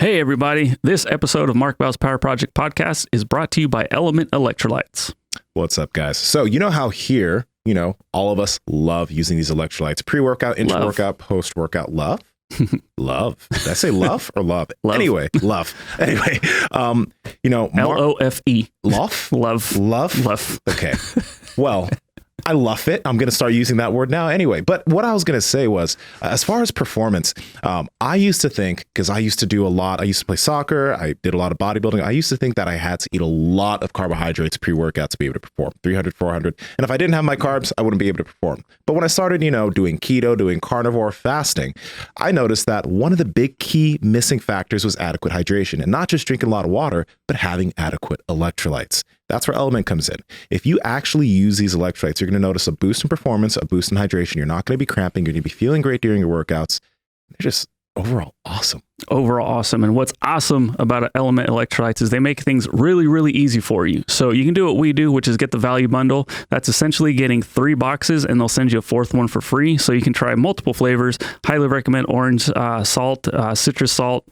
Hey, everybody. This episode of Mark Bell's Power Project podcast is brought to you by Element Electrolytes. What's up, guys? So, you know how here, all of us love using these electrolytes, pre-workout, intra-workout, post-workout. Love? Love. Did I say love or love? Love. Anyway, love. Anyway, L-O-F-E. Love? Love. Love? Love. Okay. Well, I love it. I'm going to start using that word now anyway. But what I was going to say was, as far as performance, I used to think, because I used to do a lot, I used to play soccer, I did a lot of bodybuilding. I used to think that I had to eat a lot of carbohydrates pre-workout to be able to perform, 300, 400. And if I didn't have my carbs, I wouldn't be able to perform. But when I started, doing keto, doing carnivore fasting, I noticed that one of the big key missing factors was adequate hydration, and not just drinking a lot of water, but having adequate electrolytes. That's where Element comes in. If you actually use these electrolytes, you're going to notice a boost in performance, a boost in hydration. You're not going to be cramping. You're going to be feeling great during your workouts. They're just overall awesome. Overall awesome. And what's awesome about Element Electrolytes is they make things really, really easy for you. So you can do what we do, which is get the value bundle. That's essentially getting 3 boxes, and they'll send you a 4th one for free. So you can try multiple flavors. Highly recommend orange salt, citrus salt.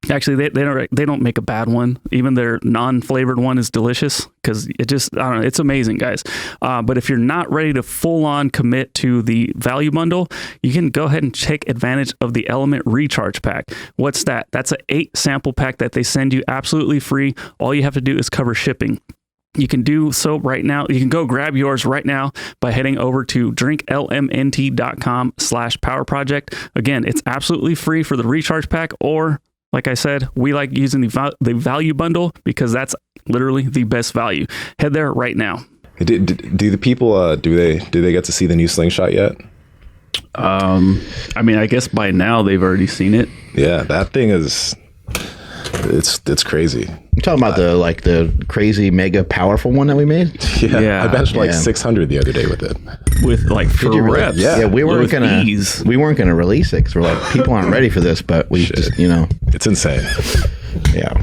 Actually, they don't make a bad one. Even their non-flavored one is delicious because it's amazing, guys. But if you're not ready to full-on commit to the value bundle, you can go ahead and take advantage of the Element Recharge Pack. What's that? That's an 8 sample pack that they send you absolutely free. All you have to do is cover shipping. You can do so right now. You can go grab yours right now by heading over to drinklmnt.com/powerproject. Again, it's absolutely free for the recharge pack, or like I said, we like using the value bundle because that's literally the best value. Head there right now. Do the people do they get to see the new slingshot yet? I mean, I guess by now they've already seen it. Yeah, that thing is it's crazy. You're talking about the crazy mega powerful one that we made? Yeah. I benched 600 the other day with it. With for reps. Yeah, we weren't gonna release it because we're like, people aren't ready for this, but we just it's insane. Yeah.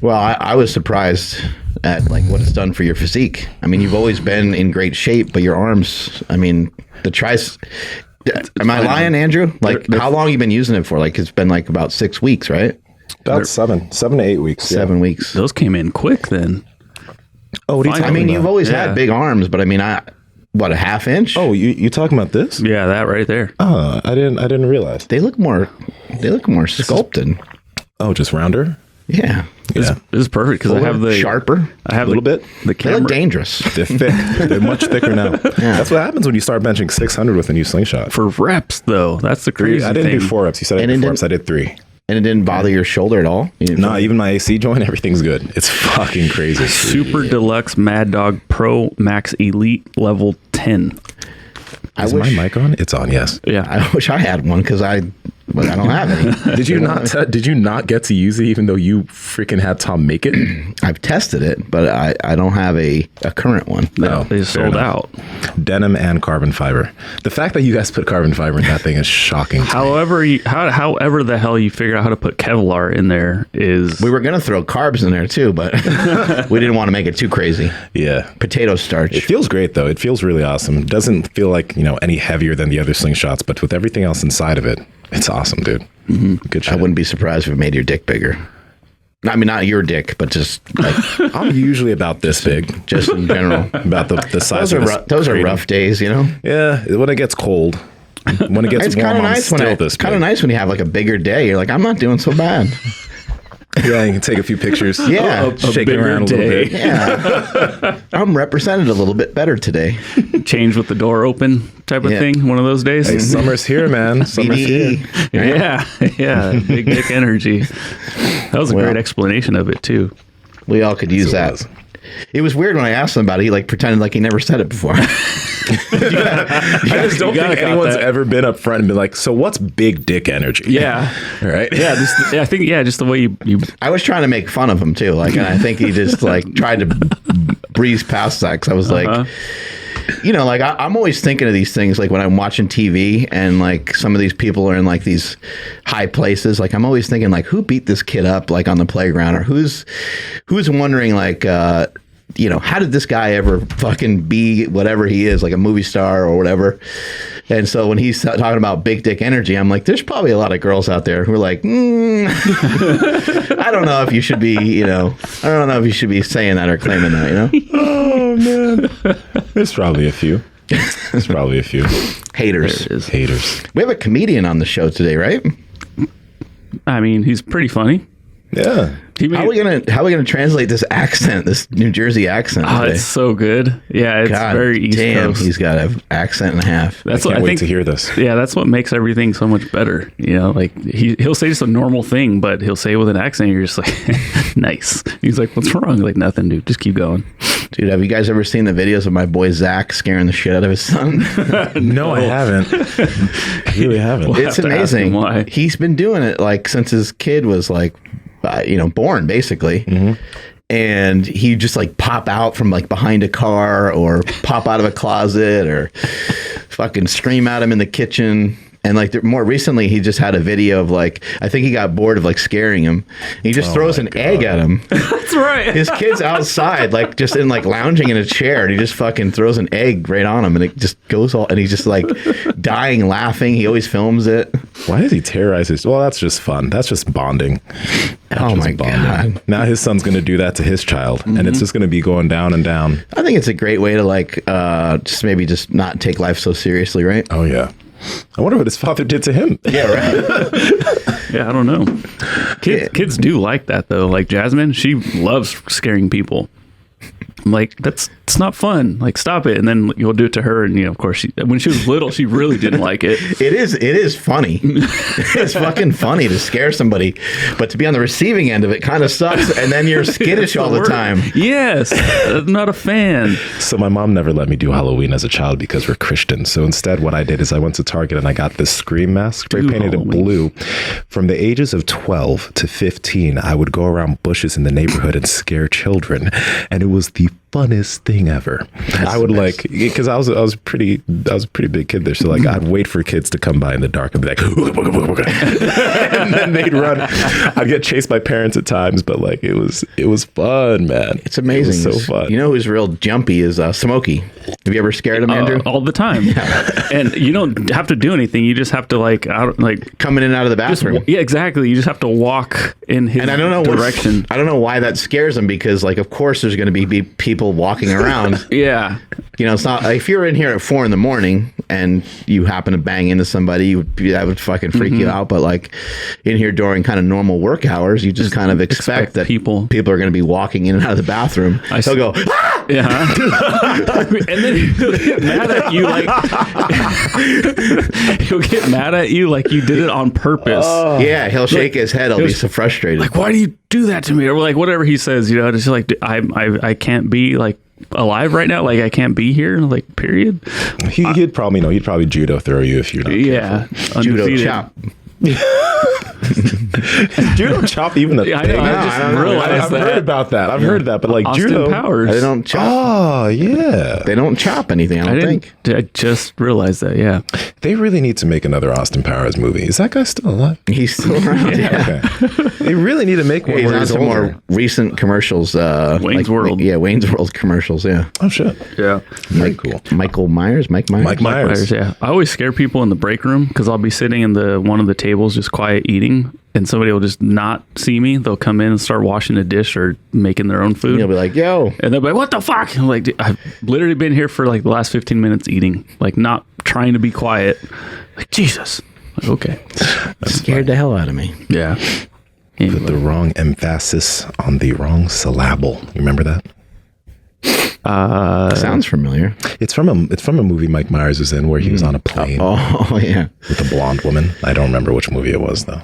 Well, I was surprised at what it's done for your physique. I mean, you've always been in great shape, but your arms, I mean, the triceps. Am I lying, Andrew? How long have you been using it for? It's been about 6 weeks, right? About 7 to 8 weeks. 7 weeks. Those came in quick then. Oh, what are you talking about? You've always had big arms, but I mean, a half inch? Oh, you talking about this? Yeah, that right there. Oh, I didn't realize. They look more sculpted. Oh, just rounder? Yeah. This is perfect because I have the sharper. I have a little bit. The camera. They look dangerous. They're thick. They're much thicker now. Yeah. That's what happens when you start benching 600 with a new slingshot. For reps, though, that's the crazy thing. I didn't do 4 reps. You said I did 4 reps. I did 3. And it didn't bother your shoulder at all? No, even my AC joint, everything's good. It's fucking crazy. Super Deluxe Mad Dog Pro Max Elite Level 10. Is my mic on? It's on, yes. Yeah. I wish I had one because I don't have any. Did you not get to use it even though you freaking had Tom make it? I've tested it, but I don't have a current one. No, they sold out. Denim and carbon fiber. The fact that you guys put carbon fiber in that thing is shocking. However the hell you figure out how to put Kevlar in there is... We were going to throw carbs in there too, but we didn't want to make it too crazy. Yeah. Potato starch. It feels great though. It feels really awesome. It doesn't feel like, any heavier than the other slingshots, but with everything else inside of it, it's awesome, dude. Mm-hmm. Good shit. I wouldn't be surprised if it made your dick bigger. I mean, not your dick, but just I'm usually about this big, just in general. About the size of this. Those are rough days, Yeah, when it gets cold. When it gets warm, I'm still this big. It's kind of nice when you have a bigger day. You're like, I'm not doing so bad. Yeah, you can take a few pictures. Yeah, shaking around a little bit. Yeah, I'm represented a little bit better today. Change with the door open type of thing. One of those days. Hey, summer's here, man. Summer's here. Yeah. Big dick energy. That was a great explanation of it too. We all could use that. It was weird when I asked him about it. He pretended like he never said it before. I just don't think anyone's ever been up front and been like, so what's big dick energy? Yeah. Right? Yeah. I think just the way you... I was trying to make fun of him too. And I think he just tried to breeze past that because I was like... I'm always thinking of these things when I'm watching TV and some of these people are in these high places. I'm always thinking who beat this kid up on the playground, or who's wondering how did this guy ever fucking be whatever he is, a movie star or whatever. And so when he's talking about big dick energy, I'm like, there's probably a lot of girls out there who are like, I don't know if you should be, I don't know if you should be saying that or claiming that, Oh man, there's probably a few. There's probably a few haters. Haters. We have a comedian on the show today, right? I mean, he's pretty funny. Yeah. How are we gonna translate this accent, this New Jersey accent? Oh, today? it's so good. Yeah, it's very East Coast. He's got an accent and a half. That's I what can't I wait think. to hear this. Yeah, that's what makes everything so much better. Like he'll say just a normal thing, but he'll say it with an accent. You're just like, nice. He's like, what's wrong? Like nothing, dude. Just keep going. Dude, have you guys ever seen the videos of my boy Zach scaring the shit out of his son? No, I haven't. I really haven't. We'll It's have to ask him amazing. why. He's been doing it like since his kid was like, born basically. Mm-hmm. And he just like pop out from like behind a car or pop out of a closet or fucking scream at him in the kitchen. And like more recently, he just had a video of like, I think he got bored of like scaring him. He just throws an egg at him. That's right. His kid's outside, like just in like lounging in a chair, and he just fucking throws an egg right on him, and it just goes all, and he's just like dying laughing. He always films it. Why does he terrorize his? Well, that's just fun. That's just bonding. Oh my God. Now his son's going to do that to his child, and it's just going to be going down and down. I think it's a great way to like just not take life so seriously, right? Oh yeah. I wonder what his father did to him. Yeah, right. Yeah, I don't know. Kids do like that though. Like Jasmine, she loves scaring people. I'm like, it's not fun. Like, stop it. And then you'll do it to her. And of course, when she was little, she really didn't like it. It is funny. It's fucking funny to scare somebody, but to be on the receiving end of it kind of sucks. And then you're skittish all the time. Yes, I'm not a fan. So my mom never let me do Halloween as a child because we're Christian. So instead, what I did is I went to Target and I got this Scream mask, spray painted it blue. From the ages of 12 to 15, I would go around bushes in the neighborhood and scare children, and it was the funnest thing ever. I would like, because I was a pretty big kid there, so like I'd wait for kids to come by in the dark and be like, and then they'd run. I'd get chased by parents at times, but like it was fun, man. It's amazing. It was so fun. You know who's real jumpy is Smokey. Have you ever scared him, Andrew? All the time. And you don't have to do anything. You just have to Coming in and out of the bathroom. yeah, exactly. You just have to walk in his And I don't know direction. I don't know why that scares him, because like of course there's going to be people walking around. Yeah. It's not like if you're in here at 4 a.m. and you happen to bang into somebody, that would fucking freak you out. But like in here during kind of normal work hours, you just kind of expect that people are going to be walking in and out of the bathroom. He'll go, ah! Yeah. And then he'll get mad at you he'll get mad at you like you did it on purpose. Yeah, he'll shake his head. He'll be so frustrated. Like, why do you do that to me? Or like whatever he says, it's like I can't be like alive right now. Like I can't be here. Like period. He'd probably judo throw you if you're not careful. Judo chop. Judo chop even a thing? I know. I just realized I've that. heard about that. I've heard that, but like Austin judo Powers. They don't chop. Oh yeah, They don't chop anything. I don't think. I just realized that. Yeah. they really need to make another Austin Powers movie. Is that guy still alive? He's still around. Yeah. Okay. They really need to make one He's where on he's some older. more recent commercials. Wayne's World. Yeah, Wayne's World commercials. Yeah. Oh shit. Yeah. Very cool. Mike Myers. Mike Myers. Yeah. I always scare people in the break room because I'll be sitting in one of the tables just quiet eating, and somebody will just not see me. They'll come in and start washing a dish or making their own food. You'll be like, yo. And they'll be like, what the fuck? I'm like, dude, I've literally been here for like the last 15 minutes eating, like not trying to be quiet. Like, Jesus. Like, okay. Scared the hell out of me. Yeah. Anyway. Put the wrong emphasis on the wrong syllable. You remember that? Sounds familiar. It's from a movie Mike Myers was in where he was on a plane Oh, yeah. with a blonde woman. I don't remember which movie it was though.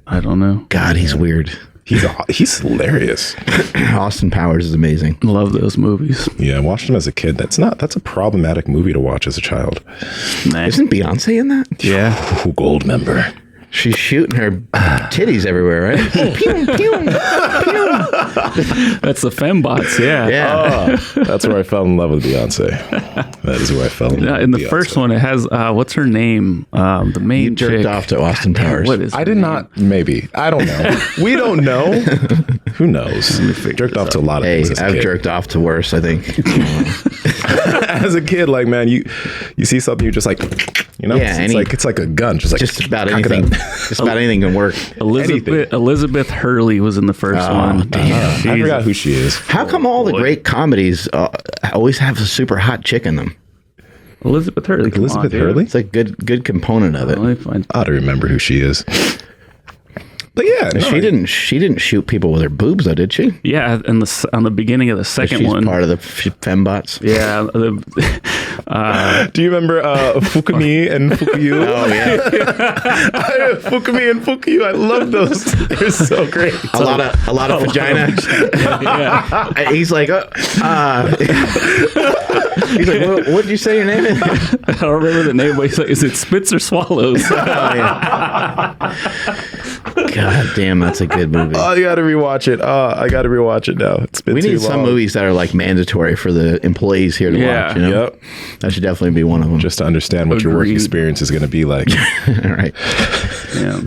I don't know. God, he's weird. He's hilarious. Austin Powers is amazing. Love those movies. Yeah, I watched him as a kid. That's a problematic movie to watch as a child. Nice. Isn't Beyonce in that? Yeah. Gold member. She's shooting her titties everywhere, right? Pew, pew, pew. That's the fembots. Yeah. Yeah. That's where I fell in love with Beyonce. That is where I fell in love In with the Beyonce. first one, it has what's her name? The main You jerked chick. off to Austin Powers. What is? I did not. Maybe. I don't know. We don't know. Who knows? Jerked off to a lot of Hey, things as a I've kid. jerked off to worse, I think. as a kid, like, man, you see something, you're just like, Yeah, it's like a gun, just like just about anything. Just about anything can work. Elizabeth Hurley was in the first one. I forgot who she is. How come all the great comedies always have a super hot chick in them? Elizabeth Hurley. Elizabeth Hurley? It's a good component of it. I I ought to remember who she is. But yeah, She didn't shoot people with her boobs, though, did she? Yeah, and on the beginning of the second She's one. part of the fembots. Yeah. Do you remember Fukumi and Fukuyu? Oh yeah, Fukumi and Fukuyu. I love those. They're so great. a lot of vagina. Yeah. He's like, he's like, what did you say your name is? I don't remember the name, but he's like, is it Spits or Swallows? Oh, yeah. God damn, that's a good movie. Oh, you got to rewatch it. I got to rewatch it now. It's been We too need long. some movies that are like mandatory for the employees here to watch. You know? Yep. That should definitely be one of them. Just to understand what your work Agreed. experience is going to be like. All right. Yeah.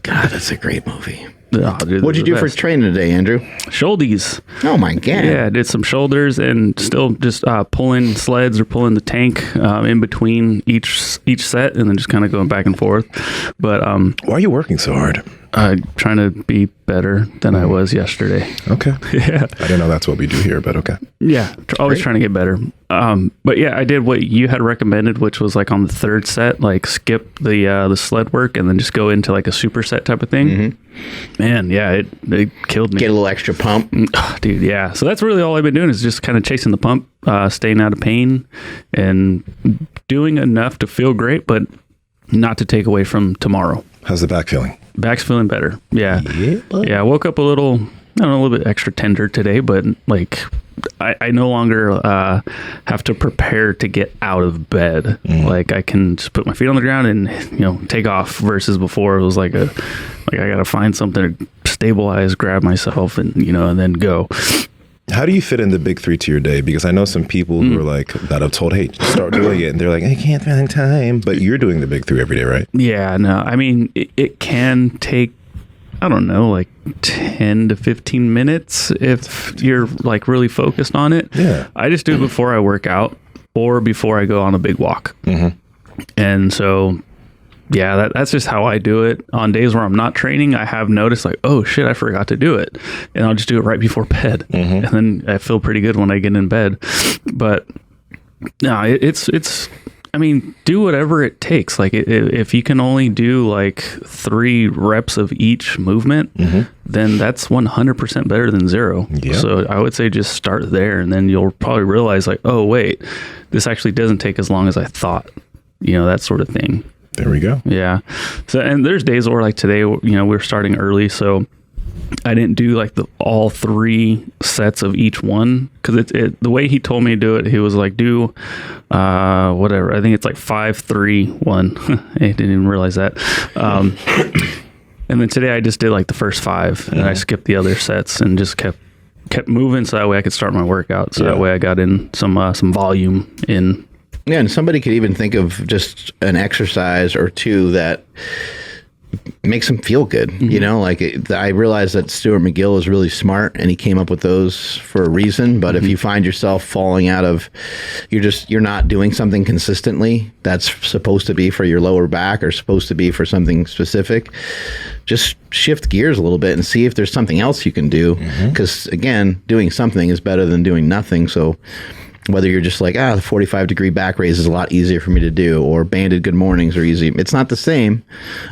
God, that's a great movie. Oh, dude, What'd you do for training today, Andrew? Shouldies? Oh my God. Yeah, I did some shoulders and still just pulling sleds or pulling the tank in between each set, and then just kind of going back and forth. But Why are you working so hard? trying to be better than I was yesterday. Okay. Yeah. I didn't know that's what we do here, but okay. Yeah, always trying to get better. But yeah, I did what you had recommended, which was like on the third set, like skip the sled work and then just go into like a superset type of thing. Mm-hmm. Man, yeah, it killed me. Get a little extra pump. Dude, yeah. So that's really all I've been doing is just kind of chasing the pump, staying out of pain, and doing enough to feel great, but not to take away from tomorrow. How's the back feeling? Back's feeling better. Yeah. Yeah. I woke up a little bit extra tender today, but like I no longer have to prepare to get out of bed. Like I can just put my feet on the ground and, take off versus before it was like I got to find something to stabilize, grab myself and then go. How do you fit in the big three to your day? Because I know some people who are like that I've told, hey, start doing it. And they're like, I can't find time. But you're doing the big three every day, right? Yeah, no. I mean, it can take, I don't know, like 10 to 15 minutes if you're like really focused on it. Yeah. I just do it before I work out or before I go on a big walk. Mm-hmm. And so, yeah, that's just how I do it. On days where I'm not training, I have noticed like, oh shit, I forgot to do it. And I'll just do it right before bed. Mm-hmm. And then I feel pretty good when I get in bed. But no, it's I mean, do whatever it takes. Like if you can only do like 3 reps of each movement, then that's 100% better than 0. Yeah. So I would say just start there, and then you'll probably realize like, oh wait, this actually doesn't take as long as I thought. That sort of thing. There we go. Yeah. So, and there's days where like today, we're starting early, so I didn't do like all 3 sets of each one because the way he told me to do it, he was like, do whatever. I think it's like 5, 3, 1. I didn't even realize that. And then today I just did like the first 5 and I skipped the other sets and just kept moving so that way I could start my workout. So that way I got in some volume in. Yeah, and somebody could even think of just an exercise or 2 that makes them feel good. I realize that Stuart McGill is really smart and he came up with those for a reason. But if you find yourself falling out of, you're not doing something consistently that's supposed to be for your lower back or supposed to be for something specific, just shift gears a little bit and see if there's something else you can do. Because again, doing something is better than doing nothing. So whether you're just like, the 45-degree back raise is a lot easier for me to do, or banded good mornings are easy. It's not the same,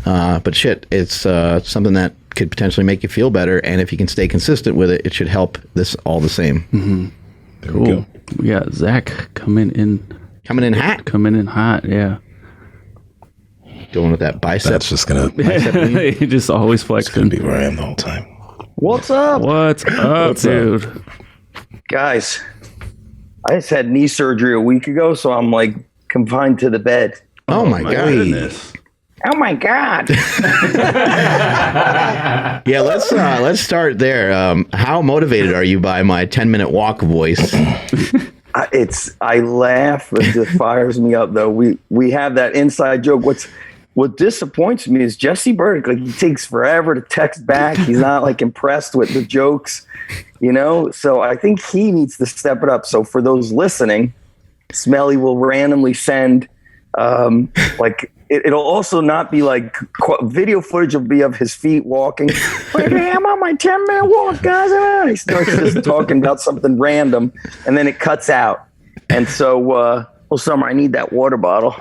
but shit, it's something that could potentially make you feel better. And if you can stay consistent with it, it should help this all the same. Mm-hmm. There we go. We got Zach coming in hot. Yeah. Going with that bicep. That's just going to He just always flexing. be where I am the whole time. What's up? What's up, dude? Guys, I just had knee surgery a week ago, so I'm like confined to the bed. Oh my God. Goodness. Oh my God. Yeah, let's start there. How motivated are you by my 10-minute walk voice? I laugh. It just fires me up though. We have that inside joke. What disappoints me is Jesse Burdick. Like, he takes forever to text back. He's not like impressed with the jokes, So I think he needs to step it up. So for those listening, Smelly will randomly send like it'll also not be like video footage will be of his feet walking. I'm on my 10-minute walk, guys. And he starts just talking about something random, and then it cuts out. And so, well, Summer, I need that water bottle.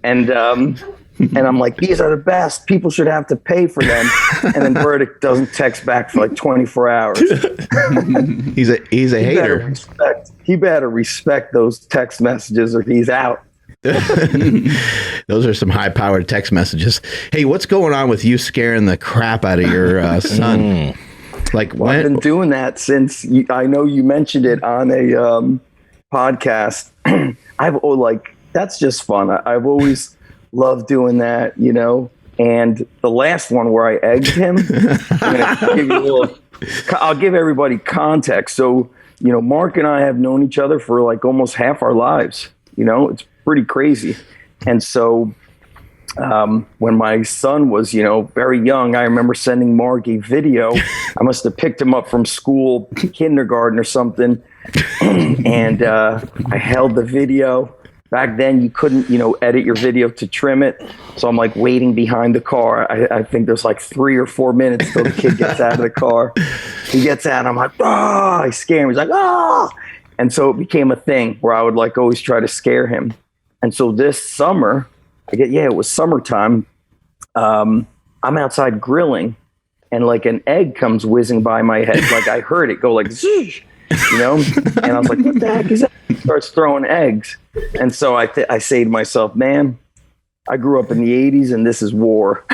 And I'm like, these are the best. People should have to pay for them. And then Burdick doesn't text back for like 24 hours. He's a hater. He better respect those text messages or he's out. Those are some high-powered text messages. Hey, what's going on with you scaring the crap out of your son? Like, I've been doing that since I know you mentioned it on a podcast. That's just fun. I've always loved doing that, you know. And the last one where I egged him, I'll give everybody context. So, you know, Mark and I have known each other for like almost half our lives. You know, it's pretty crazy. And so when my son was, you know, very young, I remember sending Mark a video. I must have picked him up from school, kindergarten or something. And I held the video. Back then you couldn't, you know, edit your video to trim it. So I'm like waiting behind the car. I think there's like 3 or 4 minutes till the kid gets out of the car. He gets out and I'm like, oh, I scare him. He's like, oh. And so it became a thing where I would like always try to scare him. And so this summer, it was summertime. I'm outside grilling and like an egg comes whizzing by my head. Like I heard it go like, zoosh, you know? And I was like, what the heck is that? He starts throwing eggs. And so I say to myself, man, I grew up in the 80s and this is war.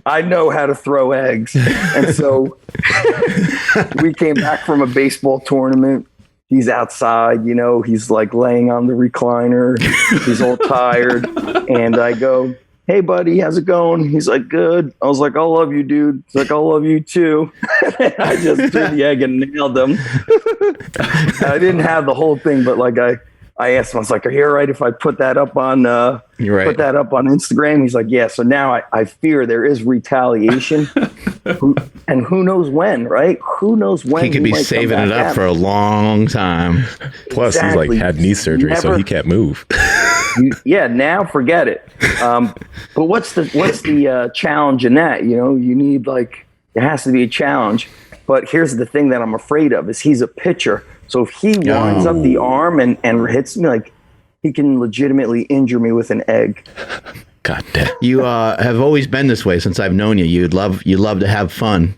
I know how to throw eggs. And so we came back from a baseball tournament. He's outside, you know, he's like laying on the recliner. He's all tired. And I go, hey, buddy, how's it going? He's like, good. I was like, I love you, dude. He's like, I love you, too. I just threw the egg and nailed him. I didn't have the whole thing, but like I asked him, I was like, are you all right if I put that up on put that up on Instagram? He's like, yeah. So now I fear there is retaliation. And who knows when, right? Who knows when he could be saving it up for a long time. Plus, he's like had knee surgery, so he can't move. Now forget it. But what's the challenge in that? You know, you need like there has to be a challenge. But here's the thing that I'm afraid of is he's a pitcher. So if he winds up the arm and hits me, like he can legitimately injure me with an egg. God damn. You have always been this way since I've known you. You love to have fun.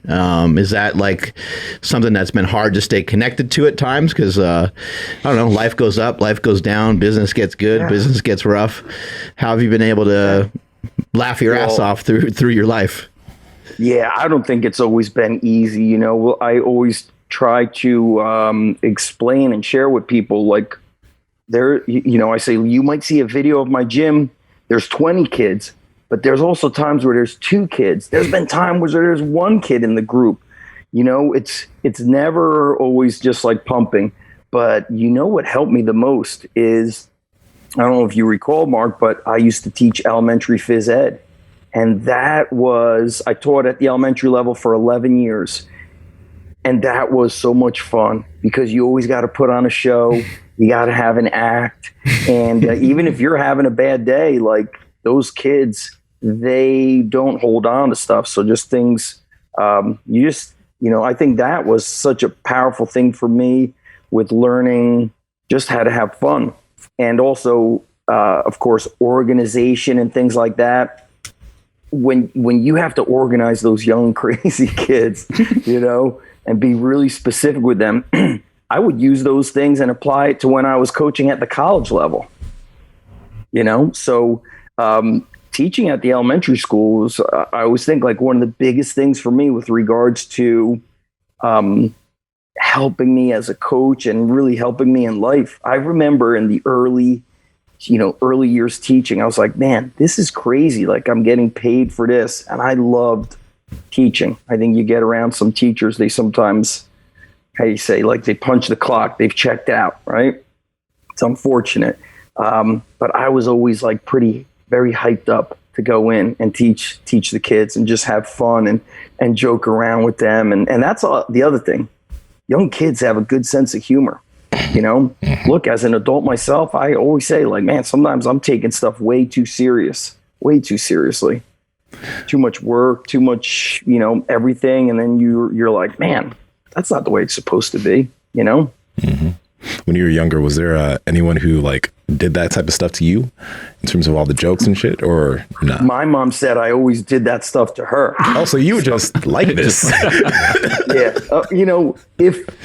Is that like something that's been hard to stay connected to at times? Because I don't know, life goes up, life goes down, business gets good, business gets rough. How have you been able to laugh your ass off through your life? Yeah, I don't think it's always been easy. You know, I always try to explain and share with people like I say, you might see a video of my gym. There's 20 kids, but there's also times where there's 2 kids. There's been times where there's 1 kid in the group. You know, it's never always just like pumping. But you know what helped me the most is, I don't know if you recall, Mark, but I used to teach elementary phys ed. And I taught at the elementary level for 11 years. And that was so much fun because you always got to put on a show. You got to have an act. And even if you're having a bad day, like those kids, they don't hold on to stuff. So just things, I think that was such a powerful thing for me with learning just how to have fun. And also, of course, organization and things like that. When you have to organize those young, crazy kids, you know, and be really specific with them, I would use those things and apply it to when I was coaching at the college level, you know? So teaching at the elementary schools, I always think like one of the biggest things for me with regards to helping me as a coach and really helping me in life. I remember in the early years teaching, I was like, man, this is crazy. Like I'm getting paid for this. And I loved teaching. I think you get around some teachers, they sometimes, how you say, like they punch the clock, they've checked out, right? It's unfortunate. But I was always like very hyped up to go in and teach the kids and just have fun and joke around with them. And that's the other thing. Young kids have a good sense of humor. You know, look, as an adult myself, I always say, like, man, sometimes I'm taking stuff way too seriously. Too much work, too much, you know, everything. And then you're like, man, that's not the way it's supposed to be, you know? Mm-hmm. When you were younger, was there anyone who like did that type of stuff to you in terms of all the jokes and shit, or not? My mom said I always did that stuff to her. Oh, so you were just like this. Yeah. You know,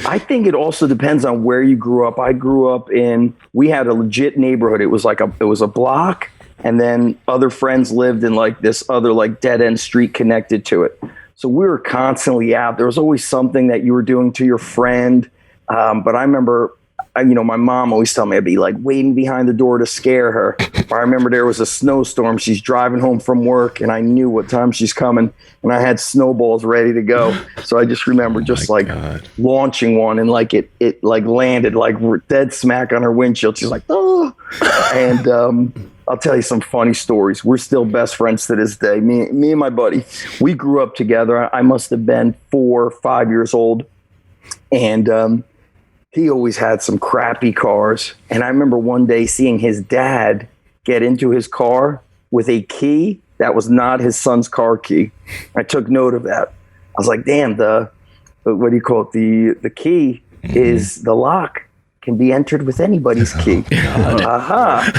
I think it also depends on where you grew up. I grew up we had a legit neighborhood. It was a block, and then other friends lived in like this other like dead end street connected to it. So we were constantly out. There was always something that you were doing to your friend. But I remember, you know, my mom always told me I'd be like waiting behind the door to scare her. I remember there was a snowstorm. She's driving home from work, and I knew what time she's coming, and I had snowballs ready to go. So I just remember launching one, and like it like landed like dead smack on her windshield. She's like, oh, and I'll tell you some funny stories. We're still best friends to this day. Me and my buddy, we grew up together. I must have been 4 or 5 years old, and he always had some crappy cars. And I remember one day seeing his dad get into his car with a key that was not his son's car key. I took note of that. I was like, damn, what do you call it? The key is the lock can be entered with anybody's key. Aha.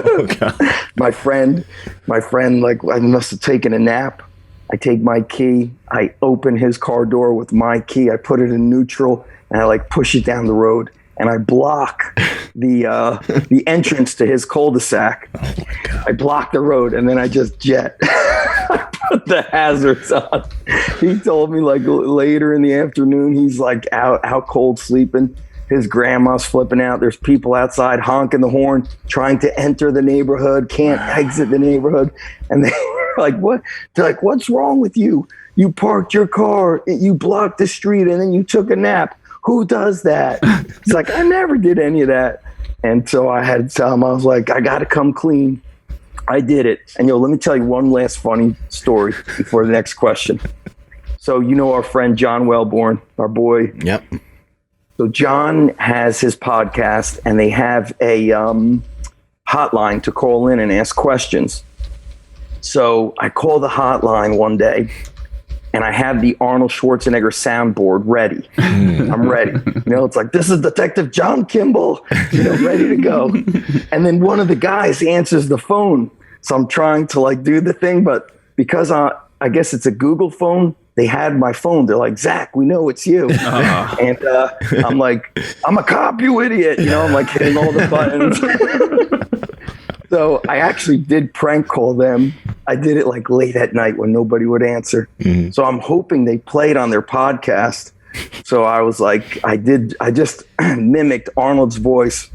Oh, God. My friend, like, I must have taken a nap. I take my key. I open his car door with my key. I put it in neutral, and I like push it down the road, and I block the entrance to his cul-de-sac. Oh my God. I block the road, and then I just jet. I put the hazards on. He told me like later in the afternoon, he's like out cold sleeping. His grandma's flipping out. There's people outside honking the horn, trying to enter the neighborhood, can't exit the neighborhood. And they're like, what? They're like, what's wrong with you? You parked your car, you blocked the street, and then you took a nap. Who does that? He's like, I never did any of that. And so I had to tell him, I was like, I got to come clean. I did it. And let me tell you one last funny story before the next question. So, you know, our friend John Wellborn, our boy. Yep. So John has his podcast, and they have a hotline to call in and ask questions. So I call the hotline one day, and I have the Arnold Schwarzenegger soundboard ready. I'm ready. You know, it's like, this is Detective John Kimball, you know, ready to go. And then one of the guys answers the phone. So I'm trying to like do the thing, but because I guess it's a Google phone, they had my phone. They're like, Zach, we know it's you. And I'm like, I'm a cop, you idiot. You know, I'm like hitting all the buttons. So I actually did prank call them. I did it like late at night when nobody would answer. Mm-hmm. So I'm hoping they played on their podcast. So I was like, I just mimicked Arnold's voice.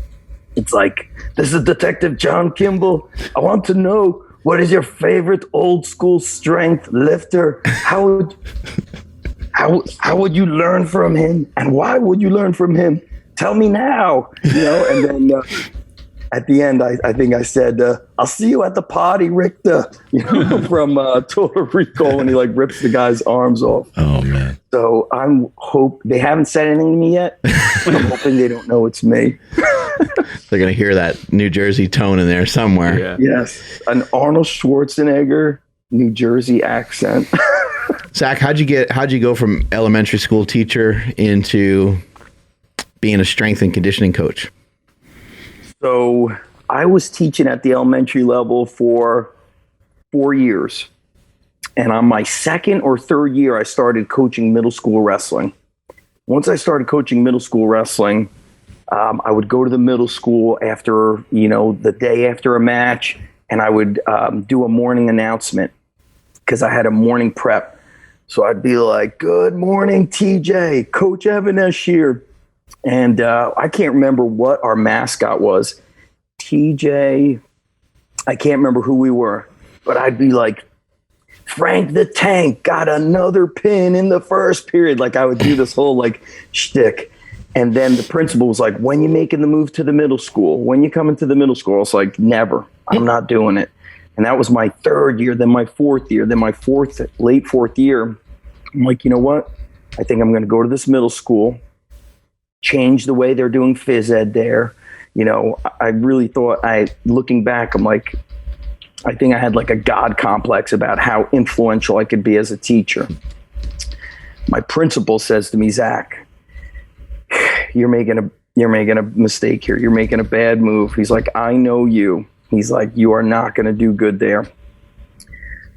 It's like, this is Detective John Kimball. I want to know, what is your favorite old school strength lifter? How would you learn from him? And why would you learn from him? Tell me now. You know, and then at the end, I think I said, I'll see you at the party, Richter, you know, from Total Recall, when he like rips the guy's arms off. Oh, man. So they haven't said anything to me yet. I'm hoping they don't know it's me. They're going to hear that New Jersey tone in there somewhere. Yeah. Yes. An Arnold Schwarzenegger, New Jersey accent. Zach, how'd you go from elementary school teacher into being a strength and conditioning coach? So I was teaching at the elementary level for 4 years. And on my second or third year, I started coaching middle school wrestling. Once I started coaching middle school wrestling, I would go to the middle school after, you know, the day after a match, and I would do a morning announcement because I had a morning prep. So I'd be like, good morning, TJ, Coach Even-Esh here. And I can't remember what our mascot was. TJ, I can't remember who we were, but I'd be like, Frank the Tank got another pin in the first period. Like I would do this whole like shtick. And then the principal was like, when you making the move to the middle school? When you coming to the middle school? I was like, never. I'm not doing it. And that was my third year, then my fourth year, then my late fourth year. I'm like, you know what? I think I'm going to go to this middle school, change the way they're doing phys ed there. You know, I really thought, looking back, I'm like, I think I had like a God complex about how influential I could be as a teacher. My principal says to me, Zach, you're making a mistake here. You're making a bad move. He's like, I know you. He's like, you are not going to do good there.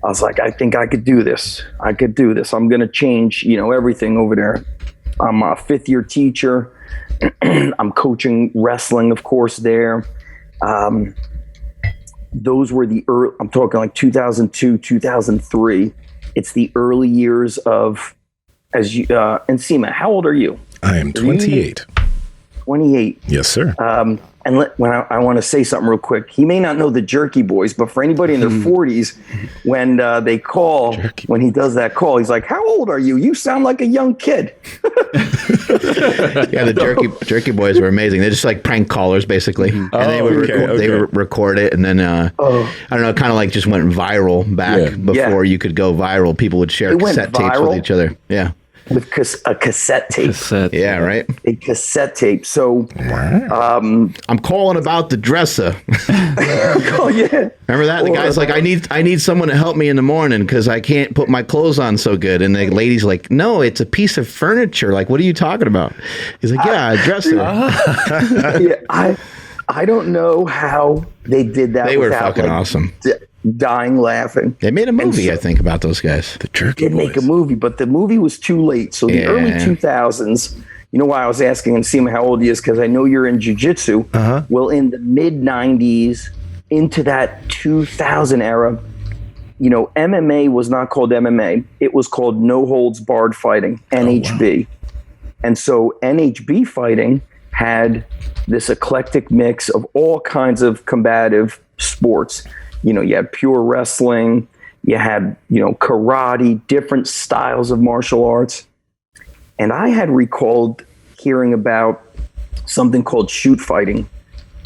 I was like, I think I could do this. I'm going to change, you know, everything over there. I'm a 5th-year teacher. I'm coaching wrestling, of course, there. Those were the early, I'm talking like 2002, 2003. It's the early years of, Nsima, how old are you? I am 28. 28. Yes, sir. When I want to say something real quick, he may not know the Jerky Boys, but for anybody in their 40s, when they call, when he does that call, he's like, how old are you? You sound like a young kid. Yeah, the Jerky Boys were amazing. They're just like prank callers, basically. And they would record it, and then, I don't know, kind of like just went viral back before you could go viral. People would share cassette tapes with each other. Yeah. With a cassette tape. Yeah, right. A cassette tape. So I'm calling about the dresser. Oh yeah. Remember that? The guy's like, I need someone to help me in the morning because I can't put my clothes on so good. And the lady's like, no, it's a piece of furniture. Like, what are you talking about? He's like, yeah, a dresser. Yeah, I don't know how they did that. They were fucking awesome. Dying laughing. They made a movie, I think, about those guys. The Jerky Boys. Did make a movie, but the movie was too late. So the early 2000s, you know why I was asking Nsima how old he is? Because I know you're in jiu-jitsu. Well, in the mid 90s into that 2000 era, you know, MMA was not called MMA. It was called No Holds Barred Fighting, NHB. And so NHB fighting had this eclectic mix of all kinds of combative sports. You know, you had pure wrestling, you had, you know, karate, different styles of martial arts. And I had recalled hearing about something called shoot fighting.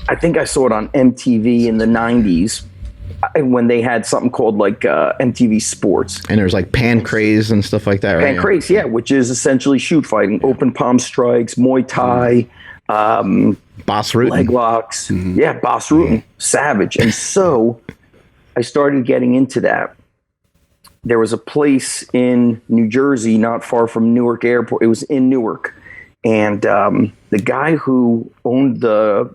I think I saw it on MTV in the 90s when they had something called like MTV Sports. And there's like pancrase and stuff like that, right? Pancrase, yeah, which is essentially shoot fighting, open palm strikes, Muay Thai, Boss Rutan. leg locks. Yeah, Boss Rutan, savage. And so I started getting into that. There was a place in New Jersey, not far from Newark Airport. It was in Newark. And the guy who owned the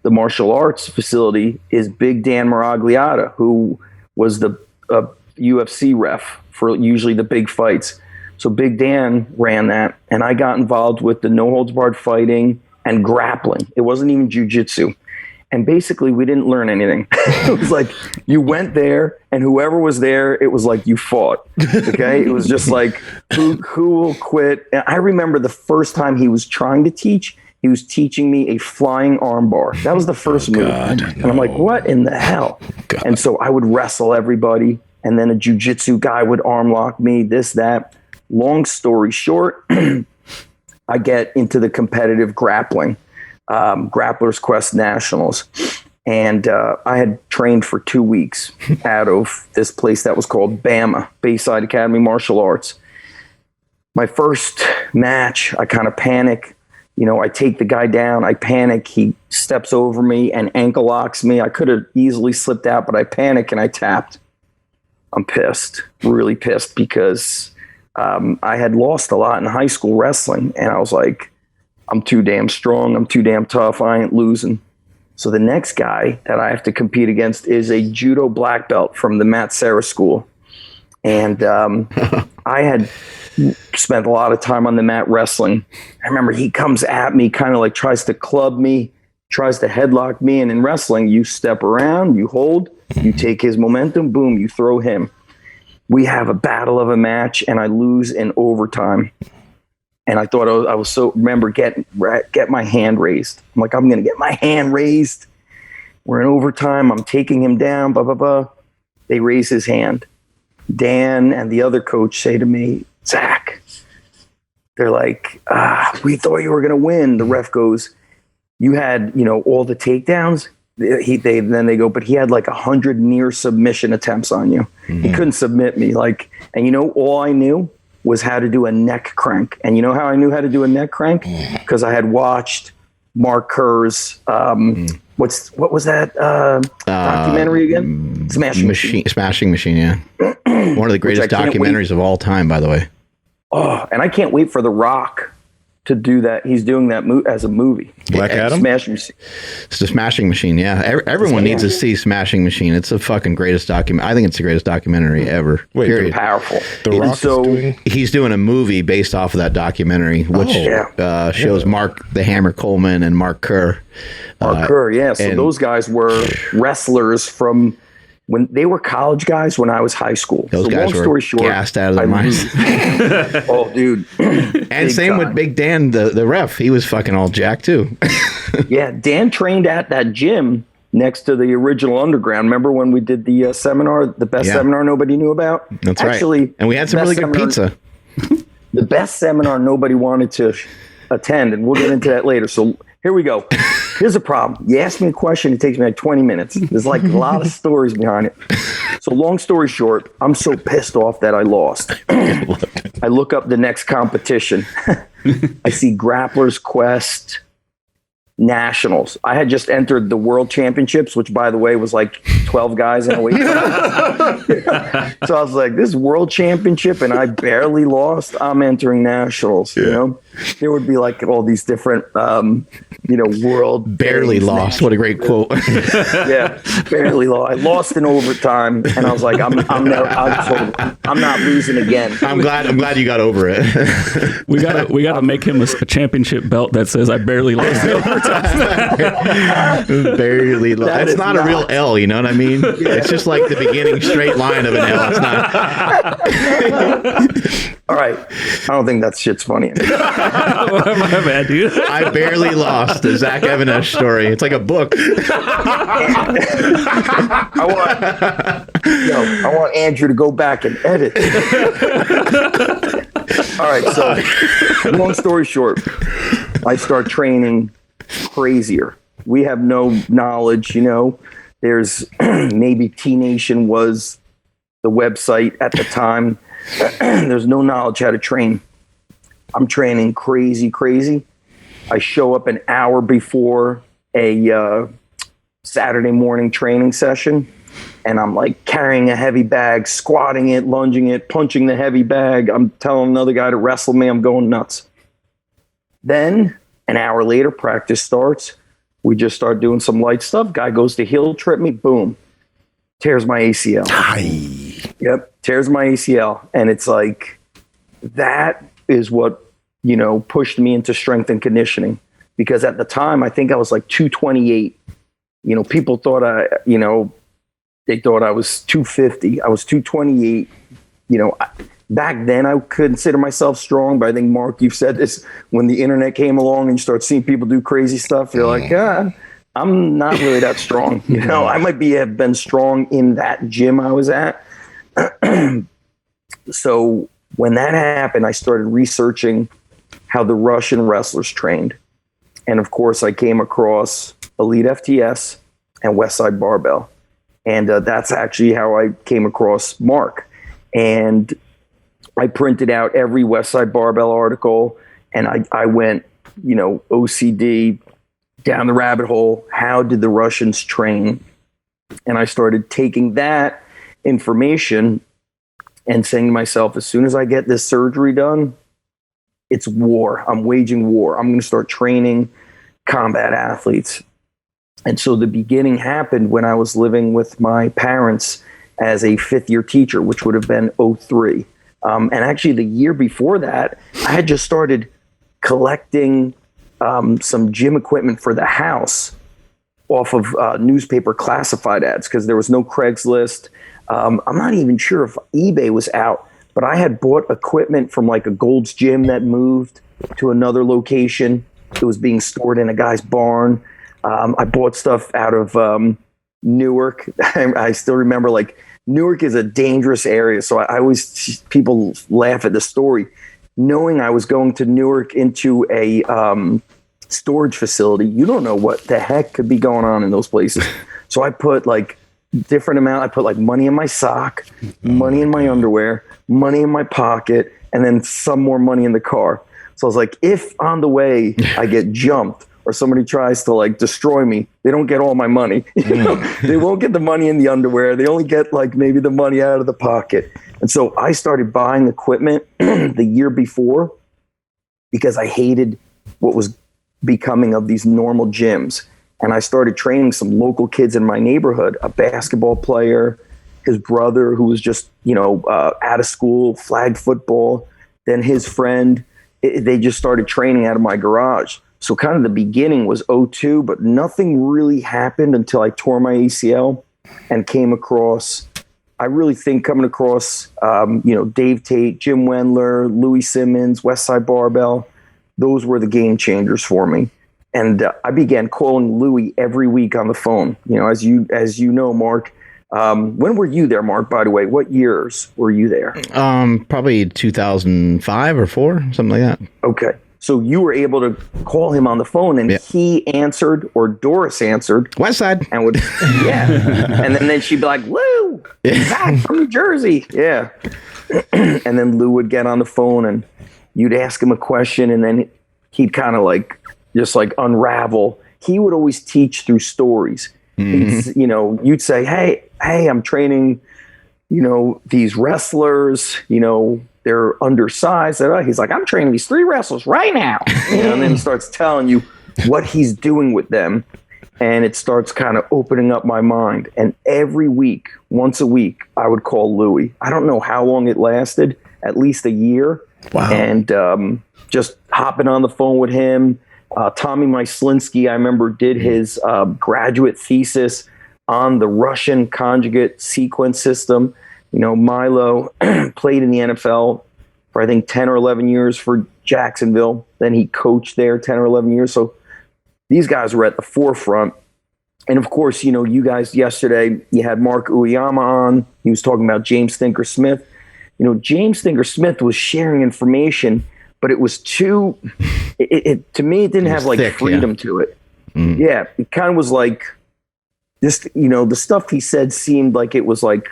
martial arts facility is Big Dan Miragliata, who was the UFC ref for usually the big fights. So Big Dan ran that, and I got involved with the no holds barred fighting and grappling. It wasn't even jiu-jitsu. And basically, we didn't learn anything. It was like you went there, and whoever was there, it was like you fought. Okay, it was just like who will quit. And I remember the first time he was trying to teach. He was teaching me a flying armbar. That was the first move, and I'm like, "What in the hell?" God. And so I would wrestle everybody, and then a jiu-jitsu guy would arm lock me. This, that. Long story short, I get into the competitive grappling. Grappler's Quest Nationals. And I had trained for 2 weeks out of this place that was called BAMA, Bayside Academy Martial Arts. My first match, I kind of panic. You know, I take the guy down, I panic. He steps over me and ankle locks me. I could have easily slipped out, but I panic and I tapped. I'm pissed, really pissed, because I had lost a lot in high school wrestling. And I was like, I'm too damn strong. I'm too damn tough. I ain't losing. So the next guy that I have to compete against is a judo black belt from the Matt Serra School. And I had spent a lot of time on the mat wrestling. I remember he comes at me, kind of like tries to club me, tries to headlock me. And in wrestling, you step around, you hold, you take his momentum, boom, you throw him. We have a battle of a match, and I lose in overtime. And I thought I was so, remember, get my hand raised. I'm like, I'm going to get my hand raised. We're in overtime. I'm taking him down, blah, blah, blah. They raise his hand. Dan and the other coach say to me, Zach, they're like, we thought you were going to win. The ref goes, you had, you know, all the takedowns. Then they go, but he had like 100 near submission attempts on you. He couldn't submit me. Like, and you know, all I knew was how to do a neck crank. And you know how I knew how to do a neck crank? Because I had watched Mark Kerr's, what was that documentary again? Smashing Machine. Smashing Machine, yeah. One of the greatest documentaries of all time, by the way. Oh, and I can't wait for The Rock to do that. He's doing that as a movie. Black Adam? Smashing Machine. It's the Smashing Machine, yeah. Everyone needs to see Smashing Machine. It's the fucking greatest document. I think it's the greatest documentary ever. Wait, period. Powerful. The Rock He's doing a movie based off of that documentary, which shows Mark the Hammer Coleman and Mark Kerr. Mark Kerr, yeah. So those guys were wrestlers from when they were college guys when I was high school. Those guys were gassed out of their minds. Oh, dude. And same with Big Dan, the ref. He was fucking all jacked too. Yeah, Dan trained at that gym next to the original Underground. Remember when we did the seminar, the best seminar nobody knew about? That's right. And we had some really good pizza. The best seminar nobody wanted to attend, and we'll get into that later. So here we go. Here's a problem. You ask me a question, it takes me like 20 minutes. There's like a lot of stories behind it. So long story short, I'm so pissed off that I lost. I look up the next competition. I see Grappler's Quest Nationals. I had just entered the World Championships, which by the way was like 12 guys in a weight class. So I was like, this is World Championship and I barely lost. I'm entering Nationals. You know, there would be like all these different world barely lost. What a great quote. Yeah, barely lost. I lost in overtime, and I was like, I'm not losing again. I'm glad you got over it. We gotta make him a championship belt that says I barely lost in overtime. Barely lost. That's not a real L, you know what I mean? Yeah. It's just like the beginning straight line of an L. It's not. All right, I don't think that shit's funny. My bad, dude. I barely lost the Zach Even-Esh story. It's like a book. I want Andrew to go back and edit. All right, so long story short, I start training crazier. We have no knowledge, There's maybe T-Nation was the website at the time. There's no knowledge how to train. I'm training crazy. I show up an hour before a Saturday morning training session, and I'm like carrying a heavy bag, squatting it, lunging it, punching the heavy bag. I'm telling another guy to wrestle me. I'm going nuts. Then an hour later, practice starts. We just start doing some light stuff. Guy goes to heel trip me. Boom. Tears my ACL. Yep. Tears my ACL. And it's like, that is what, pushed me into strength and conditioning. Because at the time, I think I was like 228. People thought they thought I was 250. I was 228. Back then I consider myself strong, but I think, Mark, you've said this, when the internet came along and you start seeing people do crazy stuff, you're like, I'm not really that strong. I might have been strong in that gym I was at. So when that happened, I started researching how the Russian wrestlers trained. And of course I came across Elite FTS and Westside Barbell. And that's actually how I came across Mark. And I printed out every Westside Barbell article, and I went, OCD down the rabbit hole. How did the Russians train? And I started taking that information and saying to myself, as soon as I get this surgery done, it's war. I'm waging war. I'm going to start training combat athletes. And so the beginning happened when I was living with my parents as a fifth-year teacher, which would have been 2003. And actually the year before that, I had just started collecting some gym equipment for the house off of newspaper classified ads, because there was no Craigslist. I'm not even sure if eBay was out, but I had bought equipment from like a Gold's Gym that moved to another location. It was being stored in a guy's barn. I bought stuff out of Newark. I still remember, like, Newark is a dangerous area. So I always, people laugh at the story. Knowing I was going to Newark into a storage facility, you don't know what the heck could be going on in those places. So I put like different amount. I put like money in my sock, money in my underwear, money in my pocket, and then some more money in the car. So I was like, if on the way I get jumped or somebody tries to like destroy me, they don't get all my money. You know? They won't get the money in the underwear. They only get like maybe the money out of the pocket. And so I started buying equipment the year before because I hated what was becoming of these normal gyms. And I started training some local kids in my neighborhood, a basketball player, his brother who was just, out of school, flag football, then his friend. They just started training out of my garage. So kind of the beginning was 2002, but nothing really happened until I tore my ACL and came across, I really think coming across, Dave Tate, Jim Wendler, Louis Simmons, Westside Barbell. Those were the game changers for me. And I began calling Louis every week on the phone. As you know, Mark, when were you there, Mark, by the way? What years were you there? Probably 2005 or 4, something like that. Okay. So you were able to call him on the phone and he answered, or Doris answered. Westside. And would, and then she'd be like, Lou, back from New Jersey. Yeah. And then Lou would get on the phone and you'd ask him a question and then he'd kind of like, just like unravel. He would always teach through stories. You'd say, hey, I'm training, these wrestlers, they're undersized. He's like, I'm training these 3 wrestlers right now. And then he starts telling you what he's doing with them. And it starts kind of opening up my mind. And every week, once a week, I would call Louis. I don't know how long it lasted, at least a year. Wow. And just hopping on the phone with him. Tommy Myslinski, I remember, did his graduate thesis on the Russian conjugate sequence system. Milo played in the NFL for, I think, 10 or 11 years for Jacksonville. Then he coached there 10 or 11 years. So these guys were at the forefront. And of course, you guys yesterday, you had Mark Uyama on. He was talking about James Thinker Smith. James Thinker Smith was sharing information, but it was too, to me, it didn't have like thick, freedom to it. Yeah, it kind of was like this, the stuff he said seemed like it was like,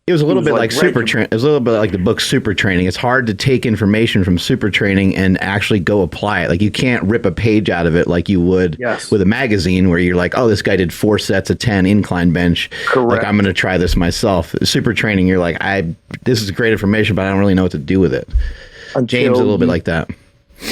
it was a little bit like super training. It was a little bit like the book Super Training. It's hard to take information from Super Training and actually go apply it. Like you can't rip a page out of it like you would with a magazine where you're like, oh, this guy did 4 sets of 10 incline bench. Correct. Like I'm going to try this myself. Super Training, you're like, this is great information, but I don't really know what to do with it. James a little bit like that.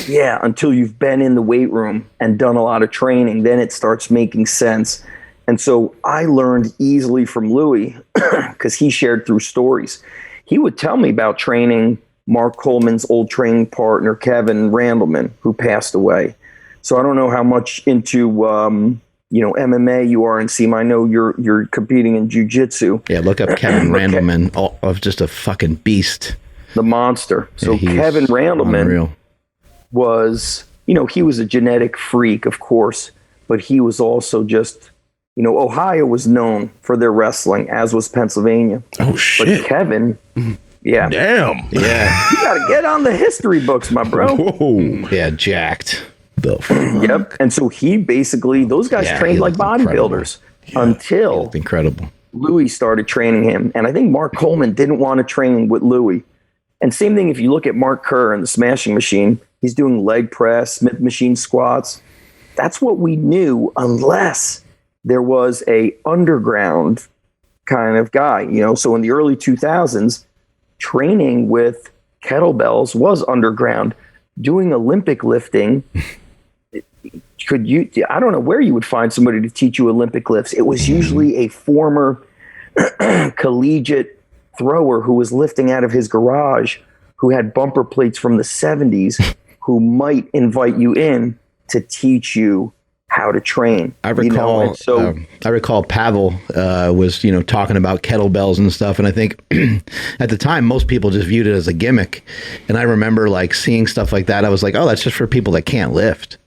Yeah, until you've been in the weight room and done a lot of training, then it starts making sense. And so I learned easily from Louis because he shared through stories. He would tell me about training Mark Coleman's old training partner, Kevin Randleman, who passed away. So I don't know how much into MMA you are, Nsima. I know you're competing in jiu-jitsu. Yeah, look up Kevin Randleman, of just a fucking beast. The monster. So Kevin Randleman was, he was a genetic freak, of course, but he was also just, Ohio was known for their wrestling, as was Pennsylvania. Oh, shit. But Kevin, yeah. Damn. Yeah. You got to get on the history books, my bro. Whoa. Yeah, jacked. Yep. And so he basically, those guys trained like bodybuilders until incredible. Louis started training him. And I think Mark Coleman didn't want to train with Louis. And same thing if you look at Mark Kerr and the Smashing Machine, he's doing leg press, Smith machine squats. That's what we knew, unless there was a underground kind of guy, So in the early 2000s, training with kettlebells was underground. Doing Olympic lifting, I don't know where you would find somebody to teach you Olympic lifts. It was usually a former collegiate thrower who was lifting out of his garage, who had bumper plates from the 70s, who might invite you in to teach you how to train. I recall, I recall Pavel was, talking about kettlebells and stuff. And I think at the time, most people just viewed it as a gimmick. And I remember like seeing stuff like that. I was like, oh, that's just for people that can't lift.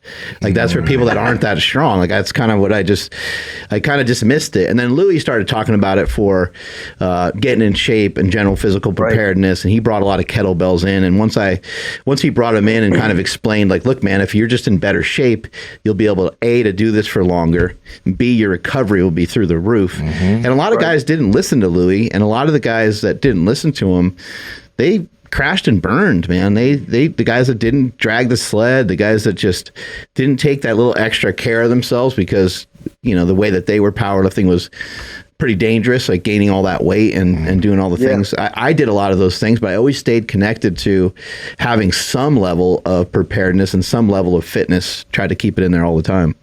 Like that's for people that aren't that strong. Like that's kind of what I kind of dismissed it. And then Louis started talking about it for getting in shape and general physical preparedness. And he brought a lot of kettlebells in. And once he brought them in and kind of explained like, look, man, if you're just in better shape, you'll be able to A, to do this for longer, and B, your recovery will be through the roof. And a lot of guys didn't listen to Louis, and a lot of the guys that didn't listen to him, they crashed and burned, man. The guys that didn't drag the sled, the guys that just didn't take that little extra care of themselves because, the way that they were powerlifting was pretty dangerous, like gaining all that weight and doing all the things. I did a lot of those things, but I always stayed connected to having some level of preparedness and some level of fitness, tried to keep it in there all the time.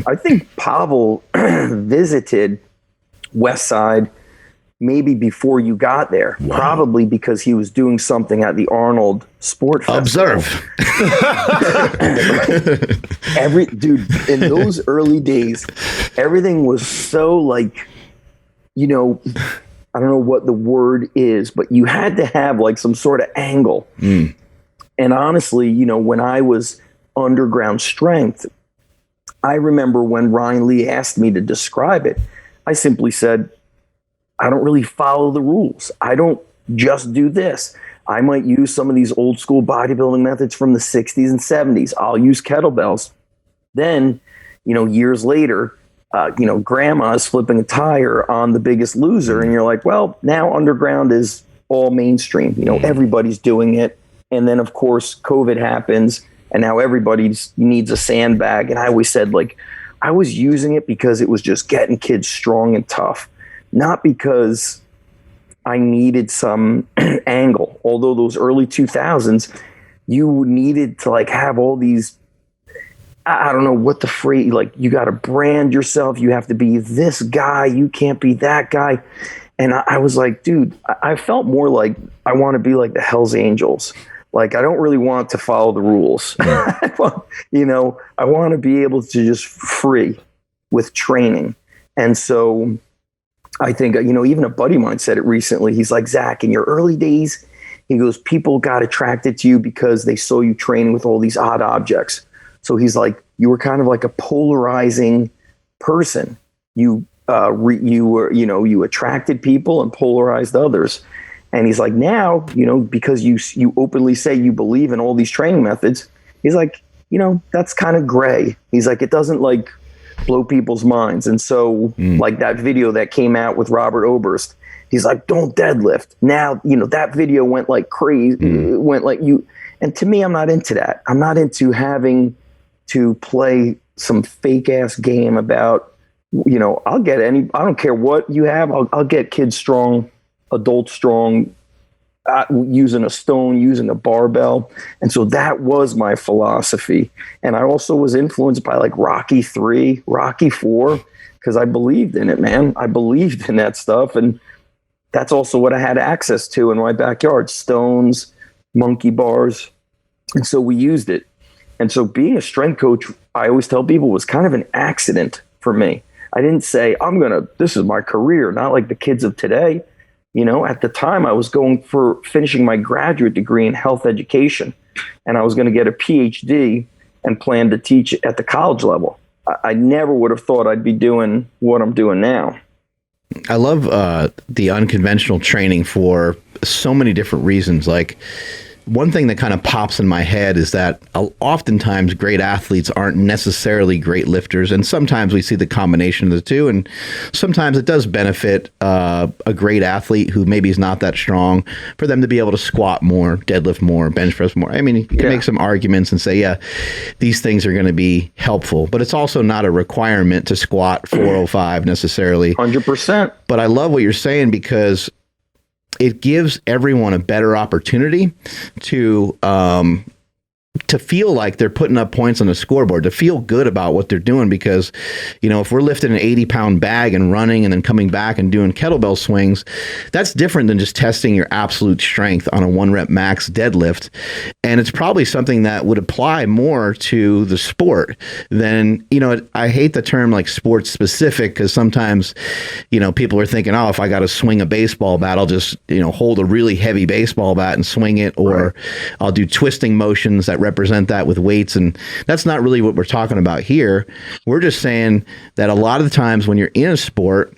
I think Pavel visited West Side maybe before you got there, probably because he was doing something at the Arnold Sport Festival. Observe. Dude, in those early days, everything was so like, I don't know what the word is, but you had to have like some sort of angle. And honestly, when I was underground strength, I remember when Ryan Lee asked me to describe it, I simply said, I don't really follow the rules. I don't just do this. I might use some of these old school bodybuilding methods from the 60s and 70s. I'll use kettlebells. Then, years later, grandma's flipping a tire on The Biggest Loser. And you're like, well, now underground is all mainstream. Everybody's doing it. And then, of course, COVID happens. And now everybody needs a sandbag. And I always said, like, I was using it because it was just getting kids strong and tough. Not because I needed some angle. Although those early 2000s, you needed to like have all these, I don't know what the phrase, like you got to brand yourself. You have to be this guy. You can't be that guy. And I was like, dude, I felt more like I want to be like the Hells Angels. Like, I don't really want to follow the rules. I want to be able to just free with training. And so I think, even a buddy of mine said it recently. He's like, Zach, in your early days, he goes, people got attracted to you because they saw you training with all these odd objects. So he's like, you were kind of like a polarizing person. You attracted people and polarized others. And he's like, now, because you openly say you believe in all these training methods, he's like, that's kind of gray. He's like, it doesn't like blow people's minds. And so like that video that came out with Robert Oberst, he's like, don't deadlift. Now, that video went like crazy. It went like and to me, I'm not into that. I'm not into having to play some fake ass game about, I don't care what you have. I'll get kids strong, adults strong, using a stone, using a barbell. And so that was my philosophy. And I also was influenced by like Rocky 3, Rocky 4, because I believed in it, man. I believed in that stuff. And that's also what I had access to in my backyard, stones, monkey bars. And so we used it. And so being a strength coach, I always tell people, was kind of an accident for me. I didn't say, this is my career, not like the kids of today. At the time I was going for finishing my graduate degree in health education, and I was going to get a PhD and plan to teach at the college level. I never would have thought I'd be doing what I'm doing now. I love the unconventional training for so many different reasons. Like, one thing that kind of pops in my head is that oftentimes great athletes aren't necessarily great lifters. And sometimes we see the combination of the two. And sometimes it does benefit a great athlete who maybe is not that strong for them to be able to squat more, deadlift more, bench press more. I mean, you can make some arguments and say, yeah, these things are going to be helpful. But it's also not a requirement to squat 405 necessarily. 100%. But I love what you're saying, because it gives everyone a better opportunity to feel like they're putting up points on the scoreboard, to feel good about what they're doing. Because, if we're lifting an 80-pound bag and running and then coming back and doing kettlebell swings, that's different than just testing your absolute strength on a 1-rep max deadlift. And it's probably something that would apply more to the sport than, I hate the term like sports specific, because sometimes, people are thinking, oh, if I got to swing a baseball bat, I'll just, hold a really heavy baseball bat and swing it, or I'll do twisting motions that represent represent that with weights, and that's not really what we're talking about here. We're just saying that a lot of the times when you're in a sport,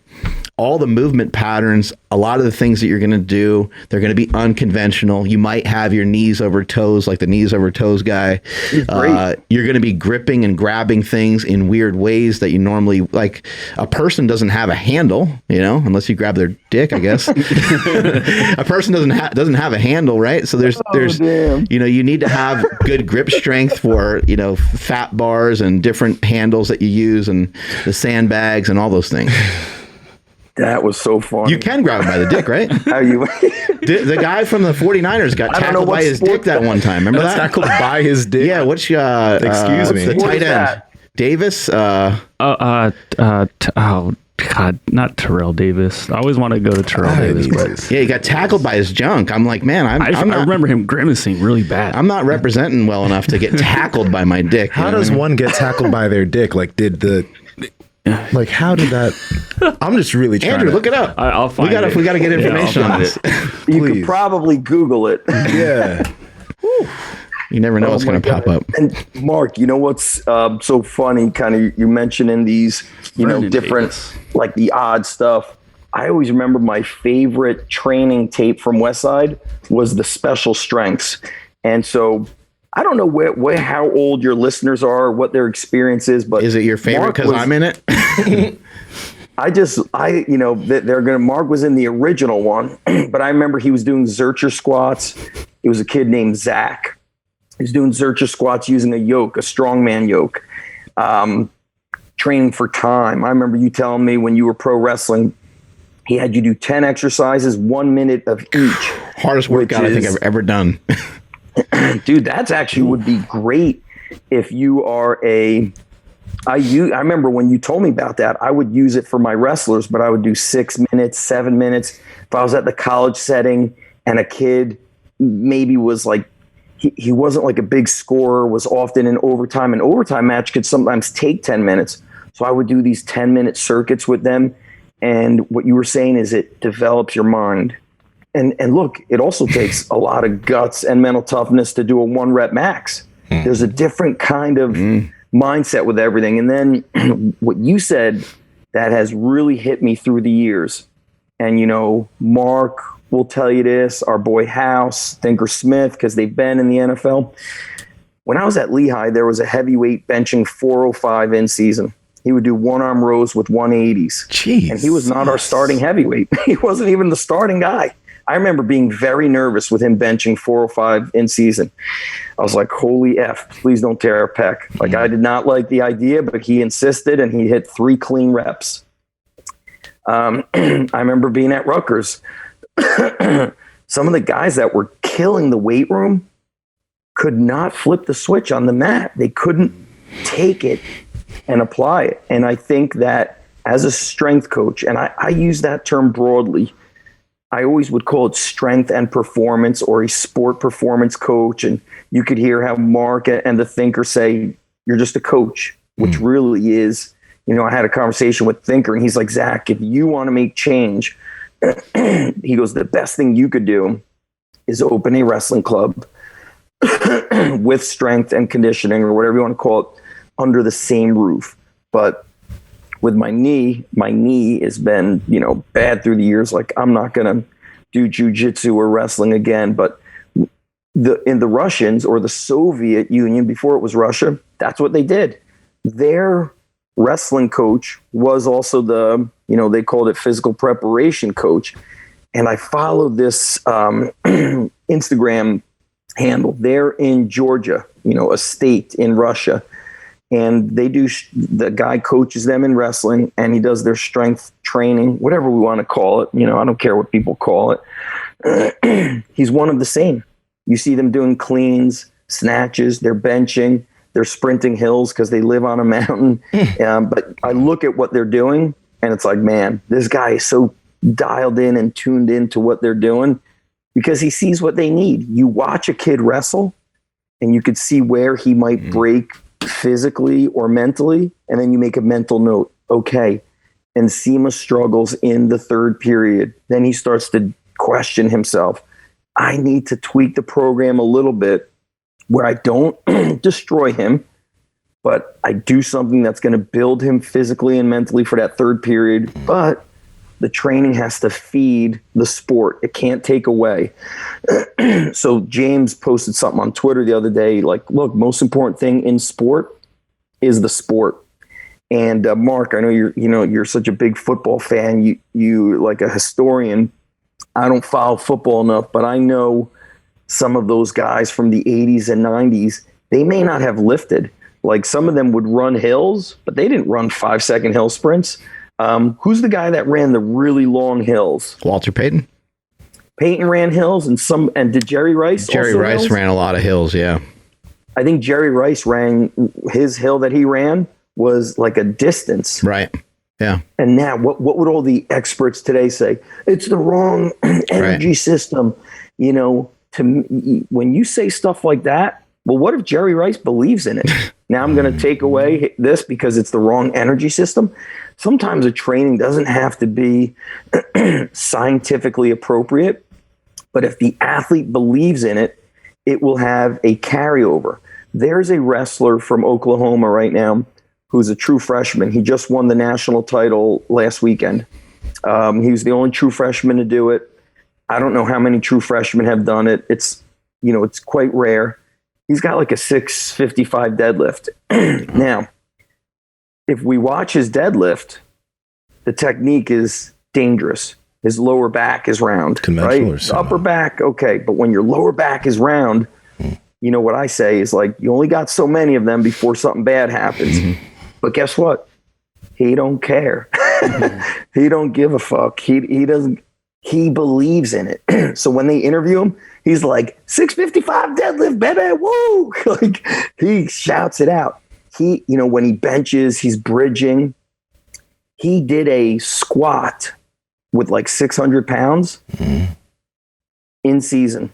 all the movement patterns, a lot of the things that you're going to do, they're going to be unconventional. You might have your knees over toes, like the knees over toes guy. You're going to be gripping and grabbing things in weird ways that you normally, like a person doesn't have a handle, unless you grab their dick, I guess. A person doesn't have a handle, right? So there's you need to have good grip strength for, fat bars and different handles that you use and the sandbags and all those things. That was so funny. You can grab him by the dick, right? How you? The guy from the 49ers got tackled by his dick that one time. Remember that? Tackled by his dick? Yeah, which excuse me. The tight end. Davis? Oh God, not Terrell Davis. I always want to go to Terrell Davis, but yeah, he got tackled by his junk. I'm like, man, I remember him grimacing really bad. I'm not representing well enough to get tackled by my dick. How does one get tackled by their dick? Like, how did that? I'm just really trying. Andrew, look it up. I'll find it. We got to get information on this. You could probably Google it. Yeah. You never know what's going to pop up. And Mark, you know what's so funny? Kind of you mentioning these, different Davis. Like the odd stuff. I always remember my favorite training tape from Westside was the special strengths, and so. I don't know how old your listeners are, or what their experience is, but is it your favorite because I'm in it? Mark was in the original one, but I remember he was doing Zercher squats. It was a kid named Zach. He was doing Zercher squats using a yoke, a strongman yoke, training for time. I remember you telling me when you were pro wrestling, he had you do 10 exercises, 1 minute of each. Hardest workout I think I've ever done. Dude, that's actually would be great if you are I remember when you told me about that, I would use it for my wrestlers, but I would do 6 minutes, 7 minutes. If I was at the college setting and a kid maybe was like, he wasn't like a big scorer, was often in overtime. An overtime match could sometimes take 10 minutes. So I would do these 10-minute circuits with them. And what you were saying is it develops your mind. And look, it also takes a lot of guts and mental toughness to do a 1-rep max. There's a different kind of mindset with everything. And then what you said that has really hit me through the years. And, Mark will tell you this, our boy House, Thinker Smith, because they've been in the NFL. When I was at Lehigh, there was a heavyweight benching 405 in season. He would do one-arm rows with 180s. Jeez. And he was not our starting heavyweight. He wasn't even the starting guy. I remember being very nervous with him benching 405 in season. I was like, holy F, please don't tear a pec. Like, I did not like the idea, but he insisted, and he hit 3 clean reps. I remember being at Rutgers. Some of the guys that were killing the weight room could not flip the switch on the mat. They couldn't take it and apply it. And I think that as a strength coach, and I use that term broadly, I always would call it strength and performance, or a sport performance coach. And you could hear how Mark and the Thinker say, you're just a coach, which really is, I had a conversation with Thinker, and he's like, Zach, if you want to make change, he goes, the best thing you could do is open a wrestling club with strength and conditioning, or whatever you want to call it, under the same roof. But with my knee has been, bad through the years. Like, I'm not going to do jujitsu or wrestling again. But in the Russians, or the Soviet Union before it was Russia, that's what they did. Their wrestling coach was also they called it physical preparation coach. And I followed this Instagram handle. They're in Georgia, a state in Russia. And the guy coaches them in wrestling, and he does their strength training, whatever we want to call it. I don't care what people call it. He's one of the same. You see them doing cleans, snatches, they're benching, they're sprinting hills because they live on a mountain. But I look at what they're doing, and it's like, man, this guy is so dialed in and tuned into what they're doing because he sees what they need. You watch a kid wrestle, and you could see where he might break physically or mentally, and then you make a mental note. Okay, Nsima struggles in the 3rd period. Then he starts to question himself. I need to tweak the program a little bit where I don't destroy him, but I do something that's going to build him physically and mentally for that third period. But the training has to feed the sport. It can't take away. So James posted something on Twitter the other day, like, look, most important thing in sport is the sport. And Mark, I know you're such a big football fan. You like a historian. I don't follow football enough, but I know some of those guys from the 80s and 90s, they may not have lifted. Like some of them would run hills, but they didn't run 5-second hill sprints. Who's the guy that ran the really long hills? Walter Payton. Payton ran hills, and did Jerry Rice? Jerry Rice hills? ran a lot of hills. Yeah. I think Jerry Rice ran his hill that he ran was like a distance. Right. Yeah. And now what would all the experts today say? It's the wrong energy system. You know, when you say stuff like that, well, what if Jerry Rice believes in it? Now I'm going to take away this because it's the wrong energy system. Sometimes a training doesn't have to be scientifically appropriate, but if the athlete believes in it, it will have a carryover. There's a wrestler from Oklahoma right now who's a true freshman. He just won the national title last weekend. He was the only true freshman to do it. I don't know how many true freshmen have done it. It's quite rare. He's got like a 655 deadlift. Now, if we watch his deadlift, the technique is dangerous. His lower back is round, right? The upper back, okay. But when your lower back is round, you know what I say is like, you only got so many of them before something bad happens. Mm-hmm. But guess what? He don't care. He don't give a fuck. He doesn't. He believes in it. So when they interview him, he's like 655 deadlift, baby, woo! Like he shouts it out. He, when he benches, he's bridging. He did a squat with like 600 pounds in season.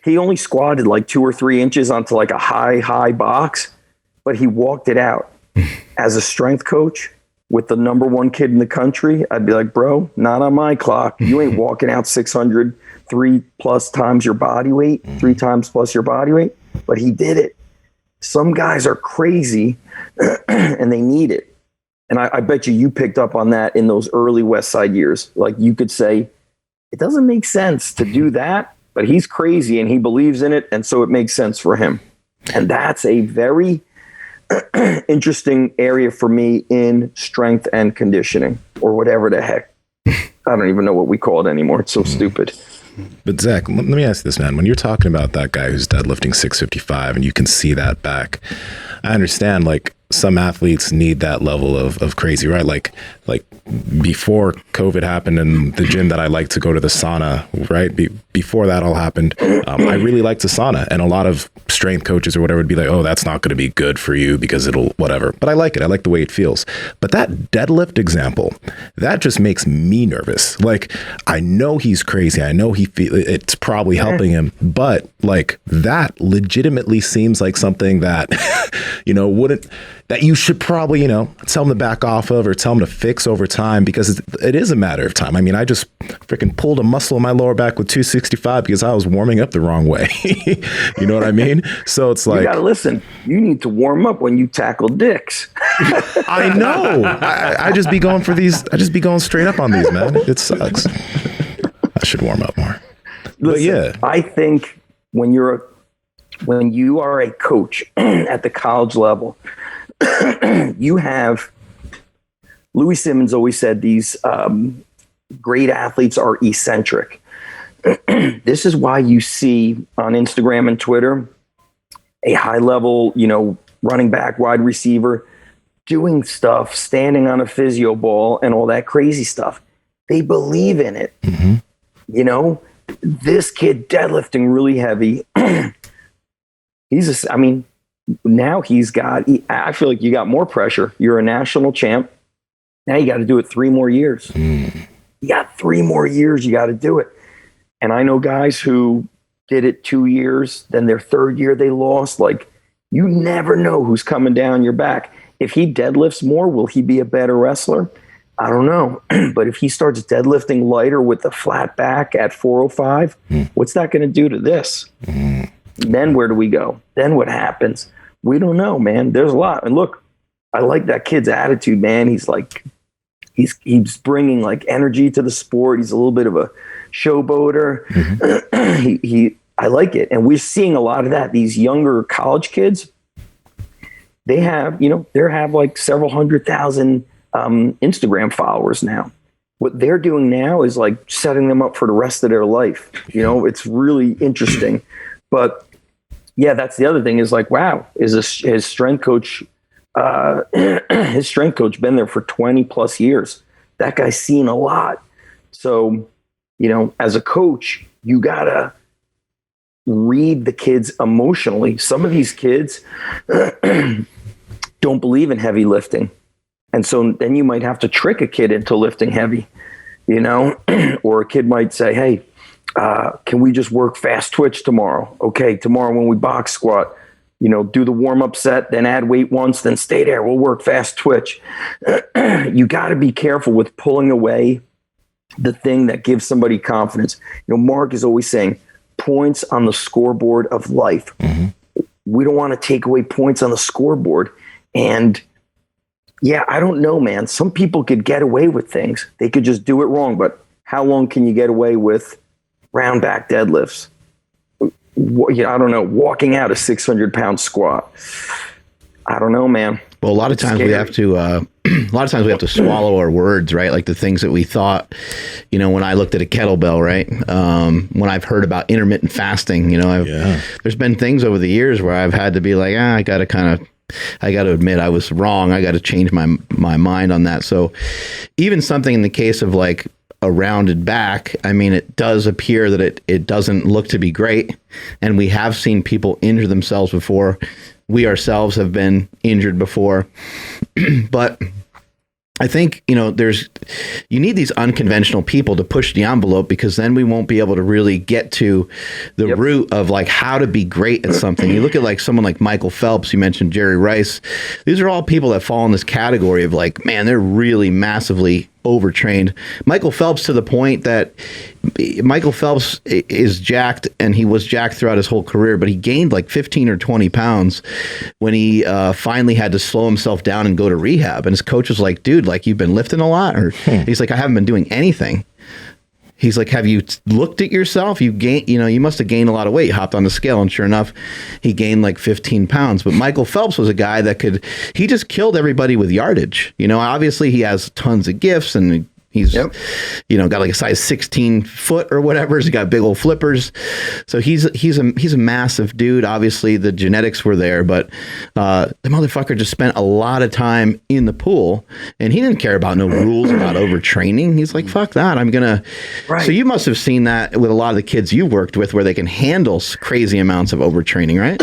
He only squatted like 2 or 3 inches onto like a high box, but he walked it out. As a strength coach with the number 1 kid in the country, I'd be like, bro, not on my clock. You ain't walking out 600, 3+ times your body weight, 3 times plus your body weight. But he did it. Some guys are crazy and they need it. And I bet you picked up on that in those early West Side years. Like you could say, it doesn't make sense to do that, but he's crazy and he believes in it. And so it makes sense for him. And that's a very interesting area for me in strength and conditioning, or whatever the heck. I don't even know what we call it anymore. It's so stupid. But Zach, let me ask this, man. When you're talking about that guy who's deadlifting 655 and you can see that back, I understand like some athletes need that level of crazy, right? Like before COVID happened and the gym that I like to go to, the sauna, right? Before that all happened, I really liked the sauna, and a lot of strength coaches or whatever would be like, oh, that's not going to be good for you because it'll whatever. But I like it. I like the way it feels. But that deadlift example, that just makes me nervous. Like I know he's crazy. I know it's probably helping him, but like that legitimately seems like something that, that you should probably, tell him to back off of or tell him to fix over time, because it is a matter of time. I mean, I just freaking pulled a muscle in my lower back with 265 because I was warming up the wrong way. You know what I mean? So it's like, you gotta listen. You need to warm up when you tackle dicks. I know. I just be going for these. I just be going straight up on these, man. It sucks. I should warm up more. Listen, but yeah, I think when you are a coach at the college level, you have, Louis Simmons always said these great athletes are eccentric. This is why you see on Instagram and Twitter a high level, running back, wide receiver doing stuff, standing on a physio ball and all that crazy stuff. They believe in it. Mm-hmm. This kid deadlifting really heavy. Now I feel like you got more pressure. You're a national champ. Now you got to do it 3 more years. You got 3 more years. You got to do it. And I know guys who did it 2 years, then their 3rd year they lost. Like, you never know who's coming down your back. If he deadlifts more, will he be a better wrestler? I don't know. But if he starts deadlifting lighter with the flat back at 405, what's that going to do to this? Then where do we go? Then what happens? We don't know, man. There's a lot. And look, I like that kid's attitude, man. He's like, he's bringing like energy to the sport. He's a little bit of a showboater. I like it. And we're seeing a lot of that. These younger college kids, they have like several 100,000 Instagram followers now. What they're doing now is like setting them up for the rest of their life. It's really interesting. But yeah, that's the other thing is like, wow, is his strength coach been there for 20 plus years? That guy's seen a lot. So, as a coach, you gotta read the kids emotionally. Some of these kids don't believe in heavy lifting. And so then you might have to trick a kid into lifting heavy, or a kid might say, hey, can we just work fast twitch tomorrow? Okay, tomorrow when we box squat, do the warm-up set, then add weight once, then stay there. We'll work fast twitch. You got to be careful with pulling away the thing that gives somebody confidence. Mark is always saying points on the scoreboard of life. We don't want to take away points on the scoreboard. And yeah, I don't know, man. Some people could get away with things. They could just do it wrong. But how long can you get away with round back deadlifts? I don't know, walking out a 600-pound squat. I don't know, man. Well, a lot of times we have to swallow our words, right? Like the things that we thought, when I looked at a kettlebell, right? When I've heard about intermittent fasting, there's been things over the years where I've had to be like, I got to admit I was wrong. I got to change my mind on that. So even something in the case of like a rounded back, I mean, it does appear that it doesn't look to be great. And we have seen people injure themselves before. We ourselves have been injured before. But I think, you need these unconventional people to push the envelope, because then we won't be able to really get to the root of like how to be great at something. You look at like someone like Michael Phelps, you mentioned Jerry Rice. These are all people that fall in this category of like, man, they're really massively overtrained. Michael Phelps, to the point that Michael Phelps is jacked, and he was jacked throughout his whole career, but he gained like 15 or 20 pounds when he finally had to slow himself down and go to rehab. And his coach was like, dude, like, you've been lifting a lot? Or he's like, I haven't been doing anything. He's like, have you looked at yourself? You must have gained a lot of weight. He hopped on the scale, and sure enough, he gained like 15 pounds. But Michael Phelps was a guy that he just killed everybody with yardage. Obviously he has tons of gifts, and he's, got like a size 16 foot or whatever. He's got big old flippers. So he's a massive dude. Obviously the genetics were there, but the motherfucker just spent a lot of time in the pool, and he didn't care about no rules about overtraining. He's like, fuck that. I'm going to. Right. So you must have seen that with a lot of the kids you worked with, where they can handle crazy amounts of overtraining, right?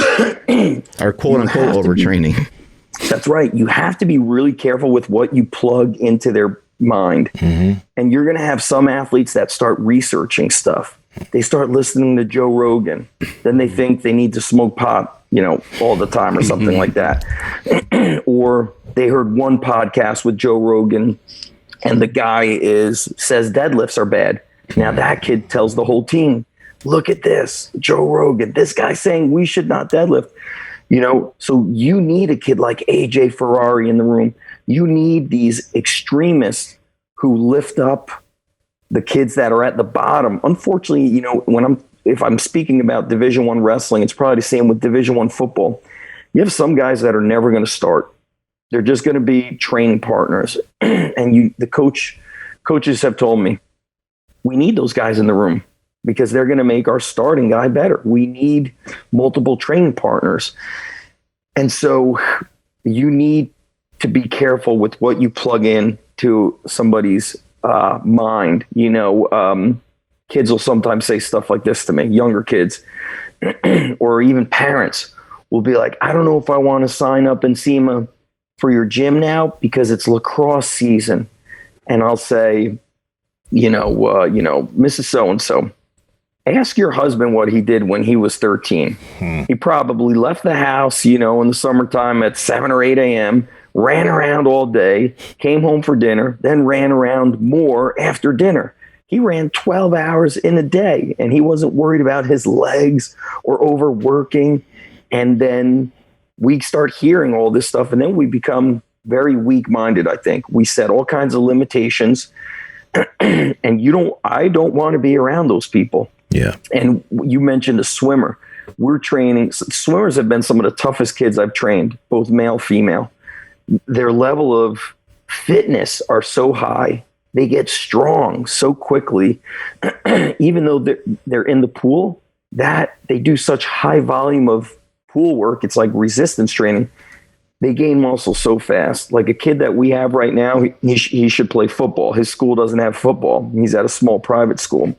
Or quote unquote overtraining. That's right. You have to be really careful with what you plug into their mind. And you're going to have some athletes that start researching stuff. They start listening to Joe Rogan. Then they think they need to smoke pot, all the time or something like that. Or they heard one podcast with Joe Rogan, and the guy says deadlifts are bad. Now that kid tells the whole team, look at this, Joe Rogan, this guy's saying we should not deadlift. So you need a kid like AJ Ferrari in the room. You need these extremists who lift up the kids that are at the bottom. Unfortunately, if I'm speaking about Division I wrestling, it's probably the same with Division I football. You have some guys that are never going to start. They're just going to be training partners. And the coaches have told me, we need those guys in the room, because they're going to make our starting guy better. We need multiple training partners. And so you need to be careful with what you plug in to somebody's mind. Kids will sometimes say stuff like this to me, younger kids, or even parents will be like, I don't know if I want to sign up Nsima for your gym now because it's lacrosse season. And I'll say, Mrs. So-and-so, ask your husband what he did when he was 13. He probably left the house, in the summertime at 7 or 8 a.m., ran around all day, came home for dinner, then ran around more after dinner. he ran 12 hours in a day, and he wasn't worried about his legs or overworking. And then we start hearing all this stuff, and then we become very weak-minded, I think. We set all kinds of limitations, and I don't want to be around those people. Yeah. And you mentioned a swimmer. We're training. Swimmers have been some of the toughest kids I've trained, both male, female. Their level of fitness are so high. They get strong so quickly, even though they're in the pool, that they do such high volume of pool work. It's like resistance training. They gain muscle so fast. Like a kid that we have right now, he should play football. His school doesn't have football. He's at a small private school.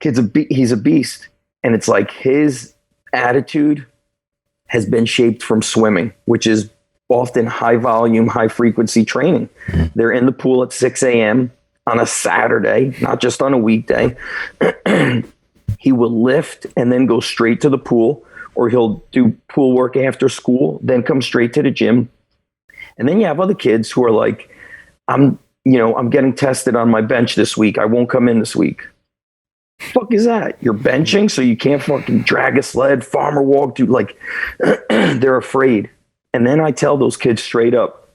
He's a beast. And it's like his attitude has been shaped from swimming, which is often high volume, high frequency training. They're in the pool at 6 a.m. on a Saturday, not just on a weekday. He will lift and then go straight to the pool, or he'll do pool work after school, then come straight to the gym. And then you have other kids who are like, I'm getting tested on my bench this week. I won't come in this week. Fuck is that? You're benching so you can't fucking drag a sled, farmer walk, dude. Like, they're afraid. And then I tell those kids straight up,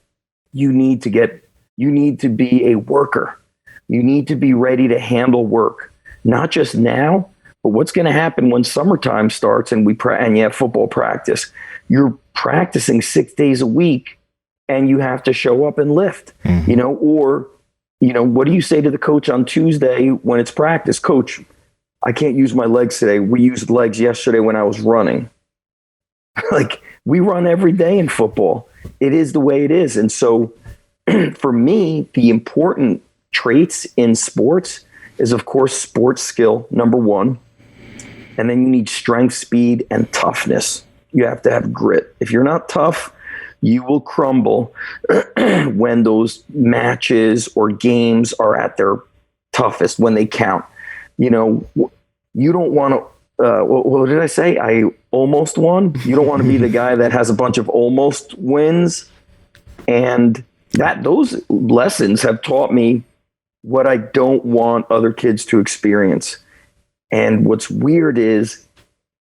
you need to be a worker. You need to be ready to handle work, not just now, but what's going to happen when summertime starts and you have football practice. You're practicing 6 days a week and you have to show up and lift, or what do you say to the coach on Tuesday when it's practice? Coach, I can't use my legs today. We used legs yesterday when I was running. Like, we run every day in football. It is the way it is. And so for me, the important traits in sports is, of course, sports skill, number one. And then you need strength, speed, and toughness. You have to have grit. If you're not tough, you will crumble when those matches or games are at their toughest, when they count. You don't want to, what did I say? I almost won. You don't want to be the guy that has a bunch of almost wins. And those lessons have taught me what I don't want other kids to experience. And what's weird is,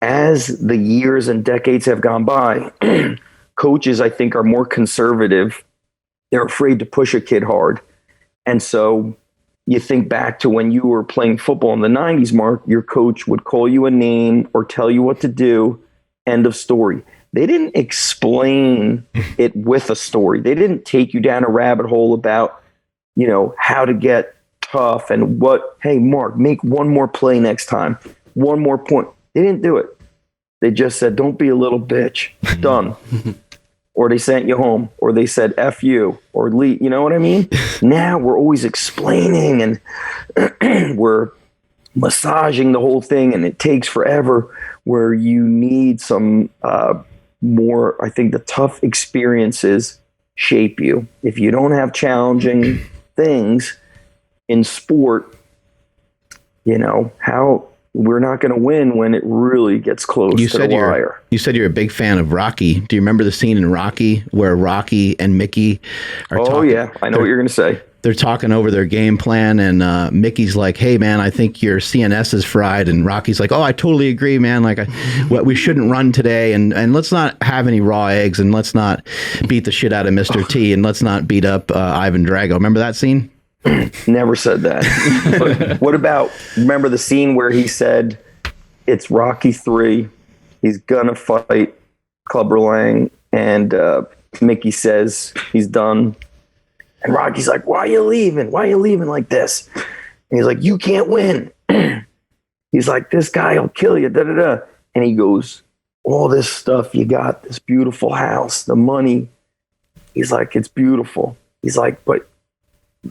as the years and decades have gone by, coaches, I think, are more conservative. They're afraid to push a kid hard. And so you think back to when you were playing football in the 90s, Mark, your coach would call you a name or tell you what to do. End of story. They didn't explain it with a story. They didn't take you down a rabbit hole about, how to get tough and hey, Mark, make one more play next time. One more point. They didn't do it. They just said, don't be a little bitch. Done. Or they sent you home, or they said, F you, or leave. You know what I mean? Now we're always explaining and we're massaging the whole thing, and it takes forever, where you need some more, I think the tough experiences shape you. If you don't have challenging things in sport, how we're not going to win when it really gets close to the wire. You said you're a big fan of Rocky. Do you remember the scene in Rocky where Rocky and Mickey are talking? Oh, yeah. I know what you're going to say. They're talking over their game plan, and Mickey's like, hey, man, I think your CNS is fried. And Rocky's like, oh, I totally agree, man. Like, we shouldn't run today, and let's not have any raw eggs, and let's not beat the shit out of Mr. T, and let's not beat up Ivan Drago. Remember that scene? Never said that. But what about, remember the scene where he said, it's Rocky 3, he's gonna fight Clubber Lang, and Mickey says he's done, and Rocky's like, why are you leaving like this? And he's like, you can't win. He's like, this guy will kill you, da-da-da. And he goes, all this stuff you got, this beautiful house, the money. He's like, it's beautiful. He's like, but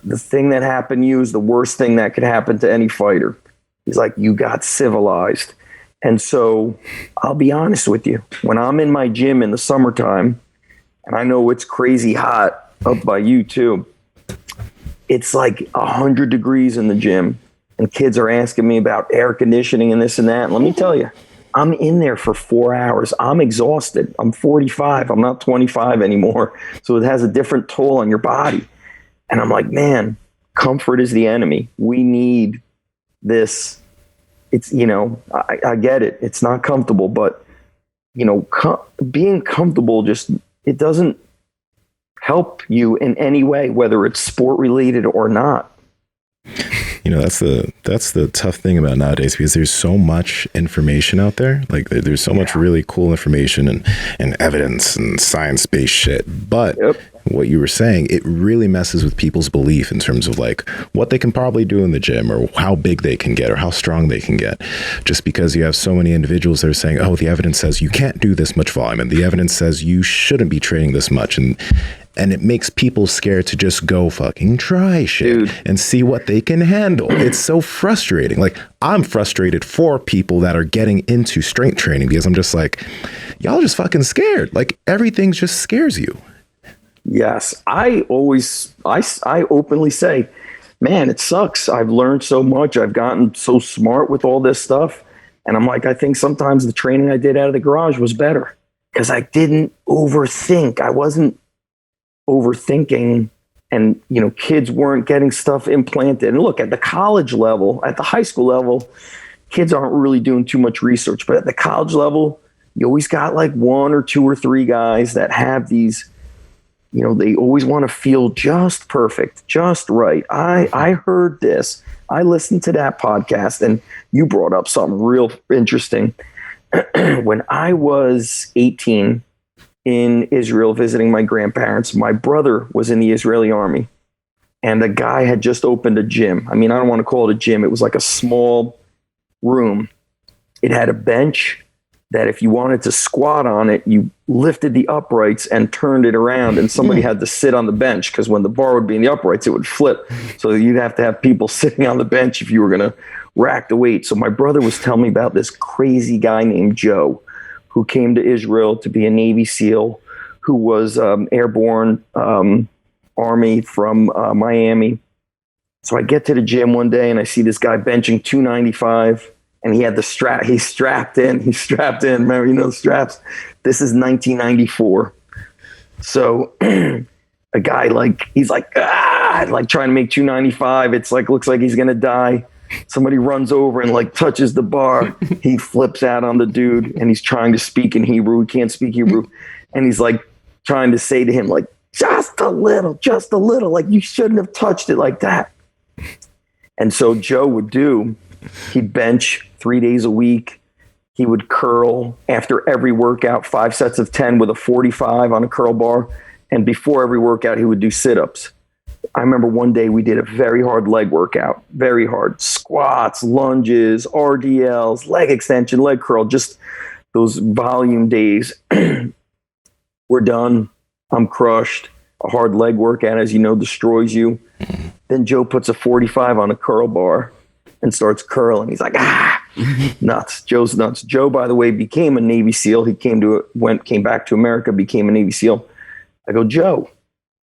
the thing that happened to you is the worst thing that could happen to any fighter. He's like, you got civilized. And so I'll be honest with you, when I'm in my gym in the summertime, and I know it's crazy hot up by you too, it's like 100 degrees in the gym, and kids are asking me about air conditioning and this and that. And let me tell you, I'm in there for 4 hours. I'm exhausted. I'm 45. I'm not 25 anymore. So it has a different toll on your body. And I'm like, man, comfort is the enemy. We need this. It's, I get it. It's not comfortable, but being comfortable it doesn't help you in any way, whether it's sport related or not. That's the tough thing about nowadays, because there's so much information out there. Like there's so much really cool information and evidence and science-based shit. But what you were saying, it really messes with people's belief in terms of like what they can probably do in the gym, or how big they can get, or how strong they can get. Just because you have so many individuals that are saying, oh, the evidence says you can't do this much volume, and the evidence says you shouldn't be training this much. And it makes people scared to just go fucking try shit and see what they can handle. It's so frustrating. Like, I'm frustrated for people that are getting into strength training, because I'm just like, y'all just fucking scared. Like, everything just scares you. Yes. I openly say, man, it sucks. I've learned so much. I've gotten so smart with all this stuff. And I'm like, I think sometimes the training I did out of the garage was better, because I didn't overthink. I wasn't overthinking, and kids weren't getting stuff implanted. And look, at the college level, at the high school level, kids aren't really doing too much research, but at the college level, you always got like 1 or 2 or 3 guys that have these, they always want to feel just perfect, just right. I heard this, I listened to that podcast, and you brought up something real interesting. When I was 18 in Israel visiting my grandparents, my brother was in the Israeli army, and a guy had just opened a gym. I mean, I don't want to call it a gym. It was like a small room. It had a bench that if you wanted to squat on it, you lifted the uprights and turned it around, and somebody had to sit on the bench, because when the bar would be in the uprights, it would flip. So you'd have to have people sitting on the bench if you were going to rack the weight. So my brother was telling me about this crazy guy named Joe, who came to Israel to be a Navy SEAL, who was airborne Army from Miami. So I get to the gym one day, and I see this guy benching 295, and he had the strap. He's strapped in. Remember, the straps. This is 1994. So a guy he's like trying to make 295. It's like, looks like he's going to die. Somebody runs over and touches the bar. He flips out on the dude, and he's trying to speak in Hebrew. He can't speak Hebrew. And he's trying to say to him, just a little, you shouldn't have touched it like that. And so Joe he'd bench 3 days a week. He would curl after every workout, 5 sets of 10 with a 45 on a curl bar. And before every workout, he would do sit-ups. I remember one day we did a very hard leg workout, very hard squats, lunges, RDLs, leg extension, leg curl, just those volume days. We're done. I'm crushed. A hard leg workout, as you know, destroys you. Then Joe puts a 45 on a curl bar and starts curling. He's like, nuts. Joe's nuts. Joe, by the way, became a Navy SEAL. He came back to America, became a Navy SEAL. I go, Joe,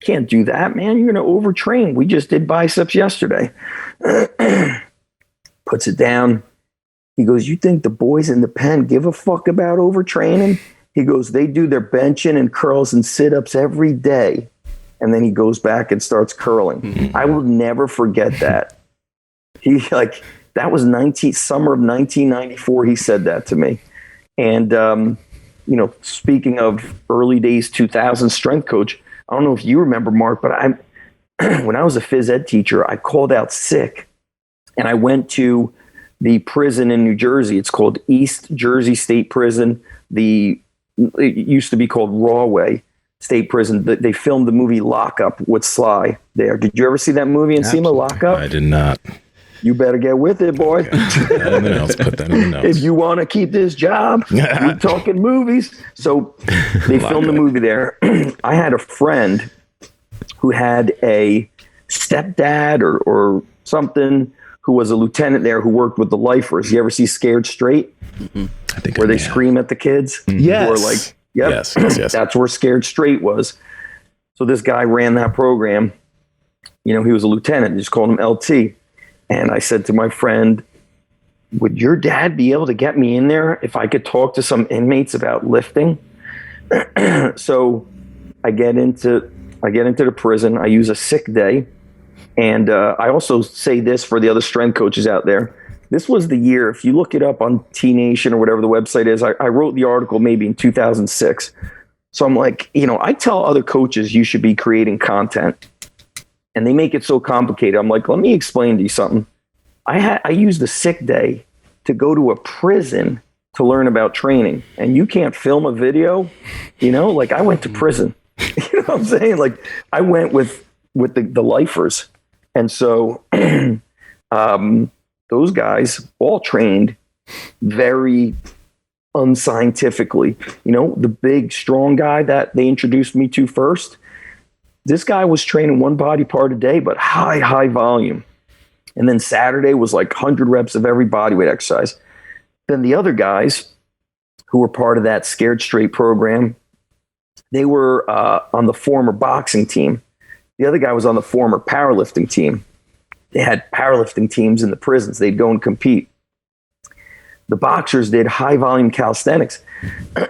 can't do that, man. You're going to overtrain. We just did biceps yesterday. Puts it down. He goes, you think the boys in the pen give a fuck about overtraining? He goes, they do their benching and curls and sit-ups every day. And then he goes back and starts curling. I will never forget that. That was summer of 1994. He said that to me. And, speaking of early days, 2000 strength coach, I don't know if you remember, Mark, but when I was a phys ed teacher, I called out sick, and I went to the prison in New Jersey. It's called East Jersey State Prison. It used to be called Rawway State Prison. They filmed the movie Lockup with Sly there. Did you ever see that movie, Nsima, Lockup? I did not. You better get with it, boy. Put that in the notes. If you want to keep this job, we're talking movies. So they filmed the movie there. I had a friend who had a stepdad or something who was a lieutenant there who worked with the lifers. You ever see Scared Straight? I think where they scream at the kids? Yes. Or Yes. That's where Scared Straight was. So this guy ran that program. He was a lieutenant. They just called him LT. And I said to my friend, would your dad be able to get me in there if I could talk to some inmates about lifting? So I get into the prison. I use a sick day. And I also say this for the other strength coaches out there. This was the year, if you look it up on T Nation or whatever the website is, I wrote the article maybe in 2006. So I'm like, I tell other coaches you should be creating content, and they make it so complicated. I'm like, let me explain to you something. I used a sick day to go to a prison to learn about training, and you can't film a video, like I went to prison. You know what I'm saying? Like I went with the lifers. And so those guys all trained very unscientifically. The big, strong guy that they introduced me to first, this guy was training one body part a day, but high volume. And then Saturday was like 100 reps of every bodyweight exercise. Then the other guys who were part of that Scared Straight program, they were on the former boxing team. The other guy was on the former powerlifting team. They had powerlifting teams in the prisons. They'd go and compete. The boxers did high volume calisthenics.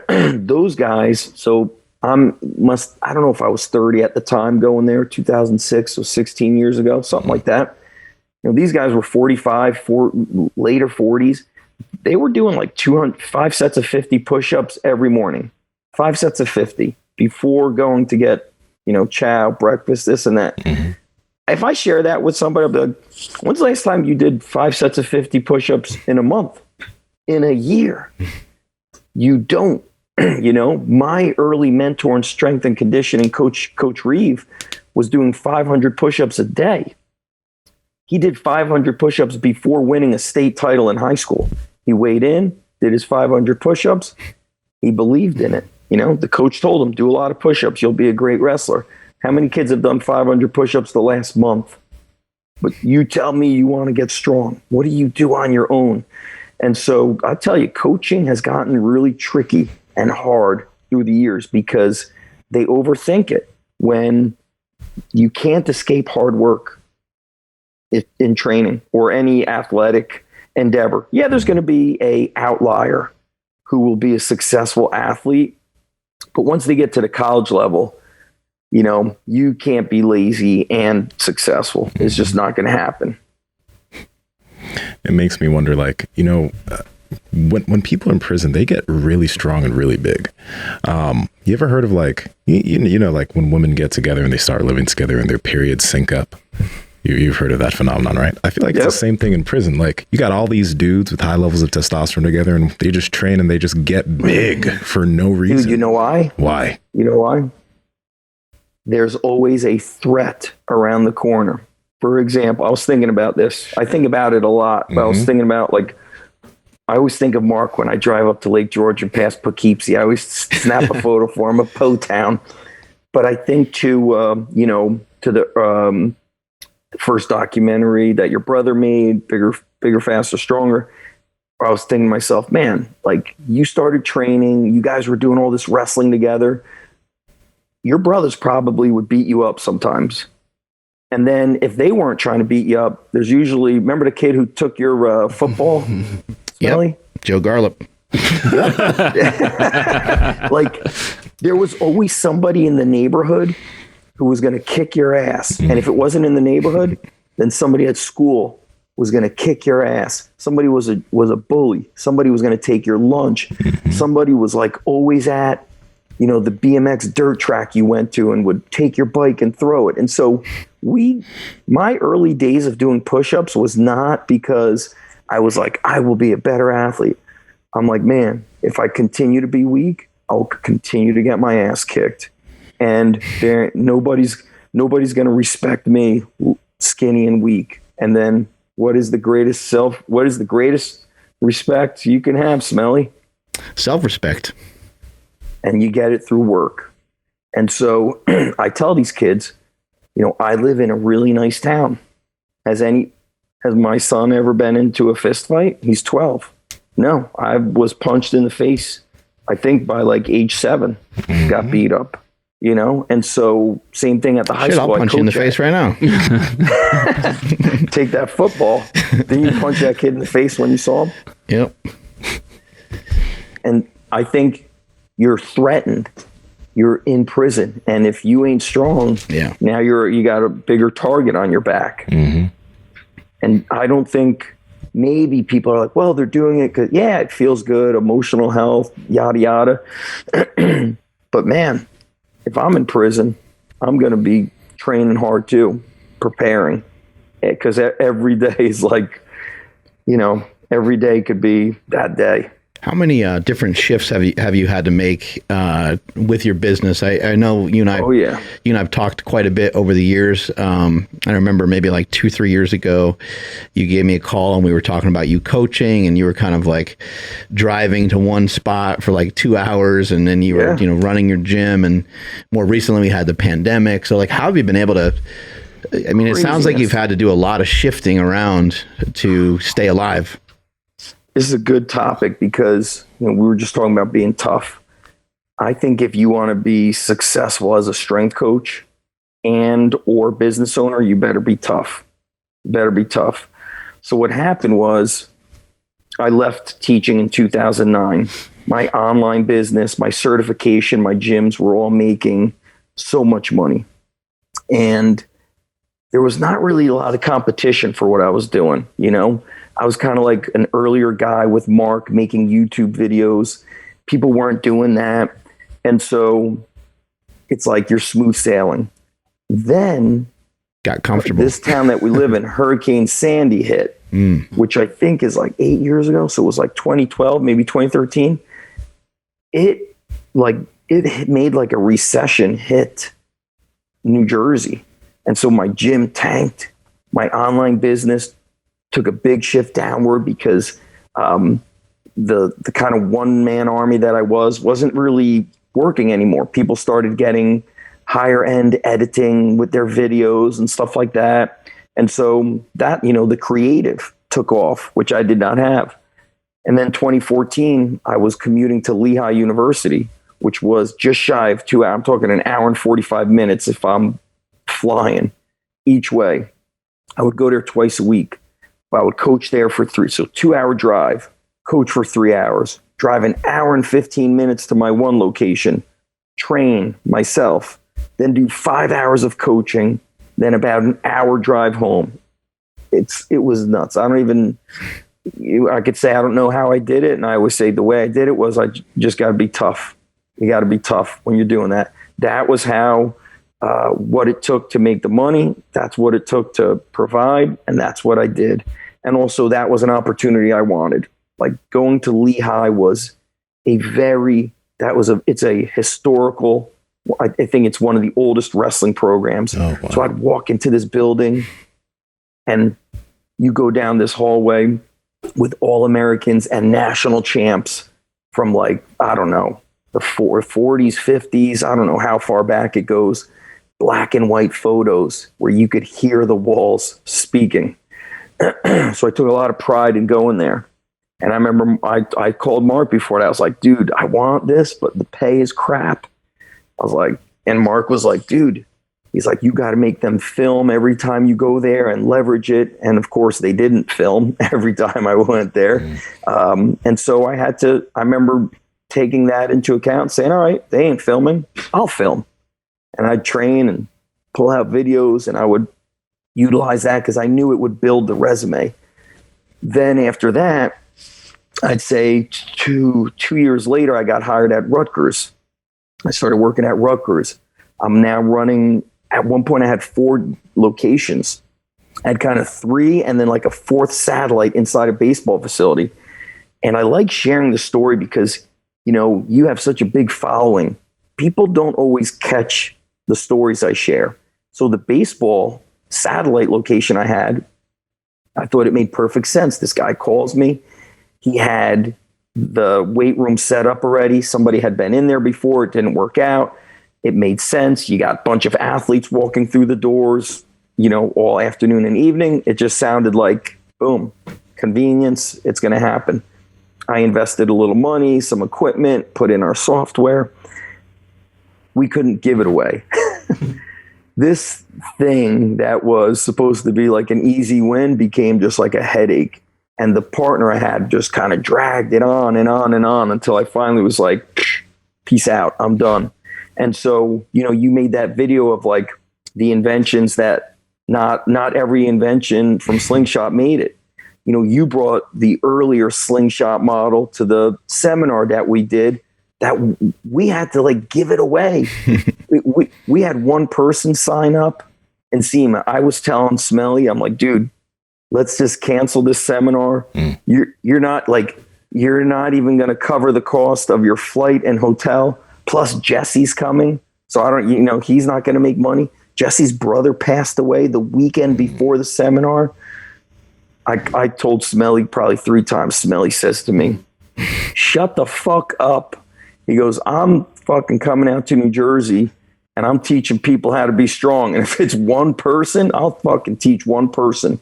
Those guys, so I don't know if I was 30 at the time going there, 2006, so 16 years ago, something like that. These guys were 45, later 40s. They were doing like 5 sets of 50 push-ups every morning, 5 sets of 50 before going to get, chow, breakfast, this and that. Mm-hmm. If I share that with somebody, I'll be like, when's the last time you did 5 sets of 50 push-ups in a month, in a year? You don't. My early mentor in strength and conditioning, Coach Reeve, was doing 500 push-ups a day. He did 500 push-ups before winning a state title in high school. He weighed in, did his 500 push-ups. He believed in it. The coach told him, do a lot of push-ups. You'll be a great wrestler. How many kids have done 500 push-ups the last month? But you tell me you want to get strong. What do you do on your own? And so I tell you, coaching has gotten really tricky and hard through the years because they overthink it when you can't escape hard work in training or any athletic endeavor. Yeah, there's going to be a outlier who will be a successful athlete, but once they get to the college level, you can't be lazy and successful. It's just not going to happen. It makes me wonder, when people in prison, they get really strong and really big. You ever heard of like when women get together and they start living together and their periods sync up? You've heard of that phenomenon, right? I feel like it's the same thing in prison. Like you got all these dudes with high levels of testosterone together and they just train and they just get big for no reason. Dude, you know why? Why? You know why? There's always a threat around the corner. For example, I was thinking about this. I think about it a lot, but I was thinking about I always think of Mark when I drive up to Lake George and past Poughkeepsie. I always snap a photo for him of Po Town. But I think to the first documentary that your brother made, Bigger, Faster, Stronger. I was thinking to myself, man, you started training, you guys were doing all this wrestling together. Your brothers probably would beat you up sometimes. And then if they weren't trying to beat you up, there's usually, remember the kid who took your football? Yep. Joe Garlip. There was always somebody in the neighborhood who was going to kick your ass. And if it wasn't in the neighborhood, then somebody at school was going to kick your ass. Somebody was a bully. Somebody was going to take your lunch. Somebody was always at, the BMX dirt track you went to and would take your bike and throw it. And so my early days of doing push-ups was not because I was like, I will be a better athlete. I'm like, man, if I continue to be weak, I'll continue to get my ass kicked. And nobody's going to respect me skinny and weak. And then what is the greatest respect you can have, Smelly? Self-respect. And you get it through work. And so I tell these kids, I live in a really nice town. Has my son ever been into a fist fight? He's 12. No, I was punched in the face, I think by age 7, got beat up. And so same thing at the high school. I'll punch you in the face right now. Take that football. Then you punch that kid in the face when you saw him. Yep. And I think you're threatened you're in prison. And if you ain't strong, now you got a bigger target on your back. Mm-hmm. And I don't think, maybe people are like, well, they're doing it because, it feels good, emotional health, yada, yada. But man, if I'm in prison, I'm going to be training hard too, preparing. Because every day is like, every day could be that day. How many different shifts have you had to make with your business? I know you and I. You and I've talked quite a bit over the years. I remember maybe like 2-3 years ago, you gave me a call and we were talking about you coaching, and you were kind of like driving to one spot for like 2 hours, and then you were running your gym. And more recently, we had the pandemic. So like, how have you been able to? I mean, it sounds like you've had to do a lot of shifting around to stay alive. This is a good topic because we were just talking about being tough. I think if you want to be successful as a strength coach and or business owner, you better be tough. So what happened was I left teaching in 2009. My online business, my certification, my gyms were all making so much money. And there was not really a lot of competition for what I was doing, I was kind of like an earlier guy with Mark making YouTube videos. People weren't doing that. And so it's like you're smooth sailing. Then got comfortable. This town that we live in, Hurricane Sandy hit, which I think is like 8 years ago. So it was like 2012, maybe 2013. It made like a recession hit New Jersey. And so my gym tanked. My online business took a big shift downward because the kind of one-man army that I wasn't really working anymore. People started getting higher end editing with their videos and stuff like that. And so that, the creative took off, which I did not have. And then 2014, I was commuting to Lehigh University, which was just shy of 2 hours. I'm talking an hour and 45 minutes if I'm flying each way. I would go there twice a week. I would coach there for 3. So 2-hour drive, coach for 3 hours, drive an hour and 15 minutes to my one location, train myself, then do 5 hours of coaching, then about an hour drive home. It was nuts. I could say I don't know how I did it. And I always say the way I did it was I just got to be tough. You got to be tough when you're doing that. That was how what it took to make the money. That's what it took to provide. And that's what I did. And also that was an opportunity I wanted. Like going to Lehigh was it's a historical, I think it's one of the oldest wrestling programs. Oh, wow. So I'd walk into this building and you go down this hallway with all Americans and national champs from like, I don't know, the 40s, 50s. I don't know how far back it goes. Black and white photos where you could hear the walls speaking. So I took a lot of pride in going there. And I remember I called Mark before that. I was like, dude, I want this, but the pay is crap. I was like, and Mark was like, dude, he's like, you got to make them film every time you go there and leverage it. And of course they didn't film every time I went there. And so I remember taking that into account, saying, all right, they ain't filming, I'll film. And I'd train and pull out videos, and I would utilize that because I knew it would build the resume. Then after that, I'd say two years later, I got hired at Rutgers. I started working at Rutgers. I'm now running, at one point I had 4 locations. I had kind of 3 and then like a 4th satellite inside a baseball facility. And I like sharing the story because, you have such a big following. People don't always catch the stories I share. So the baseball satellite location I had, I thought it made perfect sense. This guy calls me. He had the weight room set up already. Somebody had been in there before. It didn't work out. It made sense. You got a bunch of athletes walking through the doors, all afternoon and evening. It just sounded like, boom, convenience. It's going to happen. I invested a little money, some equipment, put in our software. We couldn't give it away. This thing that was supposed to be like an easy win became just like a headache. And the partner I had just kind of dragged it on and on and on until I finally was like, peace out, I'm done. And so, you made that video of like the inventions that not every invention from Slingshot made it. You brought the earlier Slingshot model to the seminar that we did, that we had to like give it away. we had one person sign up, Nsima. I was telling Smelly, I'm like, dude, let's just cancel this seminar. You're not even going to cover the cost of your flight and hotel. Plus Jesse's coming. So he's not going to make money. Jesse's brother passed away the weekend before the seminar. I told Smelly probably 3 times. Smelly says to me, shut the fuck up. He goes, I'm fucking coming out to New Jersey and I'm teaching people how to be strong. And if it's one person, I'll fucking teach one person.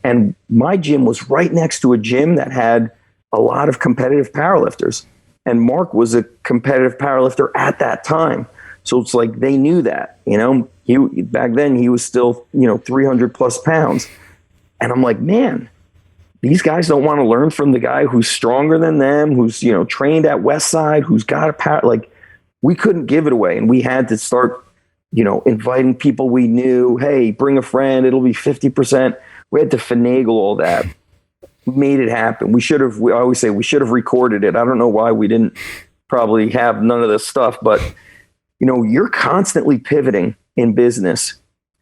And my gym was right next to a gym that had a lot of competitive powerlifters. And Mark was a competitive powerlifter at that time. So it's like they knew that, back then he was still, 300 plus pounds. And I'm like, man, these guys don't want to learn from the guy who's stronger than them, who's, trained at Westside, who's got a power. Like, we couldn't give it away. And we had to start, inviting people we knew. Hey, bring a friend. It'll be 50%. We had to finagle all that. We made it happen. I always say we should have recorded it. I don't know why we didn't probably have none of this stuff, but you're constantly pivoting in business.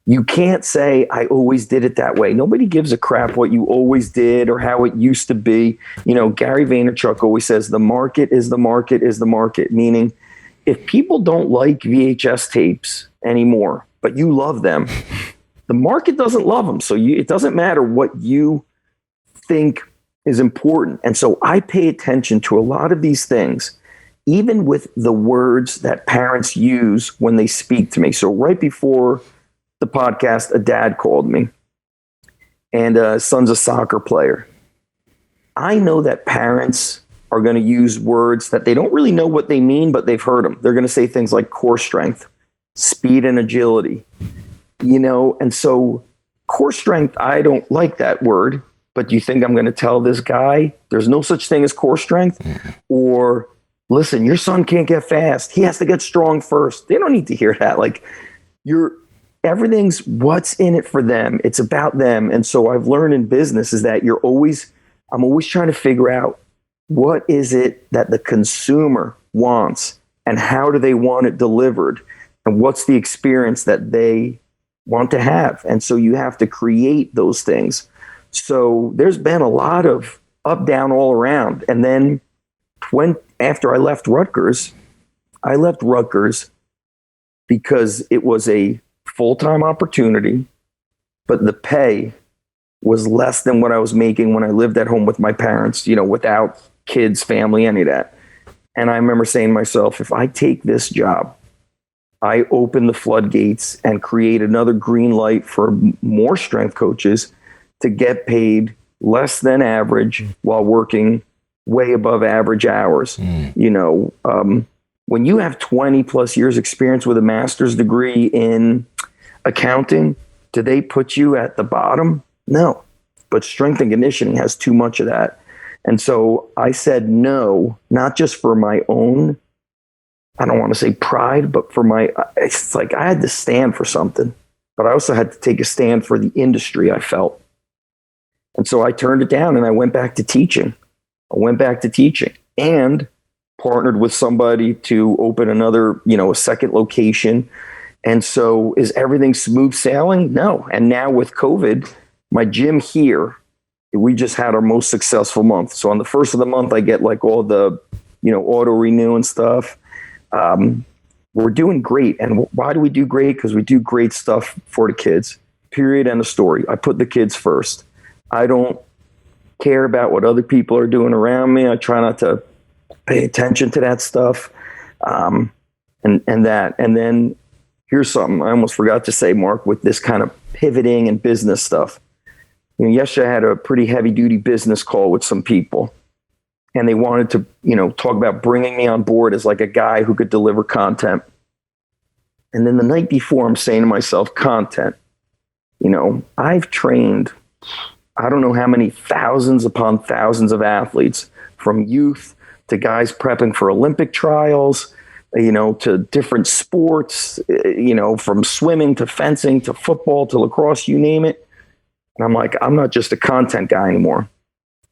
You can't say, I always did it that way. Nobody gives a crap what you always did or how it used to be. Gary Vaynerchuk always says, the market is the market is the market. Meaning, if people don't like VHS tapes anymore, but you love them, the market doesn't love them. So it doesn't matter what you think is important. And so I pay attention to a lot of these things, even with the words that parents use when they speak to me. So right before the podcast, a dad called me, and son's a soccer player. I know that parents are going to use words that they don't really know what they mean, but they've heard them. They're going to say things like core strength, speed and agility, and so core strength, I don't like that word, but do you think I'm going to tell this guy there's no such thing as core strength? Or listen, your son can't get fast. He has to get strong first. They don't need to hear that. Like, everything's what's in it for them. It's about them. And so I've learned in business is that I'm always trying to figure out what is it that the consumer wants and how do they want it delivered and what's the experience that they want to have. And so you have to create those things. So there's been a lot of up, down, all around. And then after I left Rutgers because it was a full-time opportunity, but the pay was less than what I was making when I lived at home with my parents, without kids, family, any of that. And I remember saying to myself, if I take this job, I open the floodgates and create another green light for more strength coaches to get paid less than average while working way above average hours. When you have 20 plus years experience with a master's degree in accounting, do they put you at the bottom? No, but strength and conditioning has too much of that. And so I said no, not just for my own, I don't want to say pride, but it's like I had to stand for something, but I also had to take a stand for the industry I felt. And so I turned it down and I went back to teaching. And partnered with somebody to open another, a second location. And so is everything smooth sailing? No. And now with COVID, my gym here, we just had our most successful month. So on the first of the month, I get like all the, auto renew and stuff. We're doing great. And why do we do great? Because we do great stuff for the kids, period. End of story. I put the kids first. I don't care about what other people are doing around me. I try not to pay attention to that stuff. And then here's something I almost forgot to say, Mark, with this kind of pivoting and business stuff. Yesterday I had a pretty heavy duty business call with some people, and they wanted to, talk about bringing me on board as like a guy who could deliver content. And then the night before, I'm saying to myself, content, I've trained, I don't know how many thousands upon thousands of athletes, from youth to guys prepping for Olympic trials, to different sports, from swimming to fencing to football to lacrosse, you name it. And I'm like, I'm not just a content guy anymore.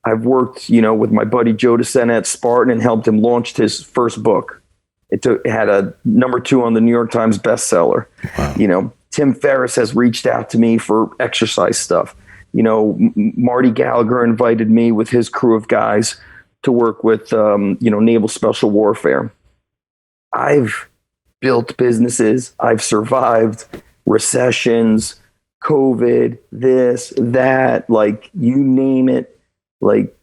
I've worked, with my buddy Joe DeSena at Spartan and helped him launch his first book. It had a #2 on the New York Times bestseller. Wow. Tim Ferriss has reached out to me for exercise stuff. Marty Gallagher invited me with his crew of guys to work with, Naval Special Warfare. I've built businesses. I've survived recessions, COVID, this, that, like you name it. Like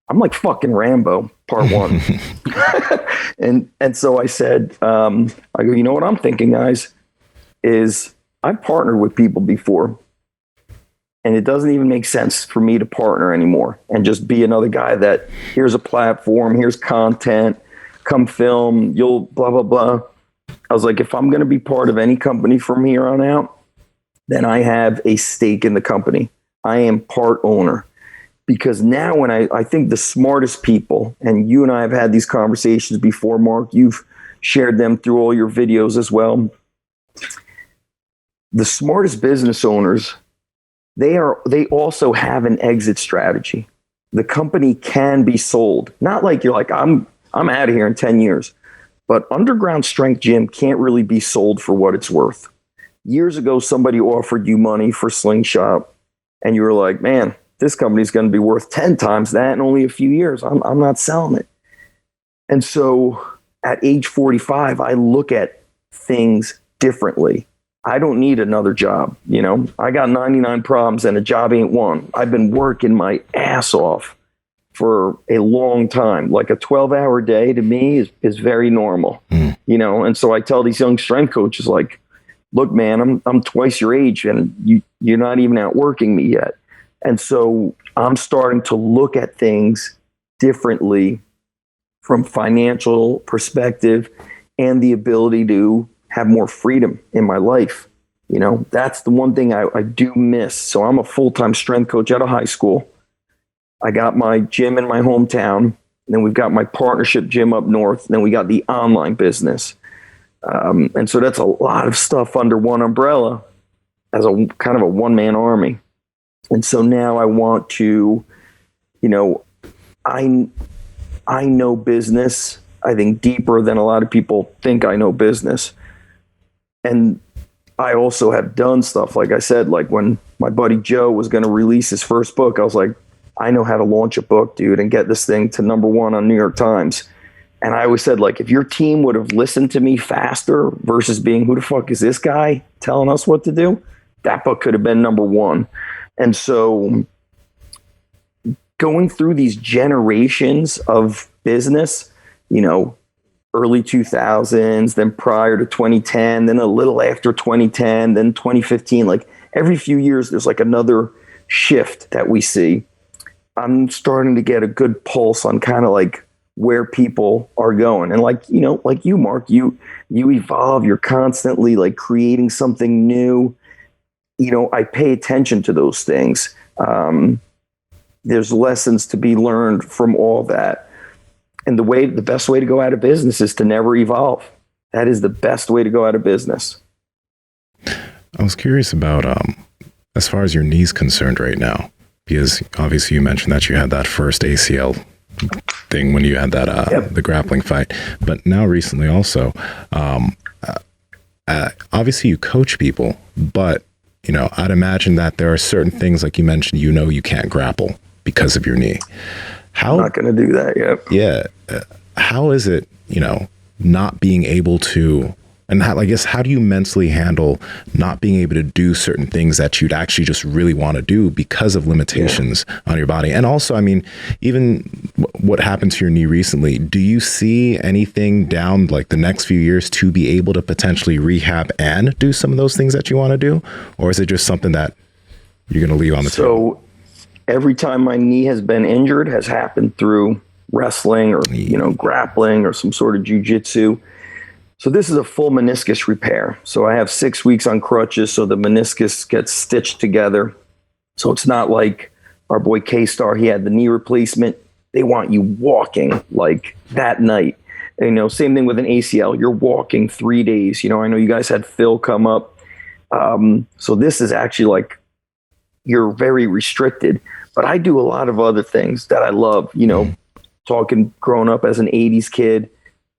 I'm like fucking Rambo, part 1. and so I said, I go, you know what I'm thinking, guys, is I've partnered with people before. And it doesn't even make sense for me to partner anymore and just be another guy that here's a platform, here's content, come film, you'll blah, blah, blah. I was like, if I'm going to be part of any company from here on out, then I have a stake in the company. I am part owner. Because now when I think the smartest people, and you and I have had these conversations before, Mark, you've shared them through all your videos as well. The smartest business owners, they also have an exit strategy. The company can be sold. Not like you're like, I'm out of here in 10 years. But Underground Strength Gym can't really be sold for what it's worth. Years ago, somebody offered you money for Slingshot, and you were like, man, this company's going to be worth 10 times that in only a few years. I'm not selling it. And so at age 45, I look at things differently. I don't need another job. I got 99 problems and a job ain't one. I've been working my ass off for a long time. Like a 12-hour day to me is very normal, And so I tell these young strength coaches, like, look, man, I'm twice your age and you're not even out working me yet. And so I'm starting to look at things differently from financial perspective and the ability to have more freedom in my life. That's the one thing I do miss. So I'm a full-time strength coach out of high school. I got my gym in my hometown. And then we've got my partnership gym up north. And then we got the online business. And so that's a lot of stuff under one umbrella as a kind of a one-man army. And so now I want to, I know business, I think deeper than a lot of people think I know business. And I also have done stuff, like I said, like when my buddy Joe was going to release his first book, I was like, I know how to launch a book, dude, and get this thing to #1 on New York Times. And I always said, like, if your team would have listened to me faster versus being, who the fuck is this guy telling us what to do? That book could have been #1. And so going through these generations of business, early 2000s, then prior to 2010, then a little after 2010, then 2015, like every few years, there's like another shift that we see. I'm starting to get a good pulse on kind of like where people are going. And like you, Mark, you evolve, you're constantly like creating something new. I pay attention to those things. There's lessons to be learned from all that. And the best way to go out of business is to never evolve. That is the best way to go out of business. I was curious about, as far as your knee's concerned right now, because obviously you mentioned that you had that first ACL thing when you had that, the grappling fight, but now recently also, obviously you coach people, but I'd imagine that there are certain things, like you mentioned, you can't grapple because of your knee. I'm not going to do that yet. Yeah. How is it, not being able to, and how do you mentally handle not being able to do certain things that you'd actually just really want to do because of limitations on your body? And also, I mean, even what happened to your knee recently, do you see anything down like the next few years to be able to potentially rehab and do some of those things that you want to do? Or is it just something that you're going to leave on the table? So every time my knee has been injured has happened through wrestling or, grappling or some sort of jujitsu. So this is a full meniscus repair. So I have 6 weeks on crutches. So the meniscus gets stitched together. So it's not like our boy K-Star, he had the knee replacement. They want you walking like that night. same thing with an ACL. You're walking 3 days. I know you guys had Phil come up. So this is actually like, you're very restricted, but I do a lot of other things that I love, talking growing up as an 80s kid.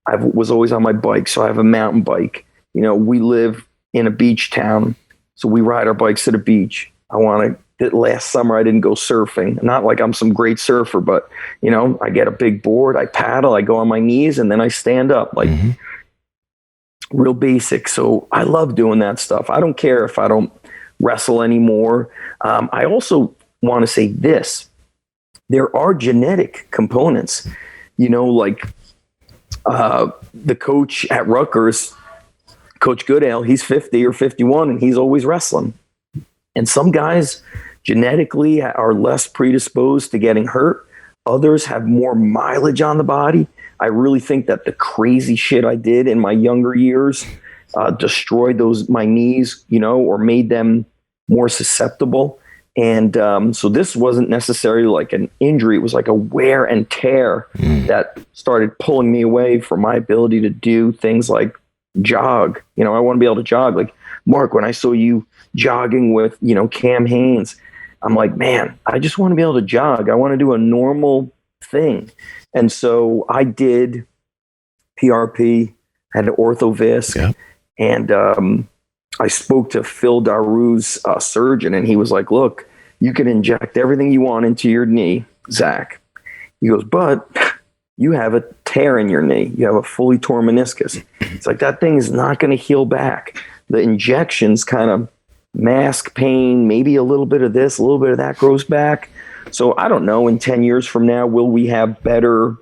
I was always on my bike. So I have a mountain bike. We live in a beach town, so we ride our bikes to the beach. Last summer I didn't go surfing. Not like I'm some great surfer, but I get a big board, I paddle, I go on my knees, and then I stand up, like real basic. So I love doing that stuff. I don't care if I don't wrestle anymore. I also want to say this: there are genetic components. Like the coach at Rutgers, Coach Goodale, he's 50 or 51, and he's always wrestling. And some guys genetically are less predisposed to getting hurt. Others have more mileage on the body. I really think that the crazy shit I did in my younger years destroyed my knees, or made them more susceptible. And so this wasn't necessarily like an injury. It was like a wear and tear that started pulling me away from my ability to do things like jog. I want to be able to jog. Like, Mark, when I saw you jogging with, Cam Haynes, I'm like, man, I just want to be able to jog. I want to do a normal thing. And so I did PRP, had an orthovisc, and I spoke to Phil Daru's surgeon, and he was like, look, you can inject everything you want into your knee, Zach. He goes, but you have a tear in your knee. You have a fully torn meniscus. It's like, that thing is not going to heal back. The injections kind of mask pain, maybe a little bit of this, a little bit of that grows back. So I don't know, in 10 years from now, will we have better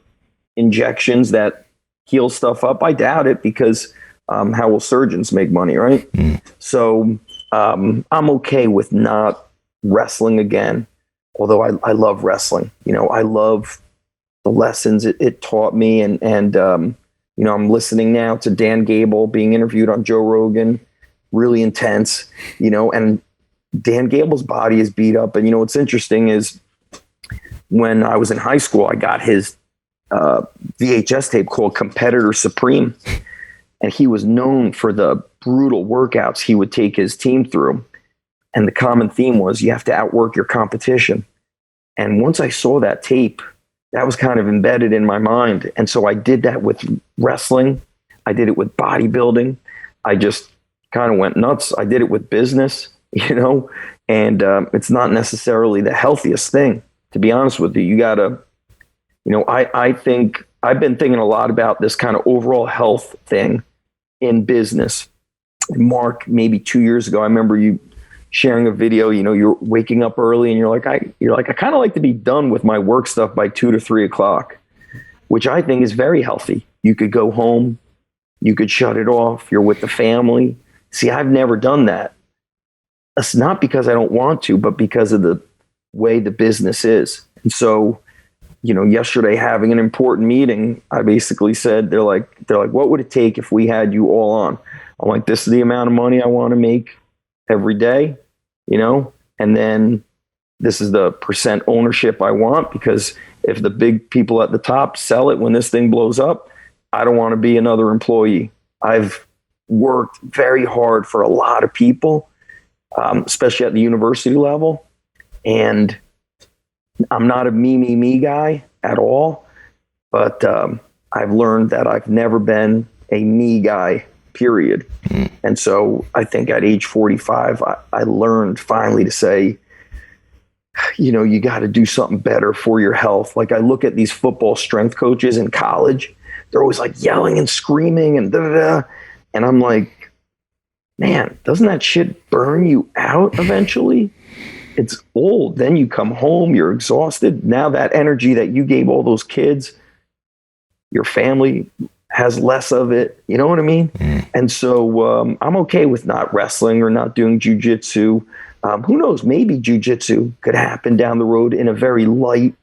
injections that heal stuff up? I doubt it, because how will surgeons make money, right? So I'm okay with not wrestling again, although I love wrestling. I love the lessons it taught me. And I'm listening now to Dan Gable being interviewed on Joe Rogan, really intense, and Dan Gable's body is beat up. And what's interesting is, when I was in high school, I got his VHS tape called Competitor Supreme. And he was known for the brutal workouts he would take his team through. And the common theme was, you have to outwork your competition. And once I saw that tape, that was kind of embedded in my mind. And so I did that with wrestling. I did it with bodybuilding. I just kind of went nuts. I did it with business, and it's not necessarily the healthiest thing, to be honest with you. You gotta, I think I've been thinking a lot about this kind of overall health thing in business. Mark, maybe 2 years ago, I remember you sharing a video. You're waking up early, and you're like, I kind of like to be done with my work stuff by 2 to 3 o'clock, which I think is very healthy. You could go home, you could shut it off. You're with the family. See, I've never done that. It's not because I don't want to, but because of the way the business is. And so, yesterday, having an important meeting, I basically said, they're like, what would it take if we had you all on? I'm like, this is the amount of money I want to make every day, and then this is the percent ownership I want, because if the big people at the top sell it when this thing blows up, I don't want to be another employee. I've worked very hard for a lot of people, especially at the university level. And I'm not a me guy at all, but I've learned that I've never been a me guy, period. And so I think at age 45, I learned finally to say, you got to do something better for your health. Like, I look at these football strength coaches in college, they're always like yelling and screaming and da-da-da. And I'm like, man, doesn't that shit burn you out eventually? It's old. Then you come home, you're exhausted. Now that energy that you gave all those kids, your family has less of it. You know what I mean? And so I'm okay with not wrestling or not doing jujitsu. Who knows? Maybe jujitsu could happen down the road in a very light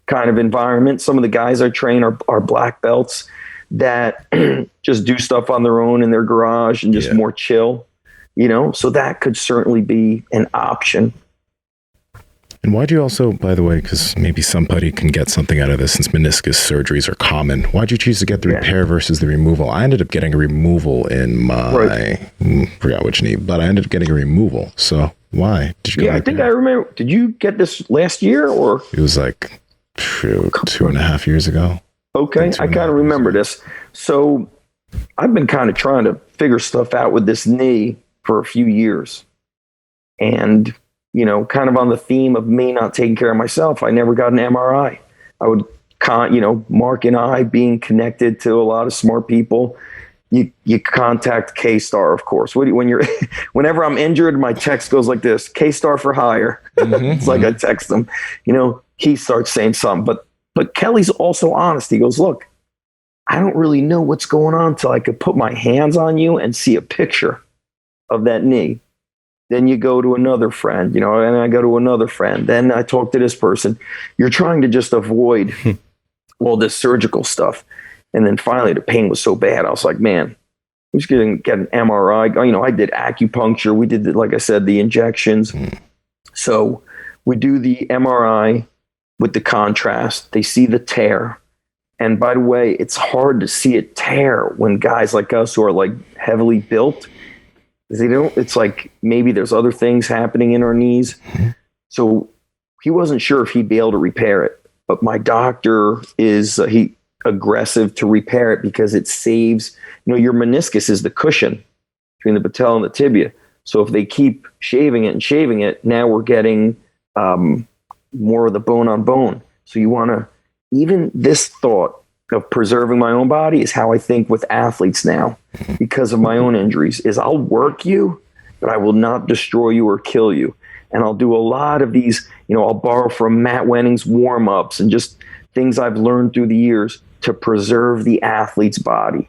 kind of environment. Some of the guys I train are black belts that just do stuff on their own in their garage and just more chill, so that could certainly be an option. And why'd you also, by the way, because maybe somebody can get something out of this since meniscus surgeries are common, why'd you choose to get the repair versus the removal? I ended up getting a removal in my, forgot which knee, but I ended up getting a removal. So why did you go? Yeah, I think I remember. Did you get this last year or? It was like 2.5 years ago. Okay, I kind of remember this. So I've been kind of trying to figure stuff out with this knee for a few years. And, kind of on the theme of me not taking care of myself, I never got an MRI. I would, Mark and I being connected to a lot of smart people, you contact K-Star, of course. Whenever I'm injured, my text goes like this: K-Star for hire. It's like I text him, he starts saying something, but Kelly's also honest. He goes, look, I don't really know what's going on until I could put my hands on you and see a picture of that knee. Then you go to another friend, and I go to another friend. Then I talk to this person. You're trying to just avoid all this surgical stuff. And then finally the pain was so bad. I was like, man, I'm just going to get an MRI. I did acupuncture. We did, like I said, the injections. So we do the MRI with the contrast. They see the tear. And by the way, it's hard to see a tear when guys like us who are like heavily built, it's like maybe there's other things happening in our knees. So he wasn't sure if he'd be able to repair it, but my doctor is aggressive to repair it because it saves, your meniscus is the cushion between the patella and the tibia. So if they keep shaving it, now we're getting more of the bone on bone. So you want to, even this thought of preserving my own body is how I think with athletes now, because of my own injuries, is I'll work you, but I will not destroy you or kill you. And I'll do a lot of these, I'll borrow from Matt Wenning's warm-ups and just things I've learned through the years to preserve the athlete's body,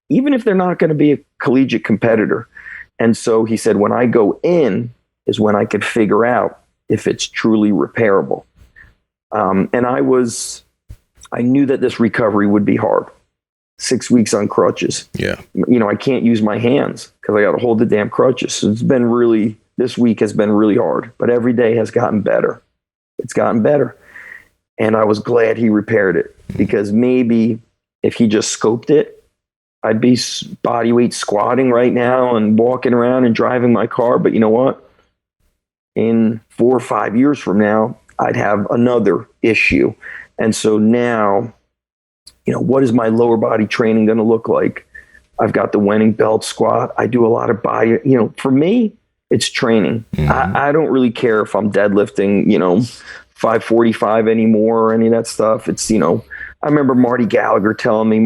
even if they're not going to be a collegiate competitor. And so he said, when I go in is when I could figure out if it's truly repairable. And I knew that this recovery would be hard. 6 weeks on crutches. Yeah. I can't use my hands because I got to hold the damn crutches. So this week has been really hard, but every day has gotten better. It's gotten better. And I was glad he repaired it, because maybe if he just scoped it, I'd be body weight squatting right now and walking around and driving my car. But you know what? In 4 or 5 years from now, I'd have another issue. And so now, what is my lower body training going to look like? I've got the Wenning belt squat. I do a lot of body, for me, it's training. I don't really care if I'm deadlifting, 545 anymore or any of that stuff. It's, I remember Marty Gallagher telling me,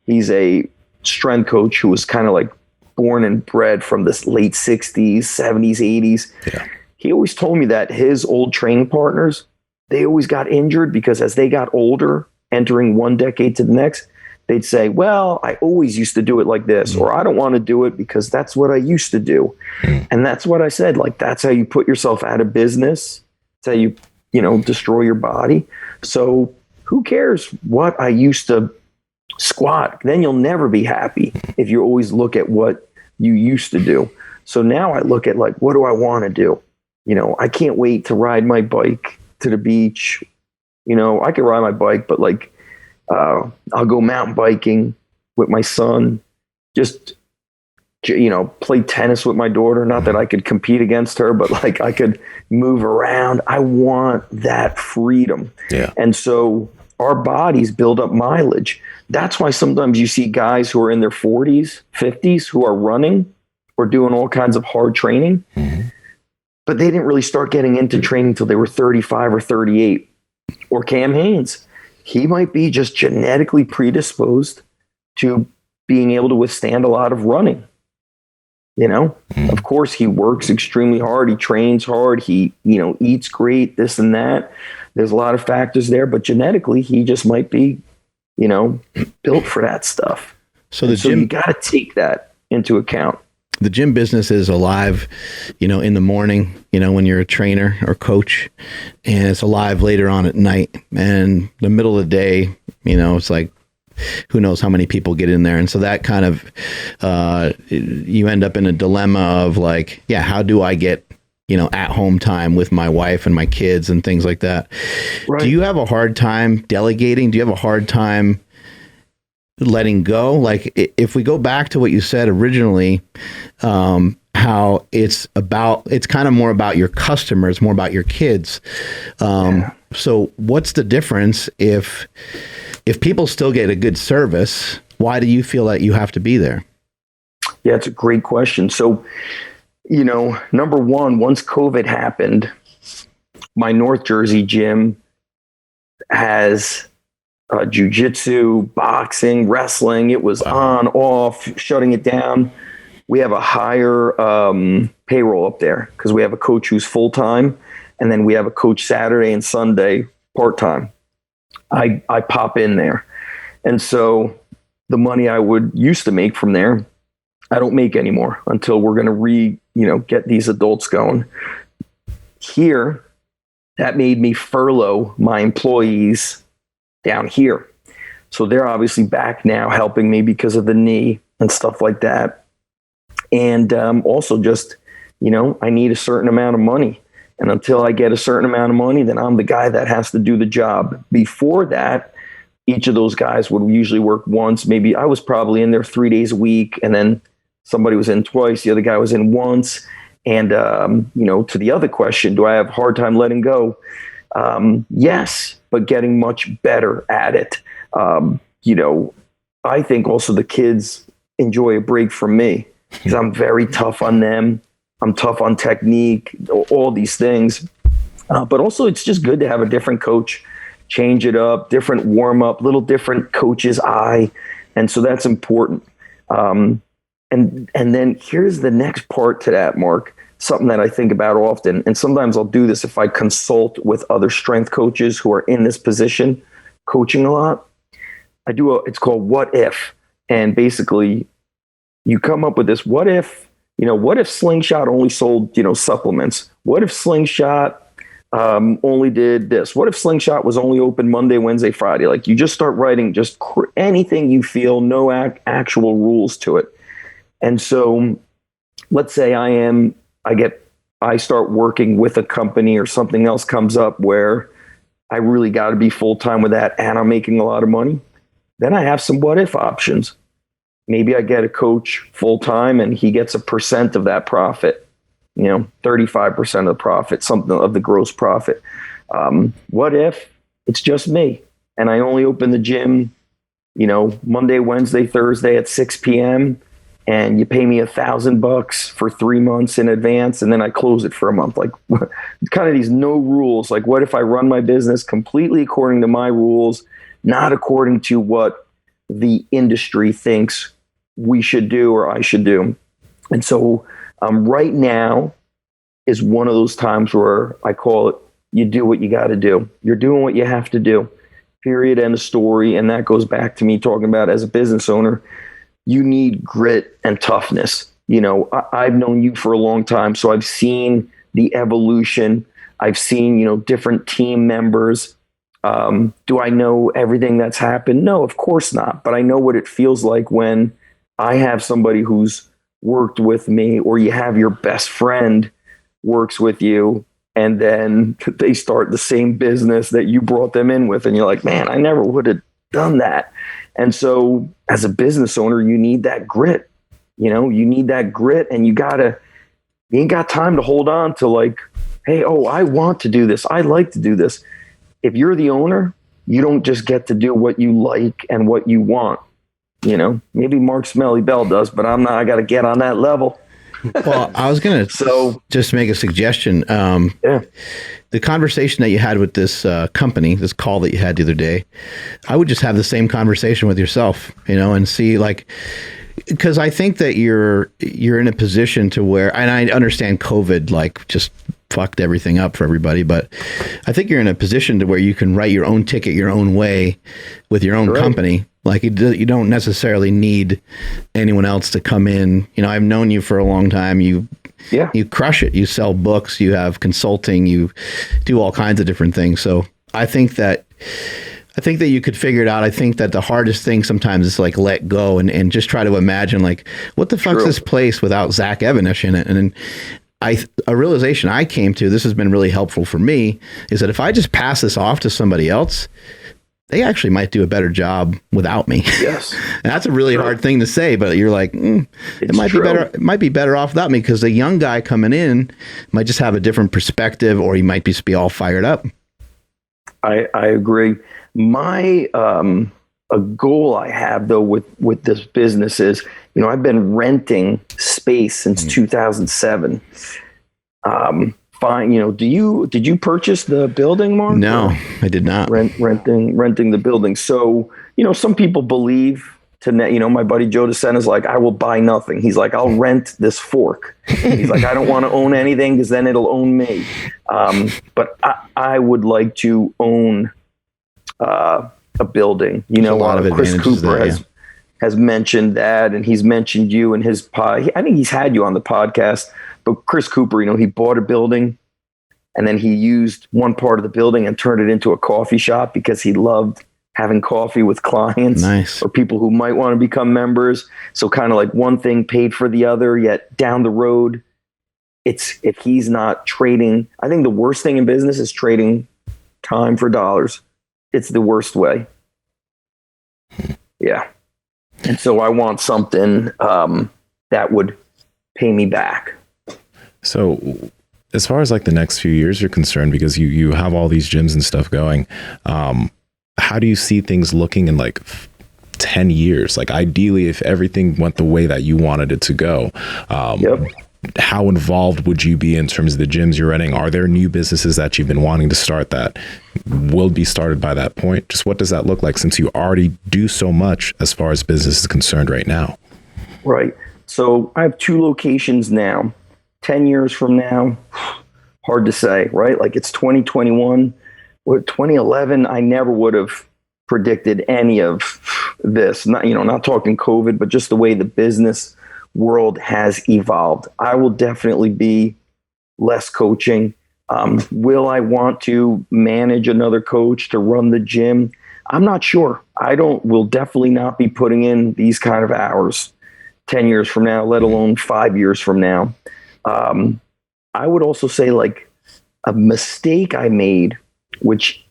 he's a strength coach who was kind of like born and bred from this late 60s, 70s, 80s. Yeah. He always told me that his old training partners, they always got injured because as they got older, entering one decade to the next, they'd say, well, I always used to do it like this, or I don't want to do it because that's what I used to do. And that's what I said, like, that's how you put yourself out of business. That's how you, destroy your body. So who cares what I used to squat? Then you'll never be happy if you always look at what you used to do. So now I look at, like, what do I want to do? I can't wait to ride my bike to the beach. I can ride my bike, but like, I'll go mountain biking with my son, just, play tennis with my daughter. Not that I could compete against her, but like I could move around. I want that freedom. Yeah. And so our bodies build up mileage. That's why sometimes you see guys who are in their 40s, 50s, who are running or doing all kinds of hard training, but they didn't really start getting into training until they were 35 or 38. Or Cam Hanes, he might be just genetically predisposed to being able to withstand a lot of running. Of course, he works extremely hard. He trains hard. He, eats great, this and that. There's a lot of factors there, but genetically, he just might be, built for that stuff. So you got to take that into account. The gym business is alive, in the morning, when you're a trainer or coach, and it's alive later on at night, and the middle of the day, it's like, who knows how many people get in there. And so that kind of, you end up in a dilemma of like, how do I get at home time with my wife and my kids and things like that. Right. Do you have a hard time delegating? Do you have a hard time letting go? Like if we go back to what you said originally, how it's kind of more about your customers, more about your kids. So what's the difference if people still get a good service? Why do you feel that you have to be there? Yeah, it's a great question. So, number one, once COVID happened, my North Jersey gym has jiu-jitsu, boxing, wrestling. It was on, off, shutting it down. We have a higher payroll up there because we have a coach who's full-time, and then we have a coach Saturday and Sunday part-time. I pop in there. And so the money I would used to make from there, I don't make anymore until we're going to get these adults going. Here, that made me furlough my employees down here. So they're obviously back now helping me because of the knee and stuff like that. And also just, I need a certain amount of money. And until I get a certain amount of money, then I'm the guy that has to do the job. Before that, each of those guys would usually work once. Maybe I was probably in there 3 days a week, and then somebody was in twice. The other guy was in once. And, to the other question, do I have a hard time letting go? Yes, but getting much better at it. I think also the kids enjoy a break from me because I'm very tough on them. I'm tough on technique, all these things. But also it's just good to have a different coach, change it up, different warm up, little different coach's eye. And so that's important. And then here's the next part to that, Mark, something that I think about often. And sometimes I'll do this if I consult with other strength coaches who are in this position, coaching a lot. It's called What If. And basically you come up with this, what if Slingshot only sold, supplements? What if Slingshot only did this? What if Slingshot was only open Monday, Wednesday, Friday? Like you just start writing just anything you feel, no actual rules to it. And so let's say I start working with a company or something else comes up where I really got to be full-time with that and I'm making a lot of money. Then I have some what if options. Maybe I get a coach full-time and he gets a percent of that profit, 35% of the profit, something of the gross profit. What if it's just me and I only open the gym, Monday, Wednesday, Thursday at 6 p.m. and you pay me $1,000 for 3 months in advance and then I close it for a month. Like kind of these no rules. Like what if I run my business completely according to my rules, not according to what the industry thinks we should do or I should do. And so right now is one of those times where I call it, you do what you got to do. You're doing what you have to do, period, end of story. And that goes back to me talking about as a business owner, you need grit and toughness. I've known you for a long time, so I've seen the evolution. I've seen, different team members. Do I know everything that's happened? No, of course not. But I know what it feels like when I have somebody who's worked with me, or you have your best friend works with you, and then they start the same business that you brought them in with. And you're like, man, I never would have done that. And so as a business owner, you need that grit. You need that grit, and you ain't got time to hold on to like, hey, I want to do this. I like to do this. If you're the owner, you don't just get to do what you like and what you want. Maybe Mark Smelly Bell does, but I'm not. I got to get on that level. Well, I was going to just make a suggestion. The conversation that you had with this company, this call that you had the other day, I would just have the same conversation with yourself, and see because I think that you're in a position to where, and I understand COVID just fucked everything up for everybody, but I think you're in a position to where you can write your own ticket your own way with your own company. Like you don't necessarily need anyone else to come in. I've known you for a long time. You crush it. You sell books, you have consulting, you do all kinds of different things. So I think that you could figure it out. I think that the hardest thing sometimes is let go and just try to imagine what the fuck's this place without Zach Even-Esh in it? And a realization I came to, this has been really helpful for me, is that if I just pass this off to somebody else, they actually might do a better job without me. Yes. And that's a really hard thing to say, but you're like, it might be better. It might be better off without me, because the young guy coming in might just have a different perspective, or he might just be all fired up. I agree. My a goal I have though with this business is, I've been renting space since 2007. Fine. Did you purchase the building, Mark? No, I did not. Renting the building. So, some people believe my buddy Joe DeSena is like, I will buy nothing. He's like, I'll rent this fork. He's like, I don't want to own anything because then it'll own me. But I would like to own a building. A lot of Chris Cooper there, has mentioned that, and he's mentioned you in his pod. I think he's had you on the podcast. But Chris Cooper, he bought a building, and then he used one part of the building and turned it into a coffee shop because he loved having coffee with clients or people who might want to become members. So kind of like one thing paid for the other, yet down the road, if he's not trading, I think the worst thing in business is trading time for dollars. It's the worst way. Yeah. And so I want something that would pay me back. So as far as like the next few years are concerned, because you have all these gyms and stuff going, how do you see things looking in like 10 years? Like ideally, if everything went the way that you wanted it to go, how involved would you be in terms of the gyms you're running? Are there new businesses that you've been wanting to start that will be started by that point? Just what does that look like, since you already do so much as far as business is concerned right now? Right. So I have 2 locations now. 10 years from now, hard to say, right? Like it's 2021 or 2011. I never would have predicted any of this. Not talking COVID, but just the way the business world has evolved. I will definitely be less coaching. Will I want to manage another coach to run the gym? I'm not sure. Will definitely not be putting in these kind of hours 10 years from now, let alone 5 years from now. I would also say like a mistake I made, which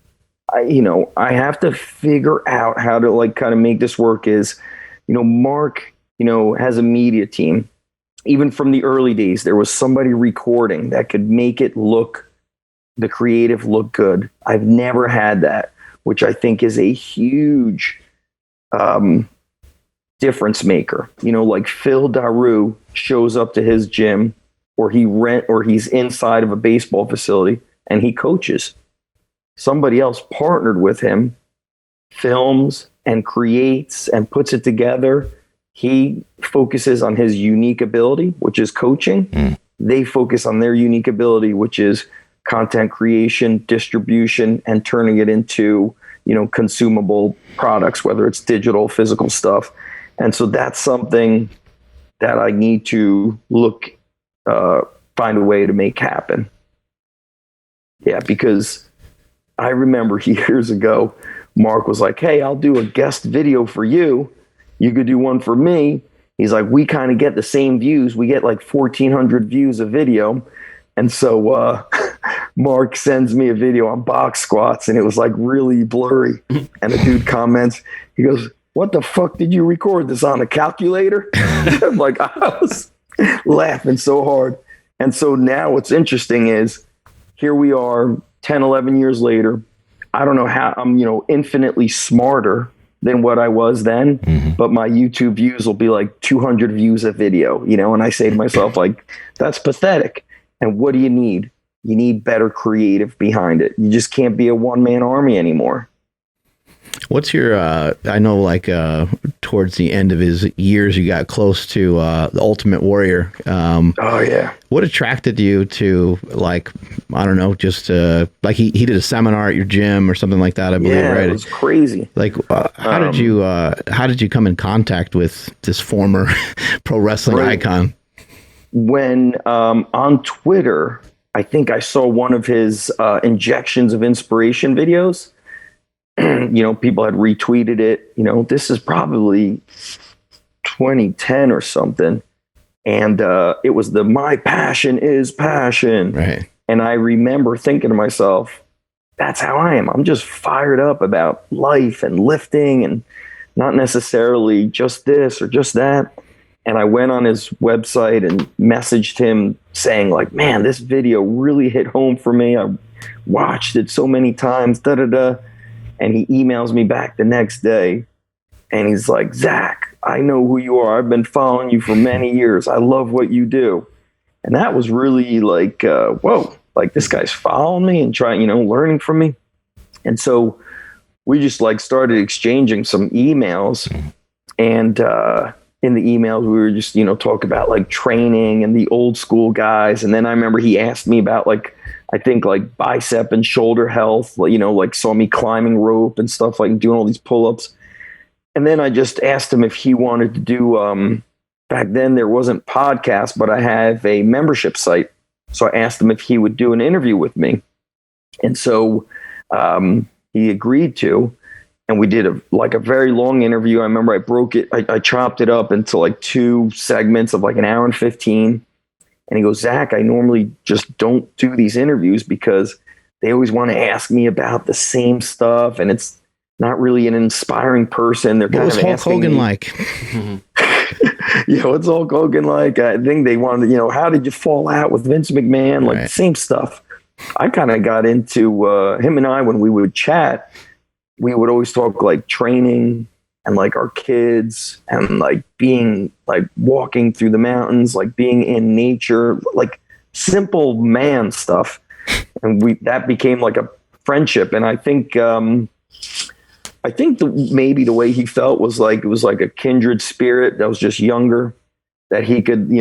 I have to figure out how to like kind of make this work is, Mark, has a media team. Even from the early days, there was somebody recording that could make it the creative look good. I've never had that, which I think is a huge difference maker. Like Phil Daru shows up to his gym, or he's inside of a baseball facility and he coaches. Somebody else partnered with him, films and creates and puts it together. He focuses on his unique ability, which is coaching. They focus on their unique ability, which is content creation, distribution, and turning it into, consumable products, whether it's digital, physical stuff. And so that's something that I need to find a way to make happen. Yeah, because I remember years ago, Mark was like, hey, I'll do a guest video for you. You could do one for me. He's like, we kind of get the same views. We get like 1,400 views a video. And so Mark sends me a video on box squats, and it was like really blurry. And the dude comments, he goes, what the fuck did you record this on, a calculator? I'm like, I was laughing so hard. And so now what's interesting is here we are 10, 11 years later. I don't know how I'm, infinitely smarter than what I was then, but my YouTube views will be like 200 views a video, and I say to myself, like, that's pathetic. And what do you need? You need better creative behind it. You just can't be a one-man army anymore. What's your, I know like towards the end of his years, you got close to the Ultimate Warrior. Oh yeah. What attracted you to, like, I don't know, just like he did a seminar at your gym or something like that, I believe, right? It was crazy. Like, how did you come in contact with this former pro wrestling icon? When on Twitter, I think I saw one of his injections of inspiration videos. People had retweeted it. This is probably 2010 or something. And it was the "My passion is passion." Right. And I remember thinking to myself, that's how I am. I'm just fired up about life and lifting, and not necessarily just this or just that. And I went on his website and messaged him saying, like, man, this video really hit home for me. I watched it so many times, da da da. And he emails me back the next day, and he's like, Zach, I know who you are. I've been following you for many years. I love what you do. And that was really like, whoa, like this guy's following me and trying, learning from me. And so we just like started exchanging some emails, and in the emails we were just, talk about like training and the old school guys. And then I remember he asked me about like, I think like bicep and shoulder health, like saw me climbing rope and stuff, like doing all these pull-ups. And then I just asked him if he wanted to do, back then there wasn't podcasts, but I have a membership site. So I asked him if he would do an interview with me. And so he agreed to, and we did a very long interview. I remember I broke it. I chopped it up into like 2 segments of like an hour and 15. And he goes, Zach, I normally just don't do these interviews because they always want to ask me about the same stuff, and it's not really an inspiring person. They're kind of Hulk Hogan me, like? what's Hulk Hogan like? I think they wanted, how did you fall out with Vince McMahon? Like, right. Same stuff. I kind of got into him and I, when we would chat, we would always talk like training and like our kids and like being like walking through the mountains, like being in nature, like simple man stuff. And that became like a friendship. And I think maybe the way he felt was like, it was like a kindred spirit that was just younger, that he could,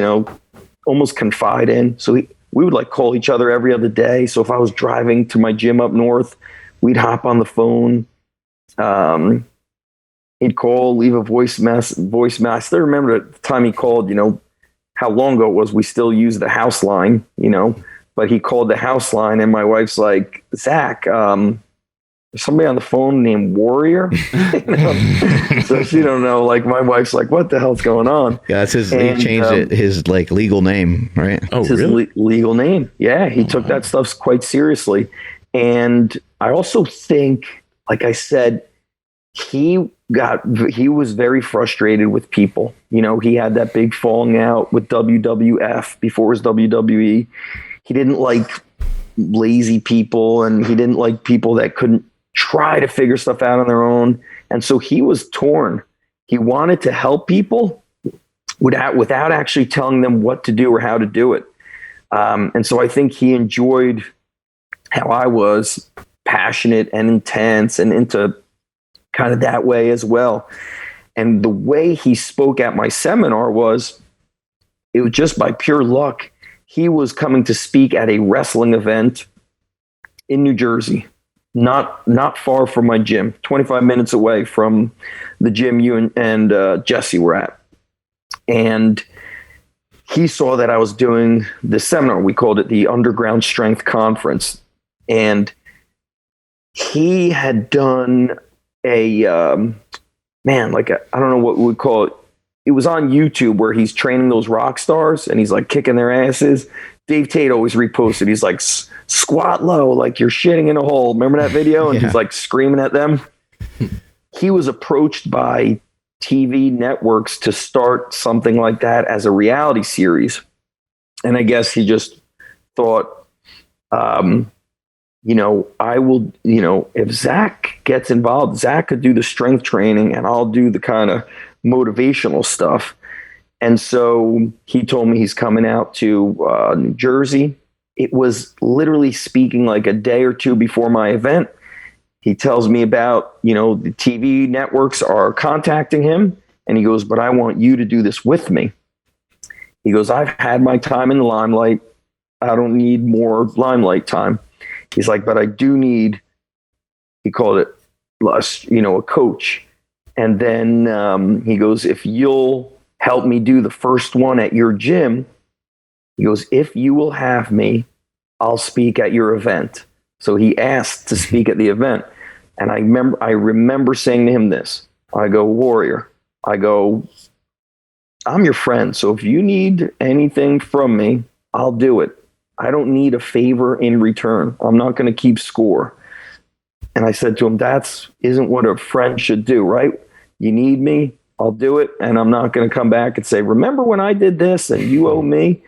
almost confide in. So we would like call each other every other day. So if I was driving to my gym up north, we'd hop on the phone. He'd call, leave a voicemail. I still remember the time he called, how long ago it was. We still use the house line, but he called the house line, and my wife's like, Zach, there's somebody on the phone named Warrior. So she don't know, like my wife's like, what the hell's going on? Yeah, that's his, he changed it, his like legal name, right? Oh, his really? legal name. Yeah. He took that stuff quite seriously. And I also think, like I said, he was very frustrated with people. He had that big falling out with WWF before his WWE. He didn't like lazy people, and he didn't like people that couldn't try to figure stuff out on their own. And so he was torn. He wanted to help people without actually telling them what to do or how to do it. And so I think he enjoyed how I was passionate and intense and into kind of that way as well. And the way he spoke at my seminar it was just by pure luck. He was coming to speak at a wrestling event in New Jersey, not far from my gym, 25 minutes away from the gym you and Jesse were at. And he saw that I was doing this seminar. We called it the Underground Strength Conference. And he had done I don't know what we would call it. It was on YouTube where he's training those rock stars and he's like kicking their asses. Dave Tate always reposted. He's like, squat low, like you're shitting in a hole. Remember that video? And he's like screaming at them. He was approached by TV networks to start something like that as a reality series. And I guess he just thought, I will, if Zach gets involved, Zach could do the strength training and I'll do the kind of motivational stuff. And so he told me he's coming out to New Jersey. It was literally speaking like a day or two before my event. He tells me about, the TV networks are contacting him, and he goes, but I want you to do this with me. He goes, I've had my time in the limelight. I don't need more limelight time. He's like, but I do need, he called it, a coach. And then he goes, if you'll help me do the first one at your gym, he goes, if you will have me, I'll speak at your event. So he asked to speak at the event. And I remember saying to him this, I go, Warrior, I go, I'm your friend. So if you need anything from me, I'll do it. I don't need a favor in return. I'm not going to keep score. And I said to him, that's isn't what a friend should do, right? You need me, I'll do it. And I'm not going to come back and say, remember when I did this and you owe me?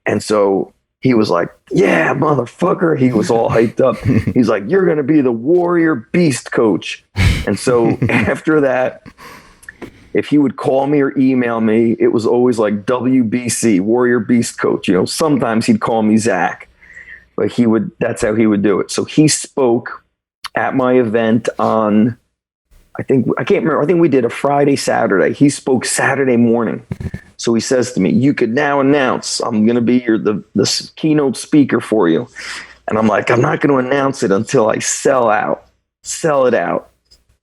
And so he was like, yeah, motherfucker. He was all hyped up. He's like, you're going to be the warrior beast coach. And so after that, if he would call me or email me, it was always like WBC, warrior beast coach. You know, sometimes he'd call me Zach, but that's how he would do it. So he spoke at my event on, I can't remember. I think we did a Friday, Saturday. He spoke Saturday morning. So he says to me, you could now announce I'm going to be the keynote speaker for you. And I'm like, I'm not going to announce it until I sell it out.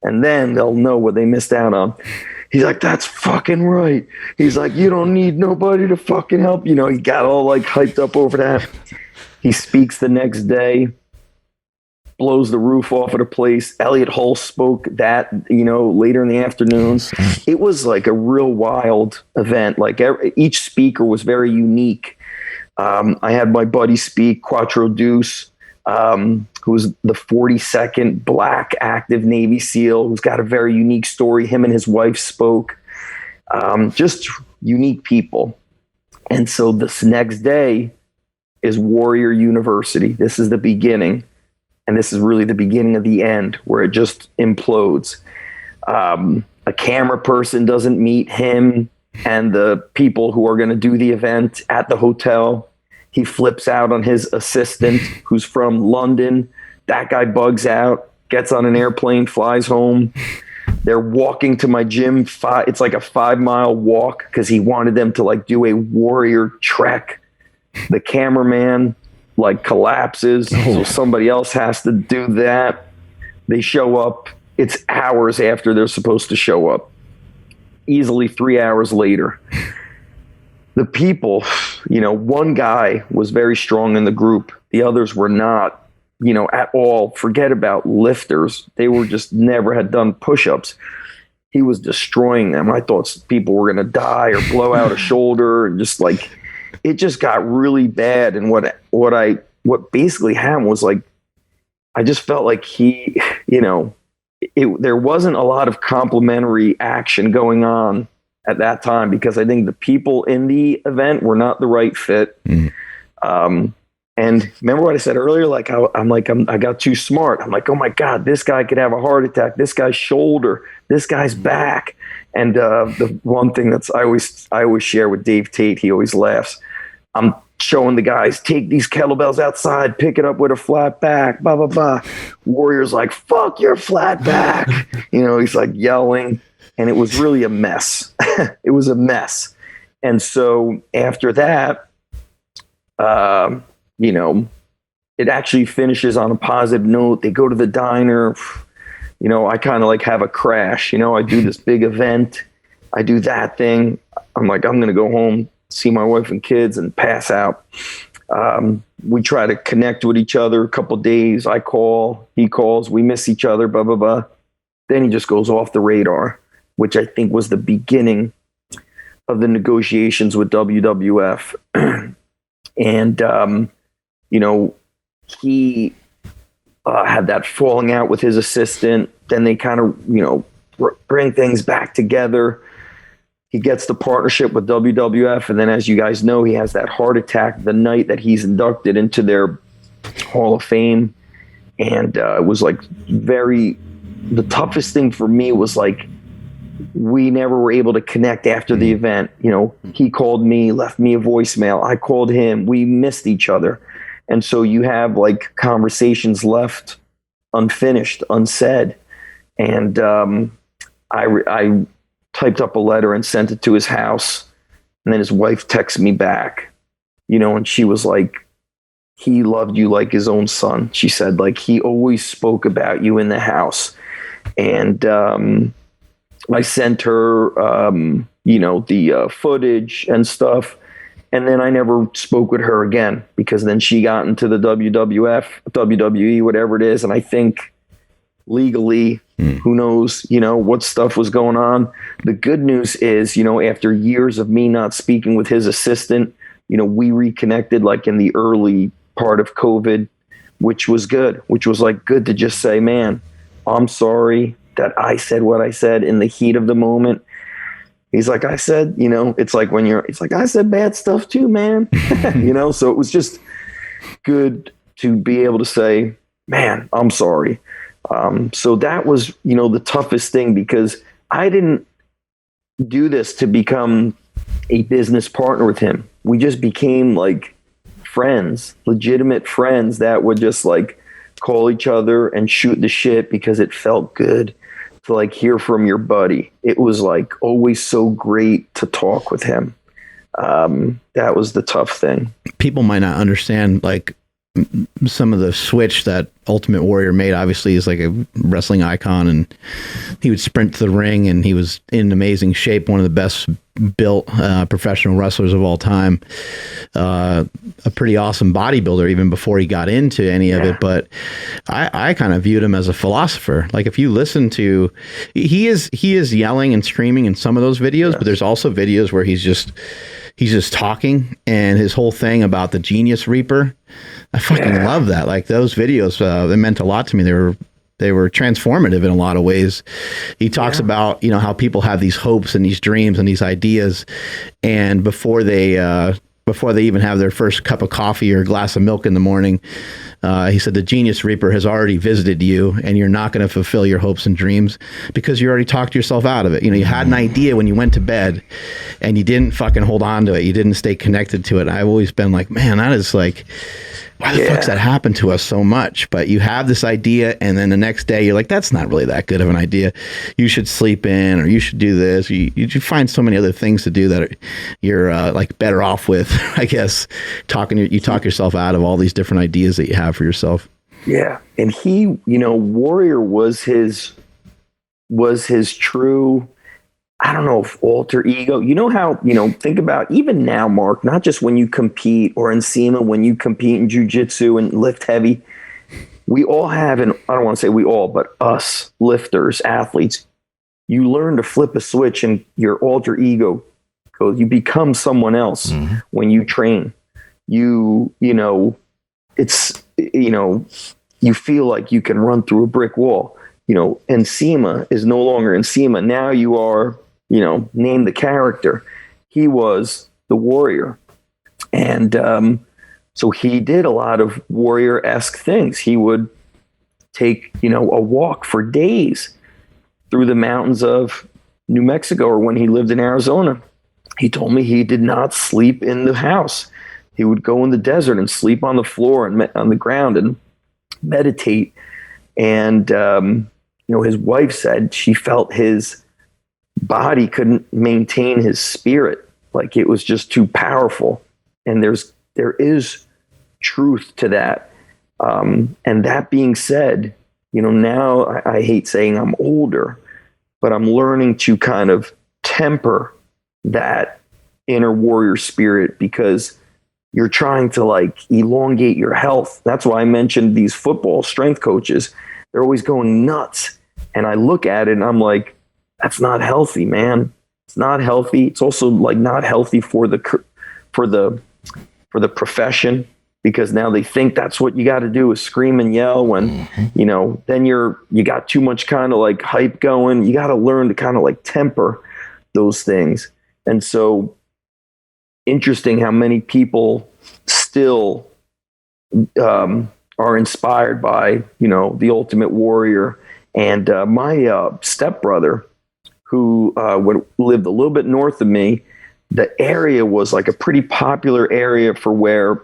And then they'll know what they missed out on. He's like, that's fucking right. He's like, you don't need nobody to fucking help. You know, he got all like hyped up over that. He speaks the next day, blows the roof off of the place. Elliot Hull spoke that, you know, later in the afternoon. It was like a real wild event. Like each speaker was very unique. I had my buddy speak, Quattro Deuce, who was the 42nd Black active Navy SEAL, who's got a very unique story. Him and his wife spoke. Just unique people. And so this next day is Warrior University. This is the beginning. And this is really the beginning of the end, where it just implodes. A camera person doesn't meet him and the people who are going to do the event at the hotel. He flips out on his assistant, who's from London. That guy bugs out, gets on an airplane, flies home. They're walking to my gym. It's like a 5-mile walk because he wanted them to like do a warrior trek. The cameraman like collapses, so somebody else has to do that. They show up. It's hours after they're supposed to show up. Easily 3 hours later. The people, you know, one guy was very strong in the group. The others were not, you know, at all. Forget about lifters. They were just never had done push-ups. He was destroying them. I thought people were going to die or blow out a shoulder, and just like, it just got really bad. And what basically happened was like, I just felt like he, you know, there wasn't a lot of complimentary action going on at that time, because I think the people in the event were not the right fit. And remember what I said earlier? Like, I got too smart. I'm like, oh my God, this guy could have a heart attack. This guy's shoulder, this guy's back. And the one thing that's I always share with Dave Tate, he always laughs. I'm showing the guys, take these kettlebells outside, pick it up with a flat back, blah, blah, blah. Warrior's like, fuck your flat back. You know, he's like yelling. And it was really a mess. It was a mess. And so after that, you know, it actually finishes on a positive note. They go to the diner. You know, I kind of like have a crash. You know, I do this big event. I do that thing. I'm like, I'm going to go home, see my wife and kids, and pass out. We try to connect with each other a couple of days. I call, he calls, we miss each other, blah, blah, blah. Then he just goes off the radar, which I think was the beginning of the negotiations with WWF. And, you know, he had that falling out with his assistant. Then they kind of, you know, bring things back together. He gets the partnership with WWF. And then, as you guys know, he has that heart attack the night that he's inducted into their Hall of Fame. And it was like the toughest thing for me was like, we never were able to connect after the event. You know, he called me, left me a voicemail. I called him. We missed each other. And so you have like conversations left unfinished, unsaid. And I typed up a letter and sent it to his house. And then his wife texted me back, you know, and she was like, he loved you like his own son. She said, like, he always spoke about you in the house. And I sent her, you know, the footage and stuff. And then I never spoke with her again, because then she got into the WWF, WWE, whatever it is. And I think legally. Who knows, what stuff was going on. The good news is, after years of me not speaking with his assistant, we reconnected like in the early part of COVID, which was good, good to just say, man, I'm sorry that I said what I said in the heat of the moment. He's like, I said, it's like I said bad stuff too, man. So it was just good to be able to say, man, I'm sorry. So that was, the toughest thing, because I didn't do this to become a business partner with him. We just became like friends, legitimate friends that would just like call each other and shoot the shit because it felt good to like hear from your buddy. It was like always so great to talk with him. That was the tough thing. People might not understand like some of the switch that Ultimate Warrior made. Obviously he's like a wrestling icon, and he would sprint to the ring, and he was in amazing shape, one of the best built professional wrestlers of all time, a pretty awesome bodybuilder even before he got into any of it. But I kind of viewed him as a philosopher. Like if you listen to, he is yelling and screaming in some of those videos, but there's also videos where he's just talking, and his whole thing about the Genius Reaper, I fucking love that. Like those videos, they meant a lot to me. They were transformative in a lot of ways. He talks about, how people have these hopes and these dreams and these ideas, and before they even have their first cup of coffee or glass of milk in the morning, he said the Genius Reaper has already visited you, and you're not going to fulfill your hopes and dreams because you already talked yourself out of it. You had an idea when you went to bed, and you didn't fucking hold on to it. You didn't stay connected to it. I've always been like, man, that is like, why the fuck's that happened to us so much? But you have this idea, and then the next day you're like, that's not really that good of an idea. You should sleep in, or you should do this. You should find so many other things to do that you're like better off with, I guess. You talk yourself out of all these different ideas that you have for yourself. Yeah. And he, Warrior was his true, I don't know if alter ego. You know how, think about even now, Mark, not just when you compete, or Nsima, when you compete in jiu-jitsu and lift heavy, we all have, and I don't want to say we all, but us lifters, athletes, you learn to flip a switch and your alter ego goes, you become someone else when you train. It's, you feel like you can run through a brick wall. Nsima is no longer Nsima. Now you are, name the character. He was the Warrior. And so he did a lot of warrior-esque things. He would take, a walk for days through the mountains of New Mexico, or when he lived in Arizona. He told me he did not sleep in the house. He would go in the desert and sleep on the floor and on the ground and meditate. And, his wife said she felt his body couldn't maintain his spirit. Like it was just too powerful. And there is truth to that. And that being said, now I hate saying I'm older, but I'm learning to kind of temper that inner warrior spirit, because you're trying to like elongate your health. That's why I mentioned these football strength coaches. They're always going nuts. And I look at it and I'm like, that's not healthy, man. It's not healthy. It's also like not healthy for the profession, because now they think that's what you got to do is scream and yell when, then you got too much kind of like hype going. You got to learn to kind of like temper those things. And so interesting how many people still are inspired by, the Ultimate Warrior. And my stepbrother, who lived a little bit north of me, the area was like a pretty popular area for where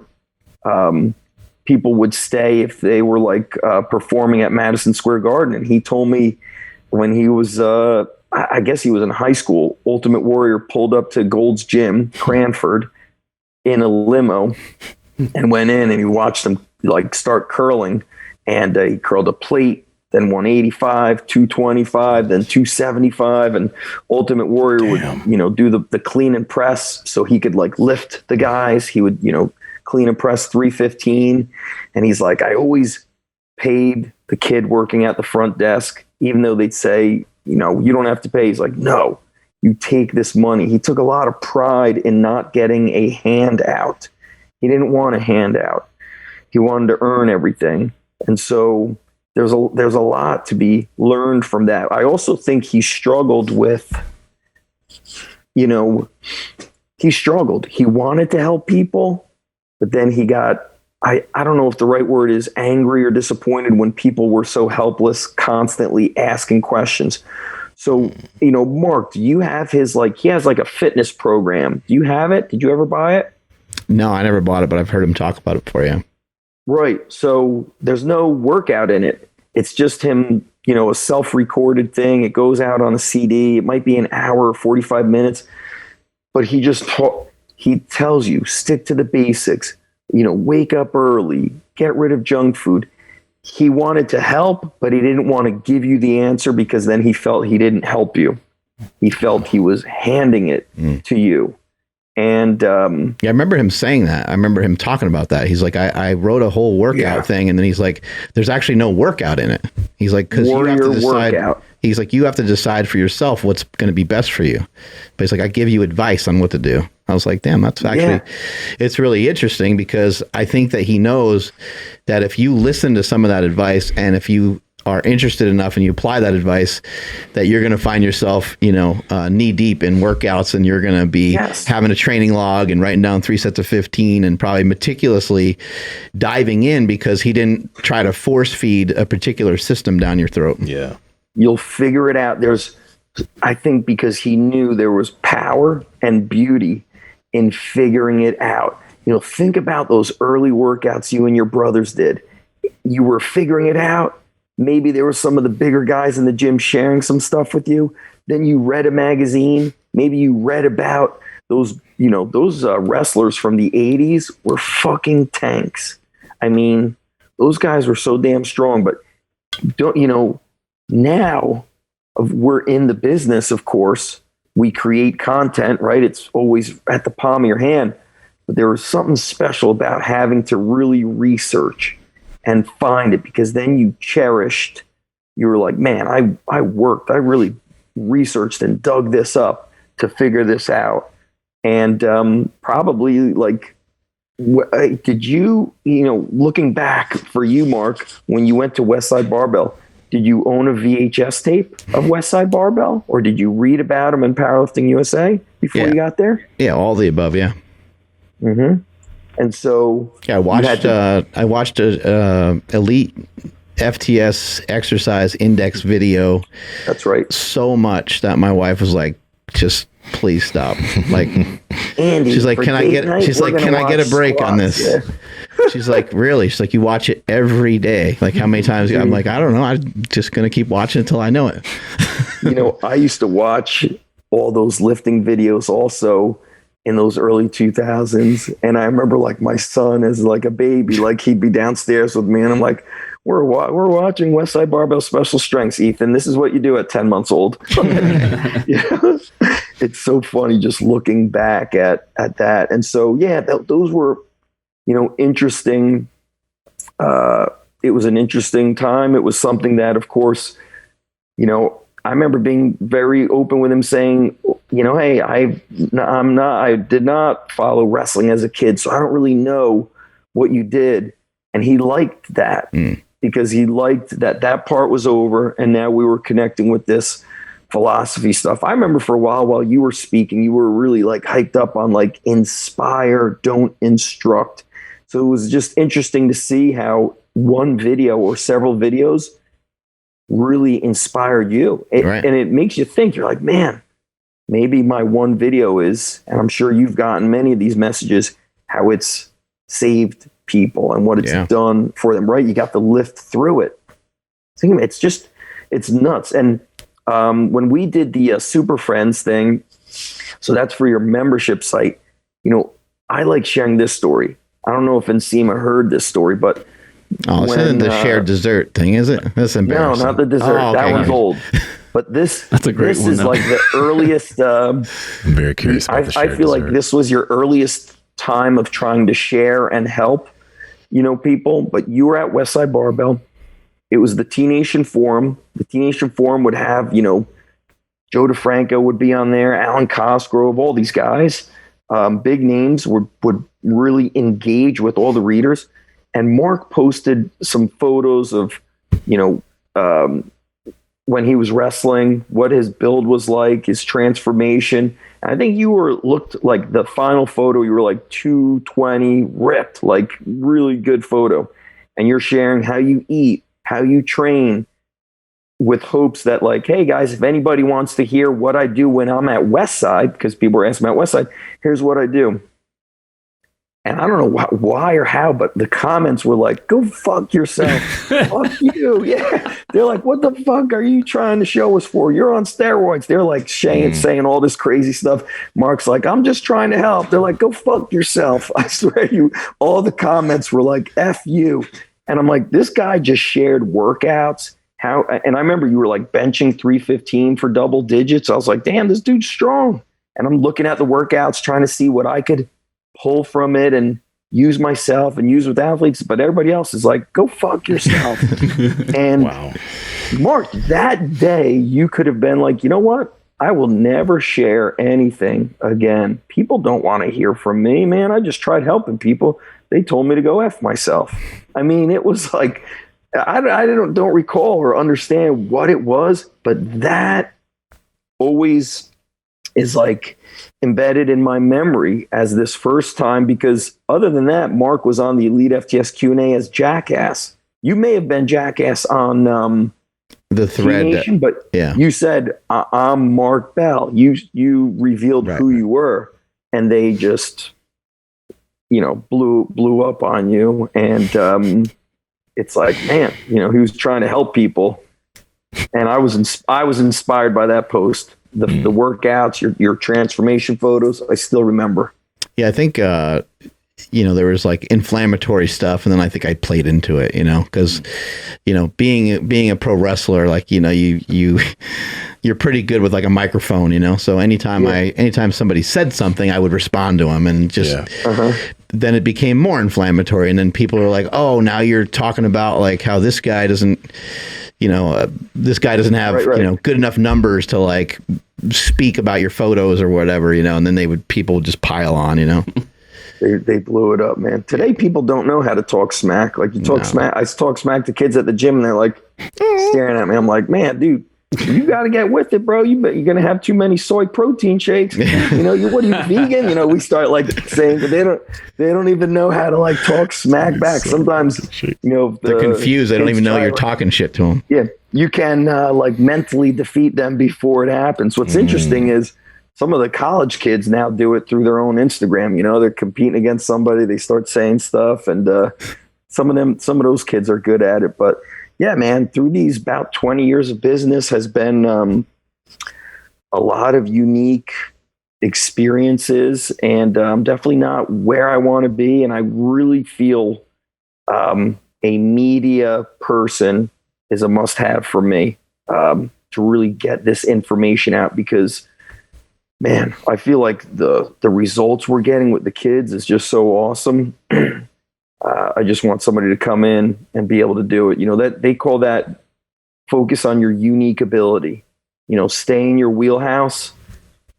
people would stay if they were like performing at Madison Square Garden. And he told me when he was, I guess he was in high school, Ultimate Warrior pulled up to Gold's Gym, Cranford, in a limo, and went in and he watched them like start curling, and he curled a plate, then 185, 225, then 275, and Ultimate Warrior would, do the clean and press so he could like lift the guys. He would, clean and press 315. And he's like, I always paid the kid working at the front desk, even though they'd say, you don't have to pay. He's like, no, you take this money. He took a lot of pride in not getting a handout. He didn't want a handout. He wanted to earn everything. And so there's a lot to be learned from that. I also think he struggled with, he struggled. He wanted to help people, but then he got, I don't know if the right word is angry or disappointed when people were so helpless, constantly asking questions. So, Mark, do you have his, he has a fitness program. Do you have it? Did you ever buy it? No, I never bought it, but I've heard him talk about it before, yeah. Right. So there's no workout in it. It's just him, a self-recorded thing. It goes out on a CD. It might be an hour or 45 minutes, but he tells you, stick to the basics, wake up early, get rid of junk food. He wanted to help, but he didn't want to give you the answer because then he felt he didn't help you. He felt he was handing it to you. And yeah, I remember him saying that. I remember him talking about that. He's like, I wrote a whole workout thing, and then he's like, there's actually no workout in it. He's like, because you have to decide. Workout. He's like, you have to decide for yourself what's going to be best for you. But he's like, I give you advice on what to do. I was like, damn, that's actually, it's really interesting because I think that he knows that if you listen to some of that advice and if you are interested enough and you apply that advice, that you're going to find yourself, knee deep in workouts, and you're going to be having a training log and writing down 3 sets of 15 and probably meticulously diving in because he didn't try to force feed a particular system down your throat. Yeah. You'll figure it out. I think because he knew there was power and beauty in figuring it out. Think about those early workouts you and your brothers did. You were figuring it out. Maybe there were some of the bigger guys in the gym sharing some stuff with you. Then you read a magazine. Maybe you read about those wrestlers from the 80s were fucking tanks. I mean, those guys were so damn strong, but now we're in the business, of course. We create content, right? It's always at the palm of your hand. But there was something special about having to really research and find it, because then you were like, man, I worked, I really researched and dug this up to figure this out. And probably did you, looking back for you, Mark, when you went to Westside Barbell, did you own a VHS tape of Westside Barbell, or did you read about them in Powerlifting USA before you got there? Yeah, all the above, yeah. Mm-hmm. And so I watched a elite FTS exercise index video. That's right. So much that my wife was like, just please stop. Like, Andy, she's like, can I get a break squats, on this? Yeah. She's like, really? She's like, you watch it every day. Like, how many times? I'm like, I don't know. I'm just going to keep watching until I know it. I used to watch all those lifting videos also in those early 2000s. And I remember my son as a baby, he'd be downstairs with me and I'm like, we're watching Westside Barbell Special Strengths, Ethan. This is what you do at 10 months old. It's so funny just looking back at that. And so, those were, interesting. It was an interesting time. It was something that, of course, I remember being very open with him saying, hey, I did not follow wrestling as a kid, so I don't really know what you did. And he liked that because he liked that part was over. And now we were connecting with this philosophy stuff. I remember for a while you were speaking, you were really hyped up on inspire, don't instruct. So it was just interesting to see how one video or several videos really inspired you. Right. And it makes you think, you're like, man, maybe my one video is, and I'm sure you've gotten many of these messages, how it's saved people and what it's done for them, right? You got to lift through it. It's nuts. And when we did the Super Friends thing, so that's for your membership site, I like sharing this story. I don't know if Nsima heard this story, but this isn't the shared dessert thing, is it? That's embarrassing. No, not the dessert. Oh, okay. That one's old. But that's a great one. This is the earliest. I'm very curious about the shared I feel dessert. like this was your earliest time of trying to share and help, people. But you were at Westside Barbell. it was the T Nation Forum. The T Nation Forum would have, Joe DeFranco would be on there, Alan Cosgrove, all these guys, big names would really engage with all the readers. And Mark posted some photos of, when he was wrestling, what his build was like, his transformation. I think you looked like the final photo, you were like 220 ripped, like really good photo. And you're sharing how you eat, how you train, with hopes that like, hey guys, if anybody wants to hear what I do when I'm at Westside, because people were asking about Westside, here's what I do. And I don't know why or how, but the comments were like, go fuck yourself. Fuck you. Yeah. They're like, what the fuck are you trying to show us for? You're on steroids. They're like saying all this crazy stuff. Mark's like, I'm just trying to help. They're like, go fuck yourself. I swear to you, all the comments were like, F you. And I'm like, this guy just shared workouts. And I remember you were like benching 315 for double digits. I was like, damn, this dude's strong. And I'm looking at the workouts, trying to see what I could pull from it and use myself and use with athletes. But everybody else is like, go fuck yourself. And wow. Mark, that day you could have been like, you know what? I will never share anything again. People don't want to hear from me, man. I just tried helping people. They told me to go F myself. I mean, it was like, I don't recall or understand what it was, but that always is like embedded in my memory as this first time, because other than that, Mark was on the Elite FTS Q&A as Jackass. You may have been Jackass on the thread, Nation, but yeah. You said, I'm Mark Bell. You revealed who you were, and they just, blew up on you. And it's like, man, he was trying to help people. And I was inspired by that post. The workouts, your transformation photos, I still remember. Yeah, I think there was like inflammatory stuff, and then I think I played into it, because being a pro wrestler, like you're pretty good with like a microphone, so anytime somebody said something, I would respond to them, and just then it became more inflammatory, and then people are like, oh, now you're talking about like how this guy doesn't have good enough numbers to like speak about your photos or whatever, and then people would just pile on, They blew it up, man. Today, people don't know how to talk smack. Like you talk smack. I talk smack to kids at the gym, and they're like staring at me. I'm like, man, dude, you got to get with it, bro. You're going to have too many soy protein shakes. What are you, vegan? We start like saying, but they don't even know how to like talk smack back. Sometimes, they're confused. They don't even know you're talking shit to them. Yeah. You can like mentally defeat them before it happens. What's interesting is some of the college kids now do it through their own Instagram. They're competing against somebody. They start saying stuff, and some of those kids are good at it. But yeah, man, through these about 20 years of business has been a lot of unique experiences, and I'm definitely not where I want to be. And I really feel a media person is a must-have for me to really get this information out, because man, I feel like the results we're getting with the kids is just so awesome. I just want somebody to come in and be able to do it. That they call that focus on your unique ability. Stay in your wheelhouse,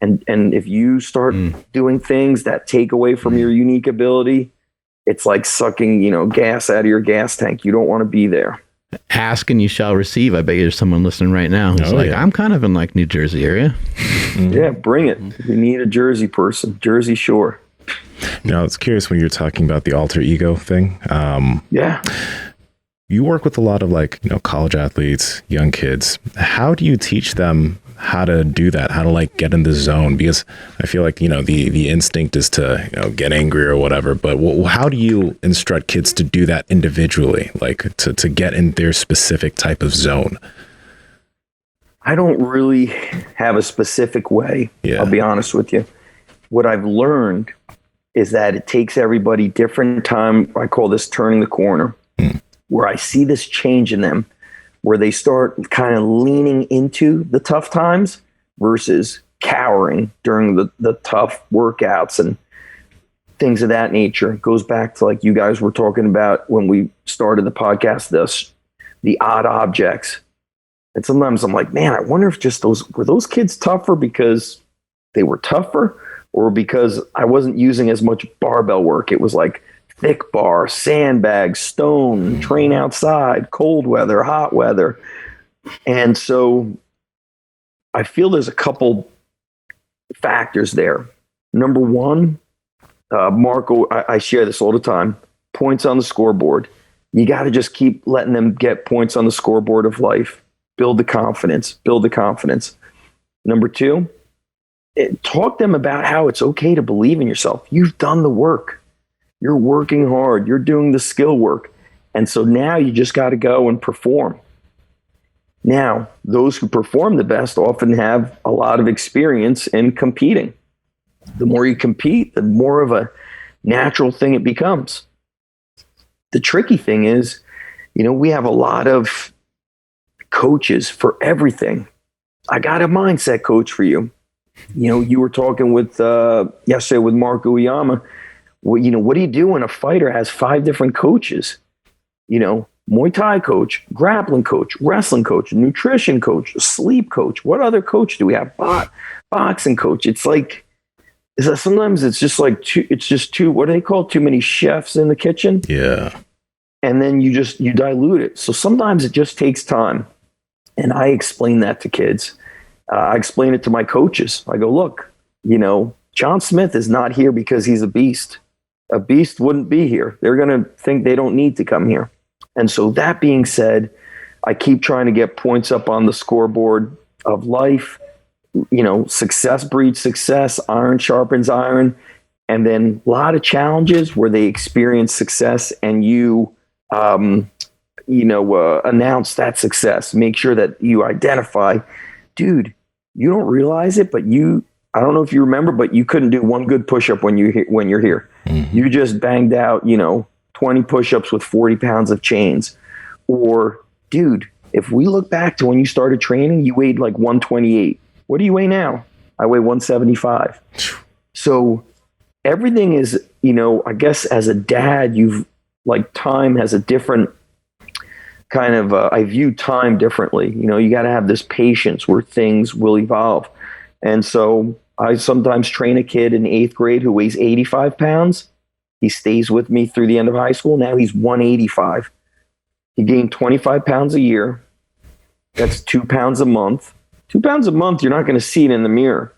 and if you start doing things that take away from your unique ability, it's like sucking gas out of your gas tank. You don't want to be there. Ask and you shall receive. I bet there's someone listening right now who's I'm kind of in like New Jersey area. Yeah, bring it. We need a Jersey person, Jersey Shore. I was curious when you're talking about the alter ego thing. Yeah. You work with a lot of like, college athletes, young kids. How do you teach them how to do that? How to like get in the zone? Because I feel like, the instinct is to, get angry or whatever, but how do you instruct kids to do that individually? Like to get in their specific type of zone? I don't really have a specific way. Yeah. I'll be honest with you. What I've learned is that it takes everybody different time. I call this turning the corner, where I see this change in them, where they start kind of leaning into the tough times versus cowering during the tough workouts and things of that nature. It goes back to like you guys were talking about when we started the podcast, the odd objects. And sometimes I'm like, man, I wonder if just were those kids tougher because they were tougher, or because I wasn't using as much barbell work. It was like thick bar, sandbag, stone, train outside, cold weather, hot weather. And so I feel there's a couple factors there. Number one, Marco, I share this all the time, points on the scoreboard. You got to just keep letting them get points on the scoreboard of life. Build the confidence. Number two, talk to them about how it's okay to believe in yourself. You've done the work. You're working hard. You're doing the skill work. And so now you just got to go and perform. Now, those who perform the best often have a lot of experience in competing. The more you compete, the more of a natural thing it becomes. The tricky thing is, we have a lot of coaches for everything. I got a mindset coach for you. You were talking with yesterday with Marco Uyama. What do you do when a fighter has 5 different coaches? Muay Thai coach, grappling coach, wrestling coach, nutrition coach, sleep coach. What other coach do we have? Boxing coach. It's like, sometimes it's just like too, what do they call, too many chefs in the kitchen? Yeah. And then you dilute it. So sometimes it just takes time. And I explain that to kids. I explain it to my coaches. I go, look, John Smith is not here because he's a beast. A beast wouldn't be here. They're going to think they don't need to come here. And so that being said, I keep trying to get points up on the scoreboard of life. Success breeds success, iron sharpens iron. And then a lot of challenges where they experience success and you, announce that success. Make sure that you identify, dude, you don't realize it, but I don't know if you remember, but you couldn't do one good push-up when you're here. Mm-hmm. You just banged out, 20 push-ups with 40 pounds of chains. Or, dude, if we look back to when you started training, you weighed like 128. What do you weigh now? I weigh 175. So everything is, I guess as a dad, time has a different kind of, I view time differently. You got to have this patience where things will evolve. And so I sometimes train a kid in 8th grade who weighs 85 pounds. He stays with me through the end of high school. Now he's 185. He gained 25 pounds a year. That's 2 pounds a month. 2 pounds a month, you're not going to see it in the mirror.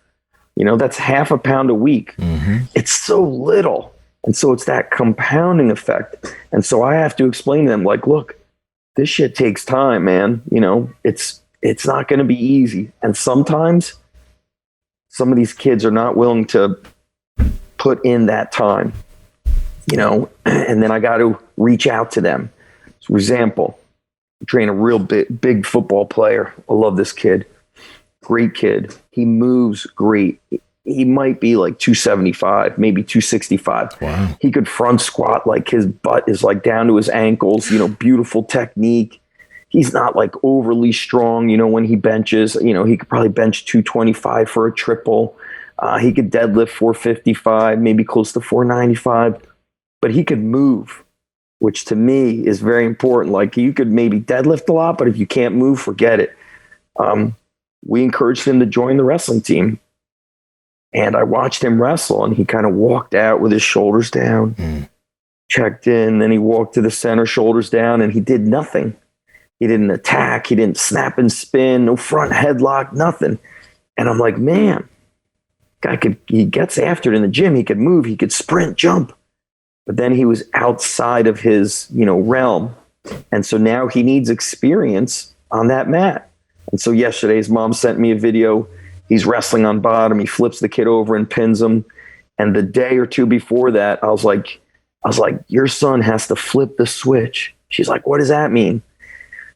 That's half a pound a week. Mm-hmm. It's so little. And so it's that compounding effect. And so I have to explain to them, like, look, this shit takes time, man. It's not going to be easy. And sometimes some of these kids are not willing to put in that time. And then I got to reach out to them. So for example, I train a real big football player. I love this kid. Great kid. He moves great. He might be like 275, maybe 265. Wow. He could front squat like his butt is like down to his ankles, beautiful technique. He's not like overly strong, when he benches, he could probably bench 225 for a triple. He could deadlift 455, maybe close to 495. But he could move, which to me is very important. Like, you could maybe deadlift a lot, but if you can't move, forget it. We encouraged him to join the wrestling team. And I watched him wrestle, and he kind of walked out with his shoulders down, checked in, then he walked to the center, shoulders down, and he did nothing. He didn't attack. He didn't snap and spin, no front headlock, nothing. And I'm like, man, he gets after it in the gym. He could move, he could sprint, jump. But then he was outside of his, realm. And so now he needs experience on that mat. And so yesterday, his mom sent me a video. He's wrestling on bottom. He flips the kid over and pins him. And the day or two before that, I was like, your son has to flip the switch. She's like, what does that mean?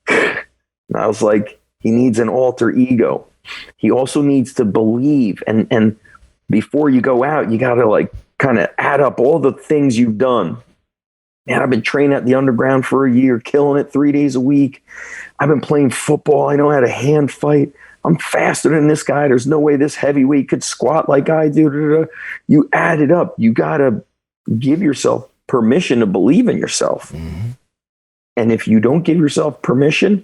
And I was like, he needs an alter ego. He also needs to believe. And before you go out, you got to kind of add up all the things you've done. Man, I've been training at the underground for a year, killing it 3 days a week. I've been playing football. I know how to hand fight. I'm faster than this guy. There's no way this heavyweight could squat like I do. You add it up. You got to give yourself permission to believe in yourself. Mm-hmm. And if you don't give yourself permission,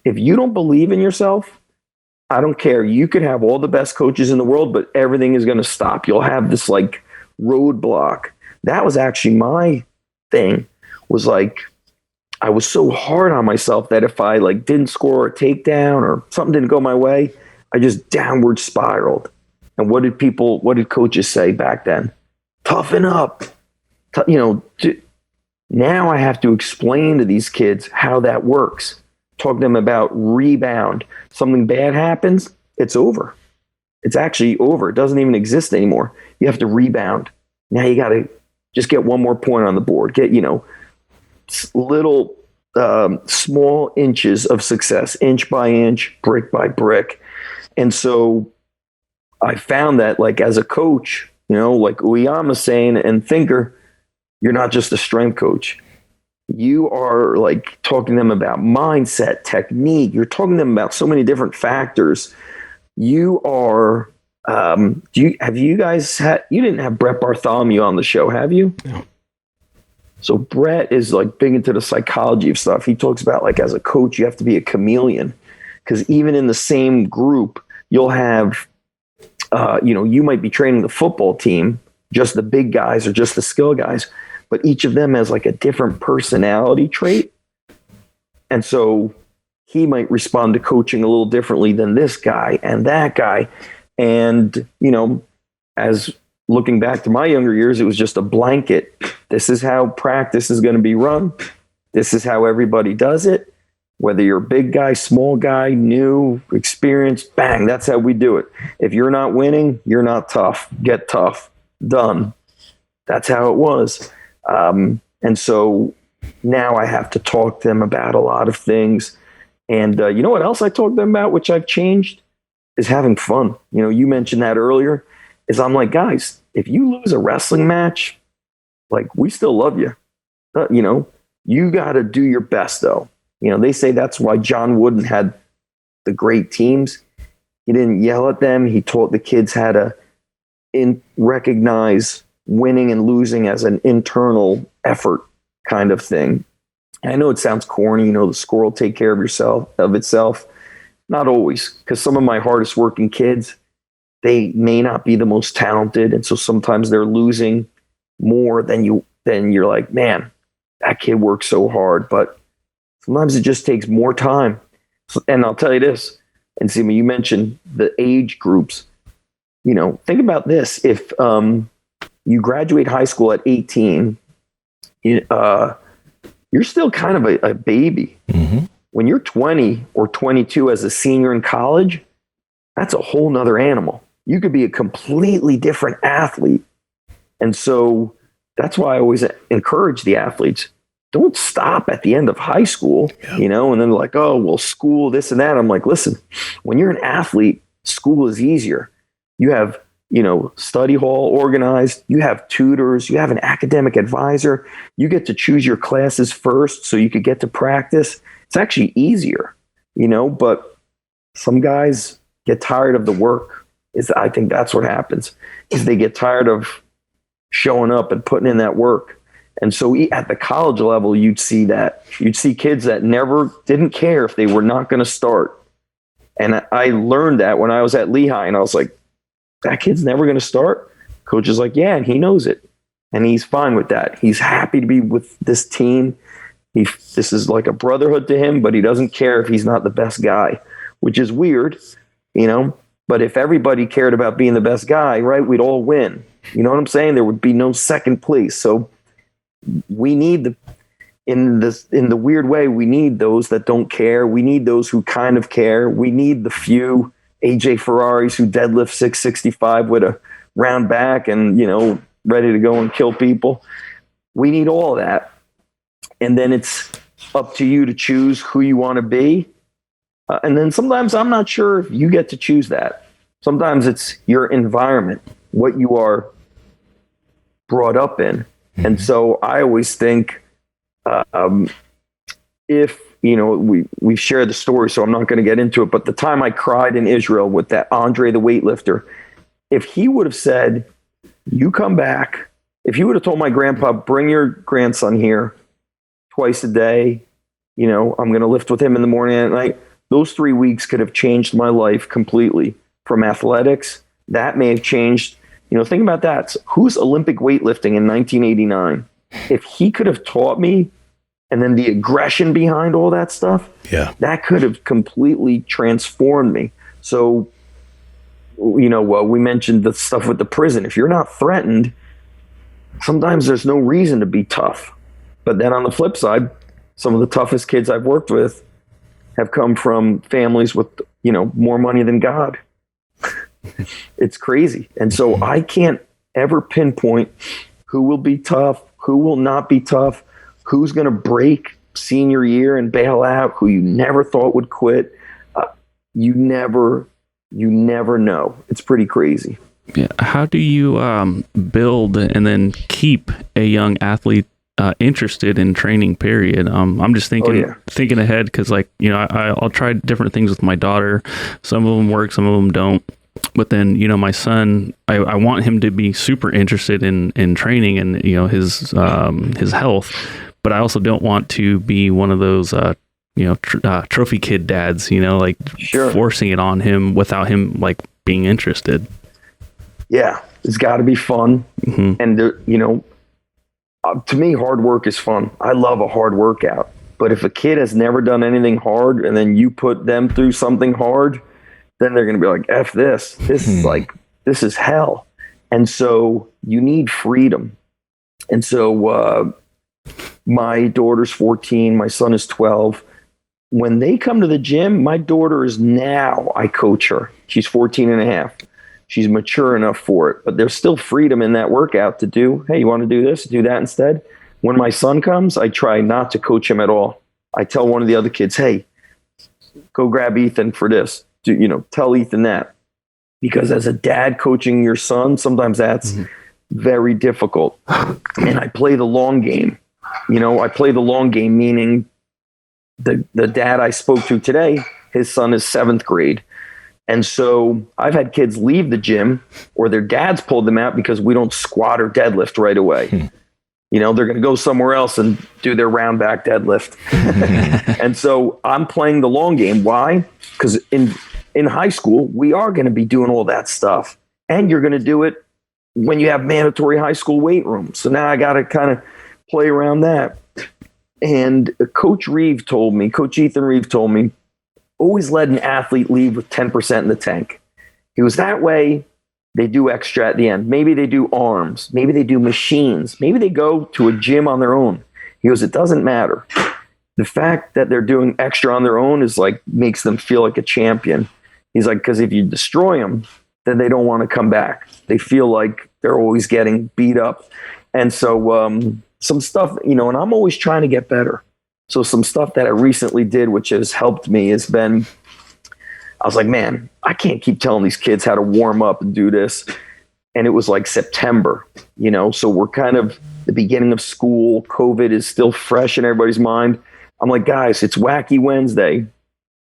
if you don't believe in yourself, I don't care. You could have all the best coaches in the world, but everything is going to stop. You'll have this like roadblock. That was actually my thing, was like, I was so hard on myself that if I like didn't score a takedown or something didn't go my way, I just downward spiraled. And what did coaches say back then? Toughen up. Now I have to explain to these kids how that works. Talk to them about rebound. Something bad happens, it's over. It's actually over. It doesn't even exist anymore. You have to rebound. Now you got to just get one more point on the board. Get, little small inches of success, inch by inch, brick by brick. And so I found that, like, as a coach, like Uyama's saying and thinker, you're not just a strength coach. You are like talking to them about mindset, technique. You're talking to them about so many different factors. You are, you didn't have Brett Bartholomew on the show, have you? No. So Brett is like big into the psychology of stuff. He talks about, like, as a coach, you have to be a chameleon, because even in the same group, you'll have, you might be training the football team, just the big guys or just the skill guys, but each of them has like a different personality trait. And so he might respond to coaching a little differently than this guy and that guy. And, as looking back to my younger years, it was just a blanket. This is how practice is going to be run. This is how everybody does it. Whether you're a big guy, small guy, new, experienced, bang, that's how we do it. If you're not winning, you're not tough. Get tough. Done. That's how it was. And so now I have to talk to them about a lot of things. And you know what else I talk to them about, which I've changed, is having fun. You mentioned that earlier, is I'm like, guys, if you lose a wrestling match, like, we still love you. You got to do your best, though. They say that's why John Wooden had the great teams. He didn't yell at them. He taught the kids how to recognize winning and losing as an internal effort kind of thing. And I know it sounds corny, the score will take care of itself. Not always, because some of my hardest working kids, they may not be the most talented. And so sometimes they're losing more than you're like, man, that kid worked so hard. But sometimes it just takes more time. And I'll tell you this, Nsima, you mentioned the age groups. Think about this. If you graduate high school at 18, you're still kind of a baby. Mm-hmm. When you're 20 or 22 as a senior in college, that's a whole nother animal. You could be a completely different athlete. And so that's why I always encourage the athletes, don't stop at the end of high school, and then like, oh, well, school, this and that. I'm like, listen, when you're an athlete, school is easier. You have, study hall organized, you have tutors, you have an academic advisor, you get to choose your classes first so you could get to practice. It's actually easier, but some guys get tired of the work. I think that's what happens, is they get tired of showing up and putting in that work. And so at the college level, you'd see kids that never didn't care if they were not going to start. And I learned that when I was at Lehigh, and I was like, that kid's never going to start. Coach is like, yeah, and he knows it. And he's fine with that. He's happy to be with this team. This is like a brotherhood to him, but he doesn't care if he's not the best guy, which is weird, But if everybody cared about being the best guy, right, we'd all win. You know what I'm saying? There would be no second place. So we need in the weird way, we need those that don't care. We need those who kind of care. We need the few AJ Ferraris who deadlift 665 with a round back and, ready to go and kill people. We need all of that. And then it's up to you to choose who you want to be. And then sometimes I'm not sure if you get to choose that. Sometimes it's your environment, what you are brought up in. Mm-hmm. And so I always think if, we've shared the story, so I'm not going to get into it, but the time I cried in Israel with that Andre the weightlifter, if he would have said, you come back, if you would have told my grandpa, bring your grandson here twice a day, I'm going to lift with him in the morning and at night. Those 3 weeks could have changed my life completely from athletics. That may have changed, think about that. Who's Olympic weightlifting in 1989? If he could have taught me, and then the aggression behind all that stuff, that could have completely transformed me. So, we mentioned the stuff with the prison. If you're not threatened, sometimes there's no reason to be tough. But then on the flip side, some of the toughest kids I've worked with have come from families with, more money than God. It's crazy. And so I can't ever pinpoint who will be tough, who will not be tough, who's going to break senior year and bail out, who you never thought would quit. You never know. It's pretty crazy. Yeah. How do you build and then keep a young athlete interested in training, period? I'm just thinking ahead, because I'll try different things with my daughter. Some of them work, some of them don't. But then, my son, I want him to be super interested in training and, his health. But I also don't want to be one of those, trophy kid dads, forcing it on him without him being interested. Yeah, it's got to be fun. Mm-hmm. And, to me, hard work is fun. I love a hard workout. But if a kid has never done anything hard and then you put them through something hard, then they're going to be like, F this. This is this is hell. And so you need freedom. And so my daughter's 14, my son is 12. When they come to the gym, my daughter is now, I coach her. She's 14 and a half. She's mature enough for it, but there's still freedom in that workout to do, hey, you want to do this, do that instead. When my son comes, I try not to coach him at all. I tell one of the other kids, hey, go grab Ethan for this. Tell Ethan that. Because as a dad coaching your son, sometimes that's very difficult. And I play the long game. I play the long game, meaning the dad I spoke to today, his son is 7th grade. And so I've had kids leave the gym or their dads pulled them out because we don't squat or deadlift right away. They're going to go somewhere else and do their round back deadlift. And so I'm playing the long game. Why? Because in high school, we are going to be doing all that stuff. And you're going to do it when you have mandatory high school weight rooms. So now I got to kind of play around that. And Coach Ethan Reeve told me, always let an athlete leave with 10% in the tank. He was that way. They do extra at the end. Maybe they do arms. Maybe they do machines. Maybe they go to a gym on their own. He goes, it doesn't matter. The fact that they're doing extra on their own is makes them feel like a champion. He's like, because if you destroy them, then they don't want to come back. They feel like they're always getting beat up. And so some stuff, and I'm always trying to get better. So some stuff that I recently did, which has helped me, has been, I was like, man, I can't keep telling these kids how to warm up and do this. And it was September, so we're kind of the beginning of school. COVID is still fresh in everybody's mind. I'm like, guys, it's Wacky Wednesday.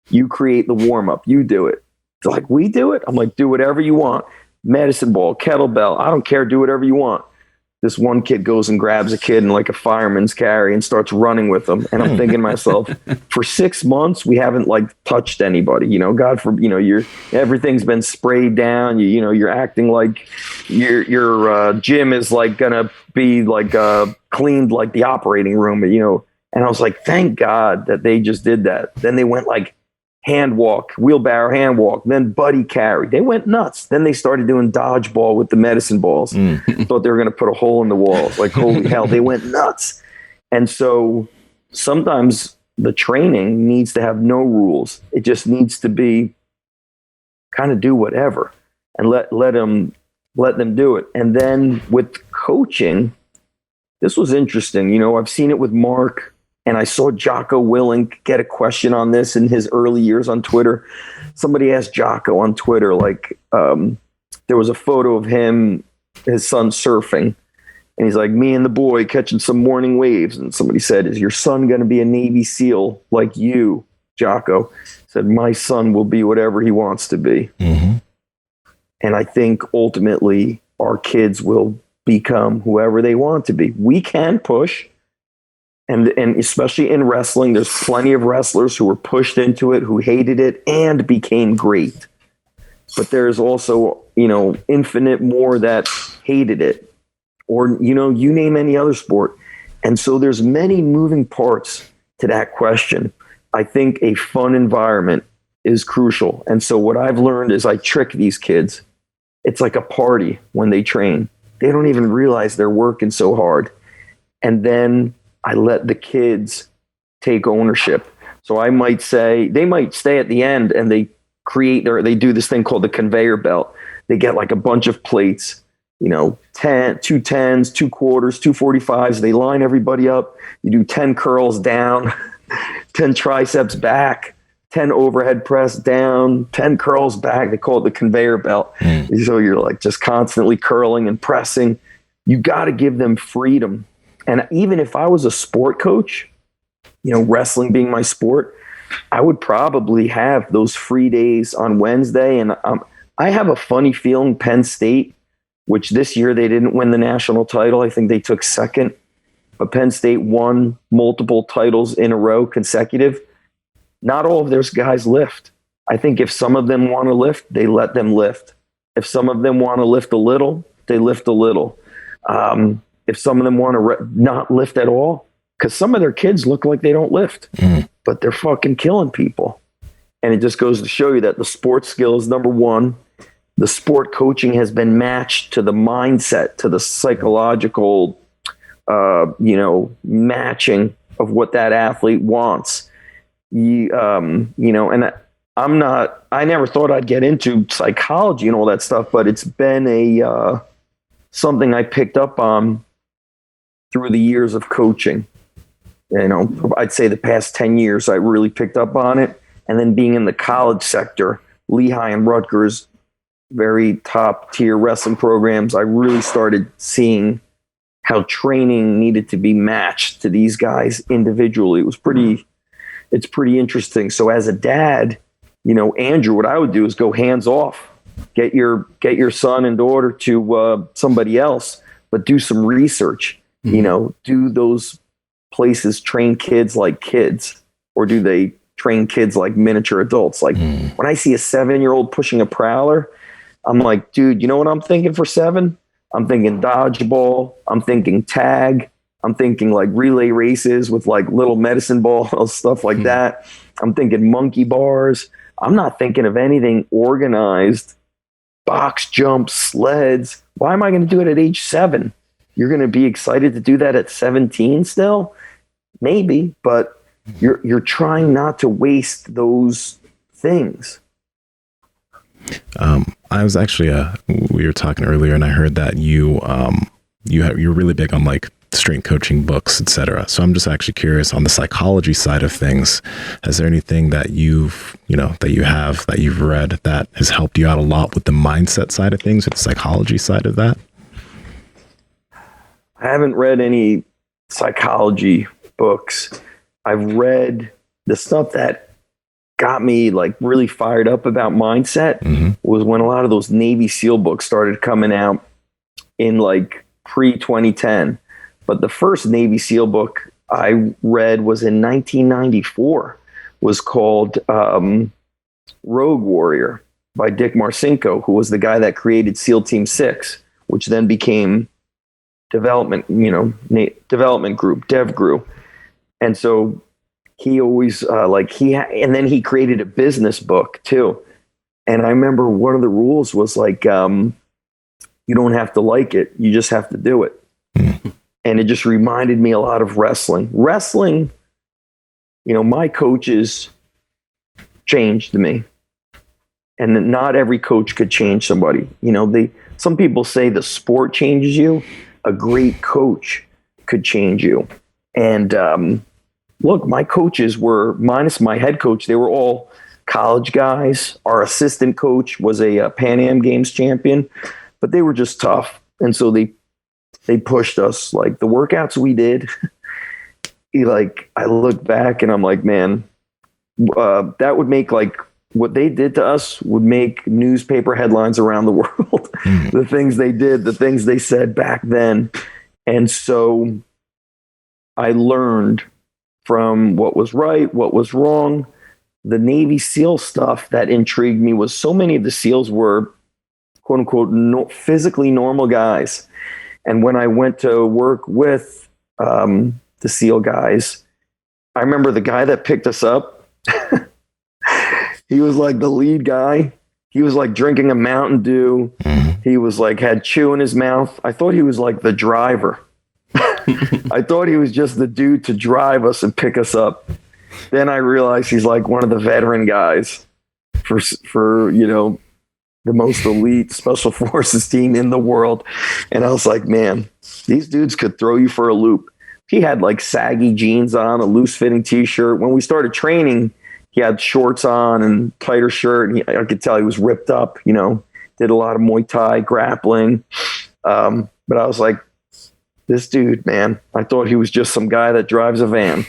You create the warm up. You do it. They're like, we do it? I'm like, do whatever you want. Medicine ball, kettlebell. I don't care. Do whatever you want. This one kid goes and grabs a kid in a fireman's carry and starts running with them. And I'm thinking to myself, for 6 months, we haven't touched anybody, God forbid, everything's been sprayed down. You're acting like your gym is going to be cleaned like the operating room, and I was like, thank God that they just did that. Then they went hand walk, wheelbarrow hand walk, then buddy carry. They went nuts. Then they started doing dodgeball with the medicine balls. Thought they were going to put a hole in the walls. Holy hell, they went nuts. And so sometimes the training needs to have no rules. It just needs to be kind of do whatever and let them do it. And then with coaching, this was interesting. I've seen it with Mark. And I saw Jocko Willink get a question on this in his early years on Twitter. Somebody asked Jocko on Twitter, there was a photo of him, his son surfing. And he's like, me and the boy catching some morning waves. And somebody said, is your son going to be a Navy SEAL like you, Jocko? Said, my son will be whatever he wants to be. Mm-hmm. And I think ultimately our kids will become whoever they want to be. We can push. And especially in wrestling, there's plenty of wrestlers who were pushed into it, who hated it and became great. But there's also, infinite more that hated it, or, you name any other sport. And so there's many moving parts to that question. I think a fun environment is crucial. And so what I've learned is I trick these kids. It's like a party when they train. They don't even realize they're working so hard. And then I let the kids take ownership. So I might say, they might stay at the end and they do this thing called the conveyor belt. They get like a bunch of plates, 10, 2 10s, 2 quarters, 2 45s. They line everybody up. You do 10 curls down, 10 triceps back, 10 overhead press down, 10 curls back. They call it the conveyor belt. So you're like just constantly curling and pressing. You got to give them freedom. And even if I was a sport coach, wrestling being my sport, I would probably have those free days on Wednesday. And I have a funny feeling Penn State, which this year they didn't win the national title. I think they took second. But Penn State won multiple titles in a row consecutive. Not all of those guys lift. I think if some of them want to lift, they let them lift. If some of them want to lift a little, they lift a little. If some of them want to not lift at all, because some of their kids look like they don't lift, but they're fucking killing people. And it just goes to show you that the sports skill is number one. The sport coaching has been matched to the mindset, to the psychological, matching of what that athlete wants. And I never thought I'd get into psychology and all that stuff, but it's been something I picked up on through the years of coaching. I'd say the past 10 years, I really picked up on it. And then being in the college sector, Lehigh and Rutgers, very top tier wrestling programs, I really started seeing how training needed to be matched to these guys individually. It's pretty interesting. So as a dad, Andrew, what I would do is go hands off, get your son and daughter to somebody else, but do some research. Do those places train kids like kids, or do they train kids like miniature adults? Like when I see a 7-year-old pushing a prowler, I'm like, dude, you know what I'm thinking for 7? I'm thinking dodgeball. I'm thinking tag. I'm thinking like relay races with like little medicine balls, stuff like that. I'm thinking monkey bars. I'm not thinking of anything organized, box jumps, sleds. Why am I going to do it at age 7? You're going to be excited to do that at 17 still? Maybe, but you're trying not to waste those things. I was actually we were talking earlier, and I heard that you're really big on like strength coaching books, etc. So I'm just actually curious on the psychology side of things. Is there anything that you've read that has helped you out a lot with the mindset side of things, with the psychology side of that? I haven't read any psychology books. I've read the stuff that got me like really fired up about mindset was when a lot of those Navy SEAL books started coming out in like pre-2010. But the first Navy SEAL book I read was in 1994, was called Rogue Warrior by Dick Marcinko, who was the guy that created SEAL Team 6, which then became development group, Dev Group. And so he always and then he created a business book too. And I remember one of the rules was like, you don't have to like it. You just have to do it. And it just reminded me a lot of wrestling. Wrestling, my coaches changed me. And not every coach could change somebody. Some people say the sport changes you. A great coach could change you. And look, my coaches were, minus my head coach, they were all college guys. Our assistant coach was a Pan Am Games champion, but they were just tough. And so they pushed us. Like the workouts we did, I look back and I'm like, man, that would make like what they did to us would make newspaper headlines around the world. The things they did, the things they said back then. And so I learned from what was right, what was wrong. The Navy SEAL stuff that intrigued me was so many of the SEALs were quote unquote physically normal guys. And when I went to work with the SEAL guys, I remember the guy that picked us up, he was like the lead guy. He was like drinking a Mountain Dew. He was like, had chew in his mouth. I thought he was like the driver. I thought he was just the dude to drive us and pick us up. Then I realized he's like one of the veteran guys for you know, the most elite special forces team in the world. And I was like, man, these dudes could throw you for a loop. He had like saggy jeans on, a loose fitting t-shirt. When we started training, he had shorts on and tighter shirt. And I could tell he was ripped up, you know, did a lot of Muay Thai grappling. But I was like, this dude, man, I thought he was just some guy that drives a van.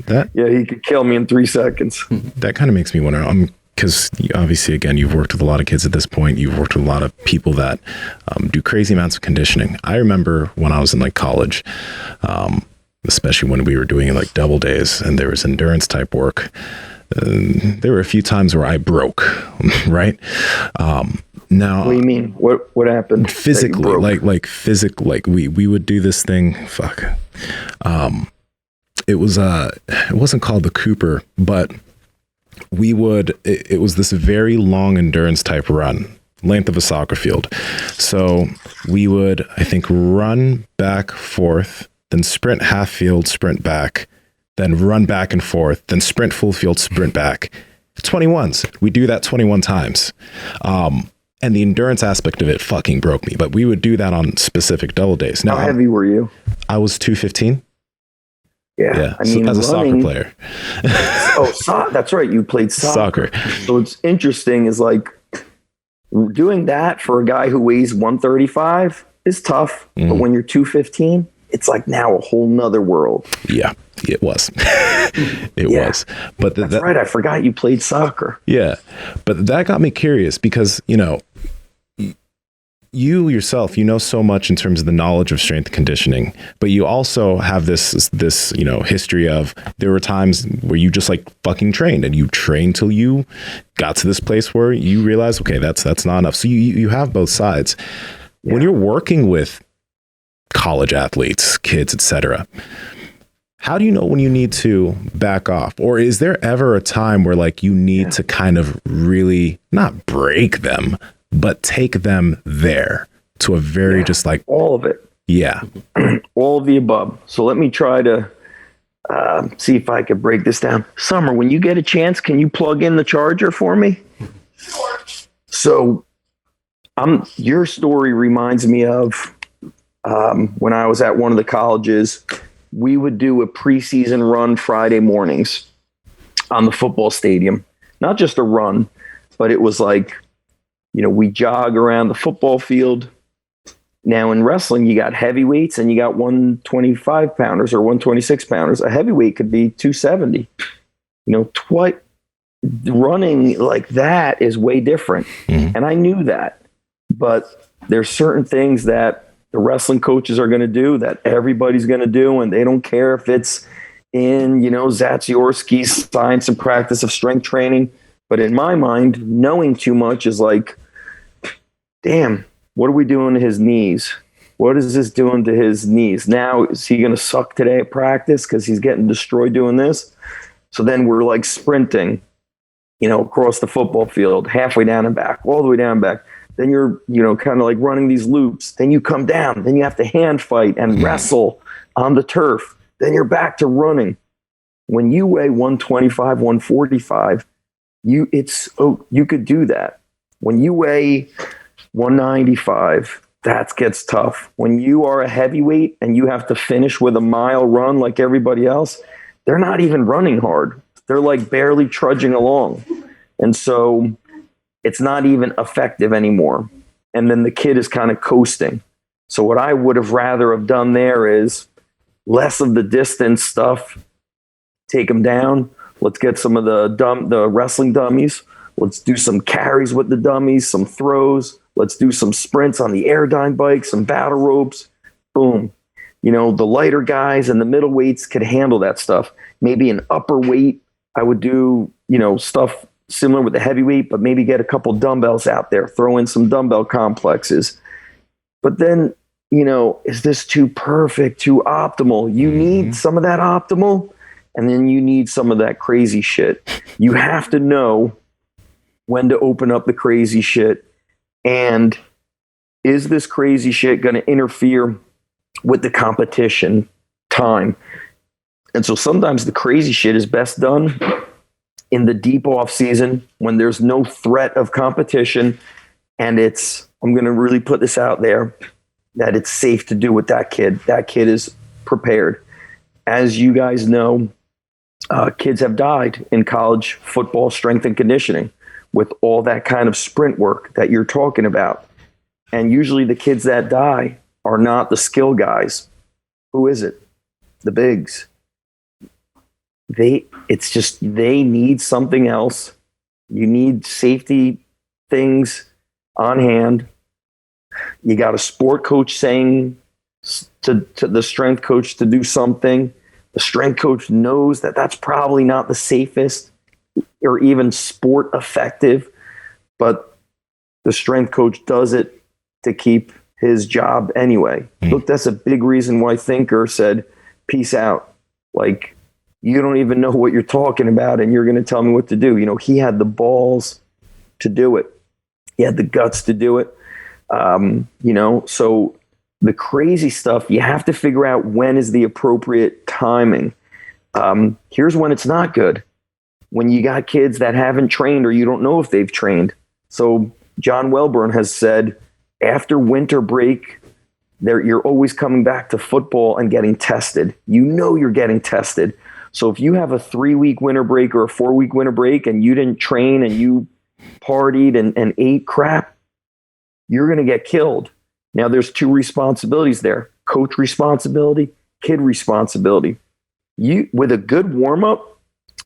Yeah, he could kill me in 3 seconds. That kind of makes me wonder, because obviously, again, you've worked with a lot of kids at this point. You've worked with a lot of people that do crazy amounts of conditioning. I remember when I was in like college, especially when we were doing like double days and there was endurance type work. There were a few times where I broke, right? Now, what do you mean? What happened? Physically, like we would do this thing. It wasn't called the Cooper, but it was this very long endurance type run, length of a soccer field. So we would, I think, run back, forth, then sprint half field, sprint back, then run back and forth, then sprint full field, sprint back. 21s. We do that 21 times. And the endurance aspect of it fucking broke me. But we would do that on specific double days. Now, how heavy were you? I was 215. Yeah. I mean, as a soccer player. That's right. You played soccer. So it's interesting is like doing that for a guy who weighs 135 is tough. But when you're 215, it's like now a whole nother world. Yeah, it was. It was. But that's right. I forgot you played soccer. Yeah. But that got me curious because, you know, you yourself, you know so much in terms of the knowledge of strength conditioning, but you also have this, you know, history of there were times where you just like fucking trained and you trained till you got to this place where you realize, okay, that's not enough. So you have both sides. Yeah. When you're working with college athletes, kids, etc., how do you know when you need to back off? Or is there ever a time where like you need to kind of really not break them, but take them there to a very just like all of it. Yeah. All of the above. So let me try to see if I could break this down. Summer, when you get a chance, can you plug in the charger for me? Sure. So your story reminds me of when I was at one of the colleges. We would do a preseason run Friday mornings on the football stadium. Not just a run, but it was like, you know, we jog around the football field. Now in wrestling, you got heavyweights and you got 125 pounders or 126 pounders. A heavyweight could be 270. You know, running like that is way different. Mm-hmm. And I knew that. But there's certain things that the wrestling coaches are going to do that everybody's going to do. And they don't care if it's in, you know, Zatsiorsky's Science and Practice of Strength Training. But in my mind, knowing too much is like, damn, what are we doing to his knees? What is this doing to his knees? Now, is he going to suck today at practice because he's getting destroyed doing this? So then we're like sprinting, you know, across the football field, halfway down and back, all the way down and back. Then you're, you know, kind of like running these loops. Then you come down. Then you have to hand fight and wrestle on the turf. Then you're back to running. When you weigh 125, 145, you could do that. When you weigh 195, that gets tough. When you are a heavyweight and you have to finish with a mile run like everybody else, they're not even running hard. They're like barely trudging along. And so it's not even effective anymore. And then the kid is kind of coasting. So what I would have rather have done there is less of the distance stuff, take them down. Let's get some of the wrestling dummies. Let's do some carries with the dummies, some throws. Let's do some sprints on the Airdyne bike, some battle ropes. Boom. The lighter guys and the middle weights could handle that stuff. Maybe an upper weight, I would do, stuff similar with the heavyweight, but maybe get a couple dumbbells out there, throw in some dumbbell complexes. But then, is this too perfect, too optimal? You need some of that optimal, and then you need some of that crazy shit. You have to know when to open up the crazy shit. And is this crazy shit going to interfere with the competition time? And so sometimes the crazy shit is best done in the deep off season when there's no threat of competition. And I'm going to really put this out there, that it's safe to do with that kid. That kid is prepared. As you guys know, kids have died in college football strength and conditioning with all that kind of sprint work that you're talking about. And usually the kids that die are not the skill guys. Who is it? The bigs. They need something else. You need safety things on hand. You got a sport coach saying to the strength coach to do something. The strength coach knows that that's probably not the safest or even sport effective, but the strength coach does it to keep his job anyway. Look, that's a big reason why Thinker said, peace out. Like, you don't even know what you're talking about and you're going to tell me what to do. He had the balls to do it. He had the guts to do it. So the crazy stuff, you have to figure out when is the appropriate timing. Here's when it's not good. When you got kids that haven't trained or you don't know if they've trained. So John Welborn has said, after winter break, you're always coming back to football and getting tested. You're getting tested. So if you have a 3-week winter break or a 4-week winter break and you didn't train and you partied and ate crap, you're going to get killed. Now there's 2 responsibilities there: coach responsibility, kid responsibility. With a good warm-up,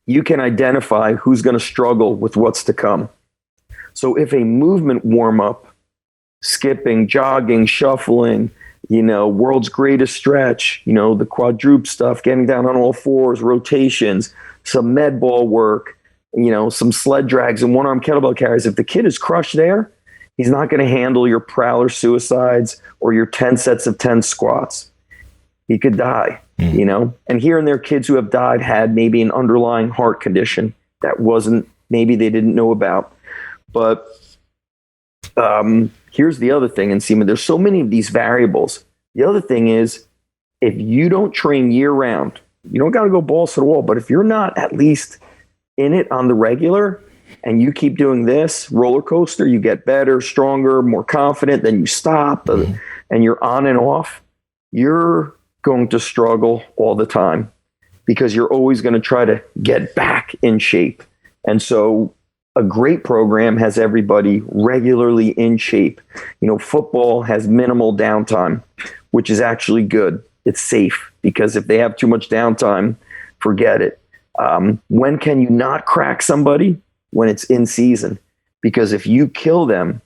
you can identify who's going to struggle with what's to come. So if a movement warm-up, skipping, jogging, shuffling, world's greatest stretch, the quadruple stuff, getting down on all fours, rotations, some med ball work, some sled drags and one-arm kettlebell carries. If the kid is crushed there, he's not going to handle your prowler suicides or your 10 sets of 10 squats. He could die, and here and there, kids who have died had maybe an underlying heart condition that maybe they didn't know about. But here's the other thing, Nsima, there's so many of these variables. The other thing is, if you don't train year round, you don't got to go balls to the wall, but if you're not at least in it on the regular and you keep doing this roller coaster, you get better, stronger, more confident, then you stop and you're on and off, you're going to struggle all the time because you're always going to try to get back in shape. And so a great program has everybody regularly in shape. Football has minimal downtime, which is actually good. It's safe because if they have too much downtime, forget it. When can you not crack somebody? When it's in season. Because if you kill them,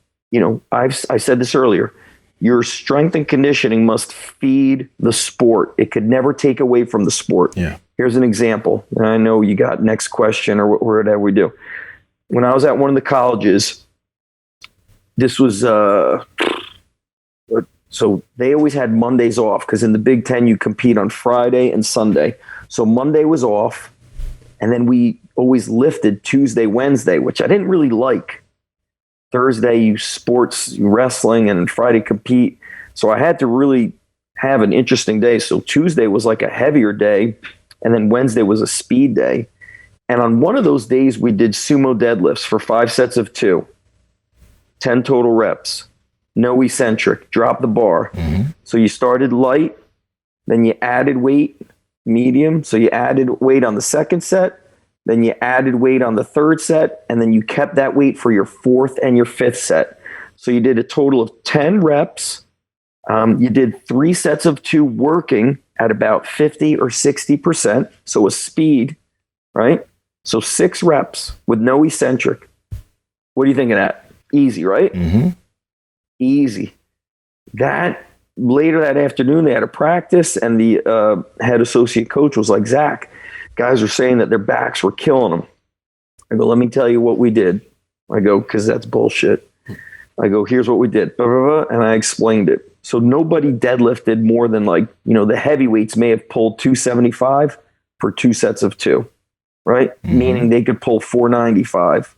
I said this earlier, your strength and conditioning must feed the sport. It could never take away from the sport. Yeah. Here's an example. And I know you got next question or whatever we do. When I was at one of the colleges, this was, so they always had Mondays off because in the Big Ten, you compete on Friday and Sunday. So Monday was off. And then we always lifted Tuesday, Wednesday, which I didn't really like. Thursday, you wrestling, and Friday compete. So I had to really have an interesting day. So Tuesday was like a heavier day. And then Wednesday was a speed day. And on one of those days, we did sumo deadlifts for 5 sets of 2, 10 total reps, no eccentric, drop the bar. Mm-hmm. So you started light, then you added weight, medium. So you added weight on the second set, then you added weight on the third set, and then you kept that weight for your 4th and your 5th set. So you did a total of 10 reps. You did 3 sets of 2 working at about 50 or 60%. So a speed, right? So 6 reps with no eccentric. What do you think of that? Easy, right? Mm-hmm. Easy. That later that afternoon, they had a practice, and the head associate coach was like, Zach, guys are saying that their backs were killing them. I go, let me tell you what we did. I go, because that's bullshit. I go, here's what we did. Blah, blah, blah, and I explained it. So nobody deadlifted more than the heavyweights may have pulled 275 for 2 sets of 2, right? Mm-hmm. Meaning they could pull 495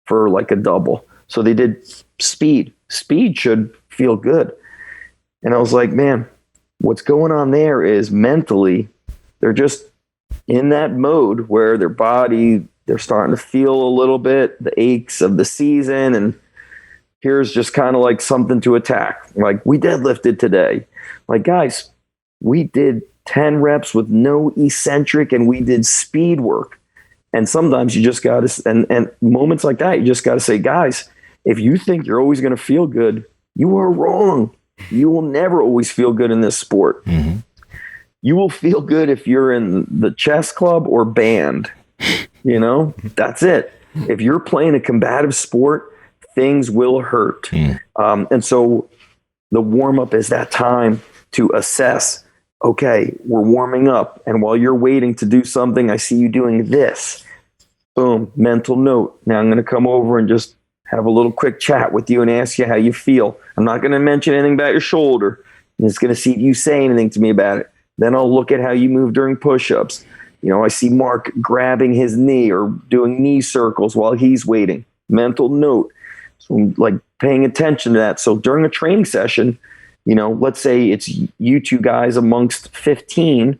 for like a double. So they did speed. Speed should feel good. And I was like, man, what's going on there is mentally, they're just in that mode where their body, they're starting to feel a little bit the aches of the season, and here's just kind of like something to attack. Like, we deadlifted today. Like, guys, we did 10 reps with no eccentric, and we did speed work. And sometimes you just got to, and moments like that, you just got to say, guys, if you think you're always going to feel good, you are wrong. You will never always feel good in this sport. Mm-hmm. You will feel good if you're in the chess club or band. That's it. If you're playing a combative sport, things will hurt. And so the warm-up is that time to assess, okay, we're warming up. And while you're waiting to do something, I see you doing this. Boom, mental note. Now I'm going to come over and just have a little quick chat with you and ask you how you feel. I'm not going to mention anything about your shoulder. I'm just going to see if you say anything to me about it. Then I'll look at how you move during push-ups. I see Mark grabbing his knee or doing knee circles while he's waiting. Mental note. So I'm like paying attention to that. So during a training session, let's say it's you two guys amongst 15,